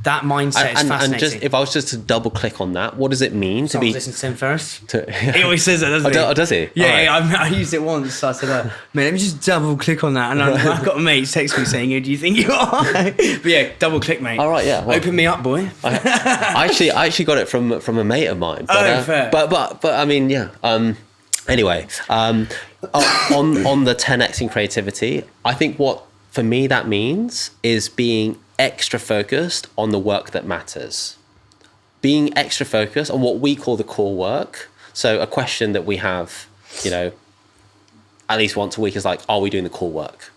[SPEAKER 1] that mindset is fascinating.
[SPEAKER 2] And just if I was just to double click on that, what does it mean to be?
[SPEAKER 1] Listen to him first.
[SPEAKER 2] To,
[SPEAKER 1] He always says that, doesn't he?
[SPEAKER 2] Oh, does he?
[SPEAKER 1] Yeah,
[SPEAKER 2] All right.
[SPEAKER 1] I used it once. So I said, man, let me just double click on that. And I've got a mate text me saying, do you think you are? But yeah, double click, mate.
[SPEAKER 2] All right, yeah. Well,
[SPEAKER 1] open me up, boy.
[SPEAKER 2] I actually got it from a mate of mine. But,
[SPEAKER 1] fair.
[SPEAKER 2] But I mean, yeah. Anyway, on the 10x in creativity, I think what for me that means is being extra focused on the work that matters. Being extra focused on what we call the core work. So a question that we have, at least once a week is like, are we doing the core work?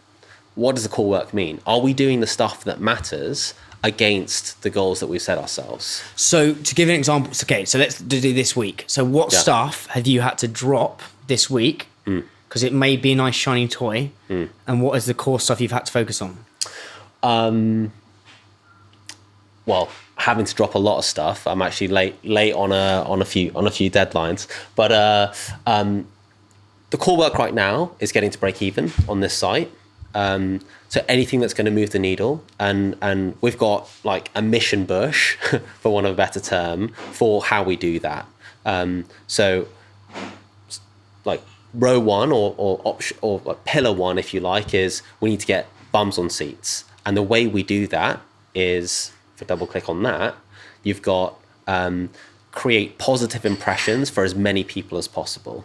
[SPEAKER 2] What does the core work mean? Are we doing the stuff that matters against the goals that we've set ourselves?
[SPEAKER 1] So to give an example, okay, so let's do this week. So what stuff have you had to drop this week? Because it may be a nice shiny toy. And what is the core stuff you've had to focus on? Well, having to drop a lot of stuff. I'm actually late on a few deadlines. But the core work right now is getting to break even on this site. So anything that's going to move the needle, and we've got like a mission bush, for want of a better term, for how we do that. So like row 1 or like pillar 1, if you like, is we need to get bums on seats. And the way we do that is, if I double click on that, you've got create positive impressions for as many people as possible.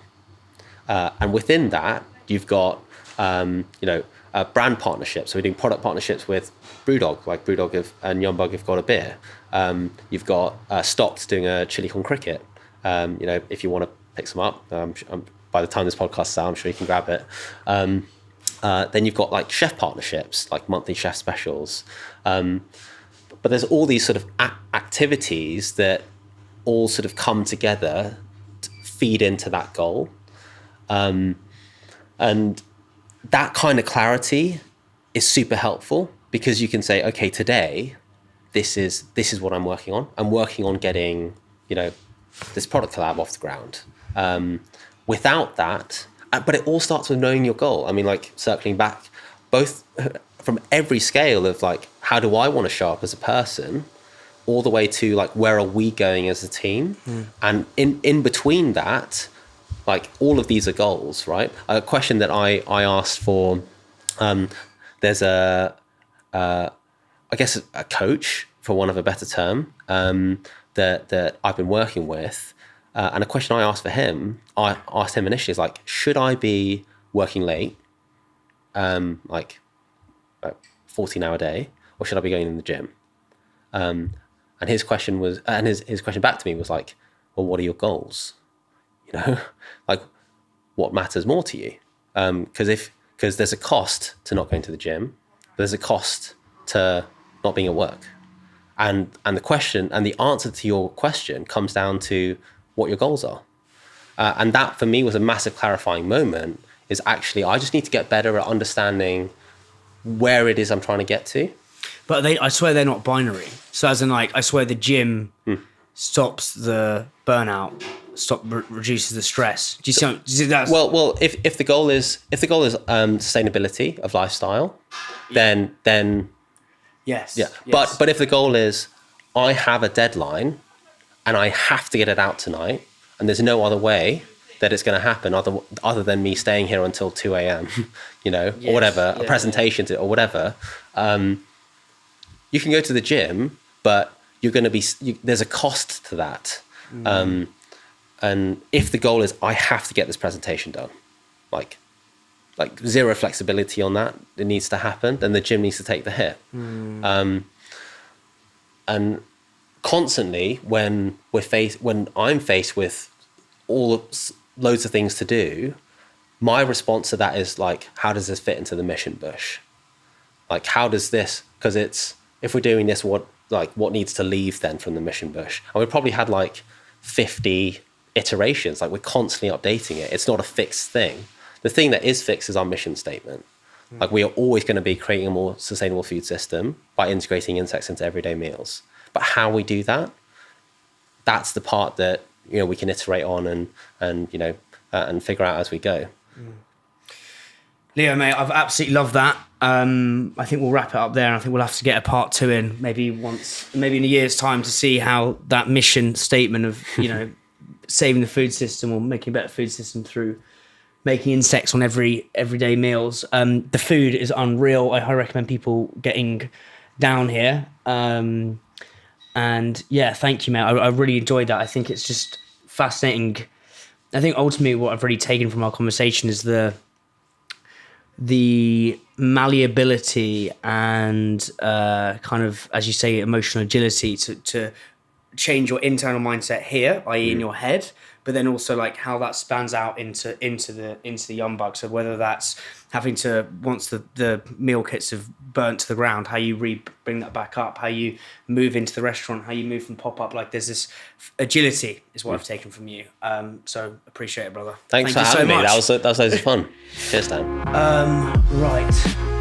[SPEAKER 1] And within that, you've got, brand partnerships. So we're doing product partnerships with BrewDog, like BrewDog and YUMBUG have got a beer. You've got Stocks doing a chili con cricket. If you want to pick some up, by the time this podcast is out, I'm sure you can grab it. Then you've got like chef partnerships, like monthly chef specials. But there's all these sort of activities that all sort of come together to feed into that goal. And that kind of clarity is super helpful because you can say, okay, today, this is what I'm working on. I'm working on getting, this product collab off the ground. Without that, but it all starts with knowing your goal. I mean, like circling back, both from every scale of like, how do I want to show up as a person, all the way to like, where are we going as a team? And in between that, like all of these are goals, right? A question that I asked for, there's I guess a coach, for want of a better term, that I've been working with. And a question I asked him initially is like, should I be working late, like 14-hour day, or should I be going in the gym? And his question was, his question back to me was like, well, what are your goals?
[SPEAKER 2] You know, like what matters more to you? Because there's a cost to not going to the gym. There's a cost to not being at work. And the answer to your question comes down to what your goals are. And that for me was a massive clarifying moment, is actually, I just need to get better at understanding where it is I'm trying to get to.
[SPEAKER 1] But I swear they're not binary. So as in, like, I swear the gym stops the burnout, reduces the stress. Do you see that?
[SPEAKER 2] Well, if the goal is sustainability of lifestyle, then
[SPEAKER 1] yes.
[SPEAKER 2] yeah.
[SPEAKER 1] Yes.
[SPEAKER 2] But if the goal is, I have a deadline and I have to get it out tonight, and there's no other way that it's going to happen other than me staying here until 2 a.m., you know, or whatever, a presentation or whatever, you can go to the gym, but you're going to be, there's a cost to that. And if the goal is, I have to get this presentation done, like zero flexibility on that, it needs to happen, then the gym needs to take the hit. And constantly when I'm faced with loads of things to do, my response to that is like, how does this fit into the mission bush? Like, how does this, because it's, if we're doing this, what needs to leave then from the mission bush? And we probably had like 50 iterations, like we're constantly updating it. It's not a fixed thing. The thing that is fixed is our mission statement. Like, we are always going to be creating a more sustainable food system by integrating insects into everyday meals. But how we do that, that's the part that, you know, we can iterate on and you know, and figure out as we go.
[SPEAKER 1] Leo, mate, I've absolutely loved that. I think we'll wrap it up there, and I think we'll have to get a part 2 in maybe in a year's time to see how that mission statement of, you know, saving the food system or making a better food system through making insects on everyday meals. The food is unreal. I highly recommend people getting down here. And yeah, thank you, mate. I really enjoyed that. I think it's just fascinating. I think ultimately what I've really taken from our conversation is the malleability and kind of, as you say, emotional agility to change your internal mindset here, i.e. in your head, but then also like how that spans out into the YUMBUG. So whether that's having to, once the meal kits have burnt to the ground, how you bring that back up, how you move into the restaurant, how you move from pop-up, like there's this agility is what I've taken from you. So appreciate it, brother.
[SPEAKER 2] Thanks for having me. That was loads of fun. Cheers, Dan.
[SPEAKER 1] Right.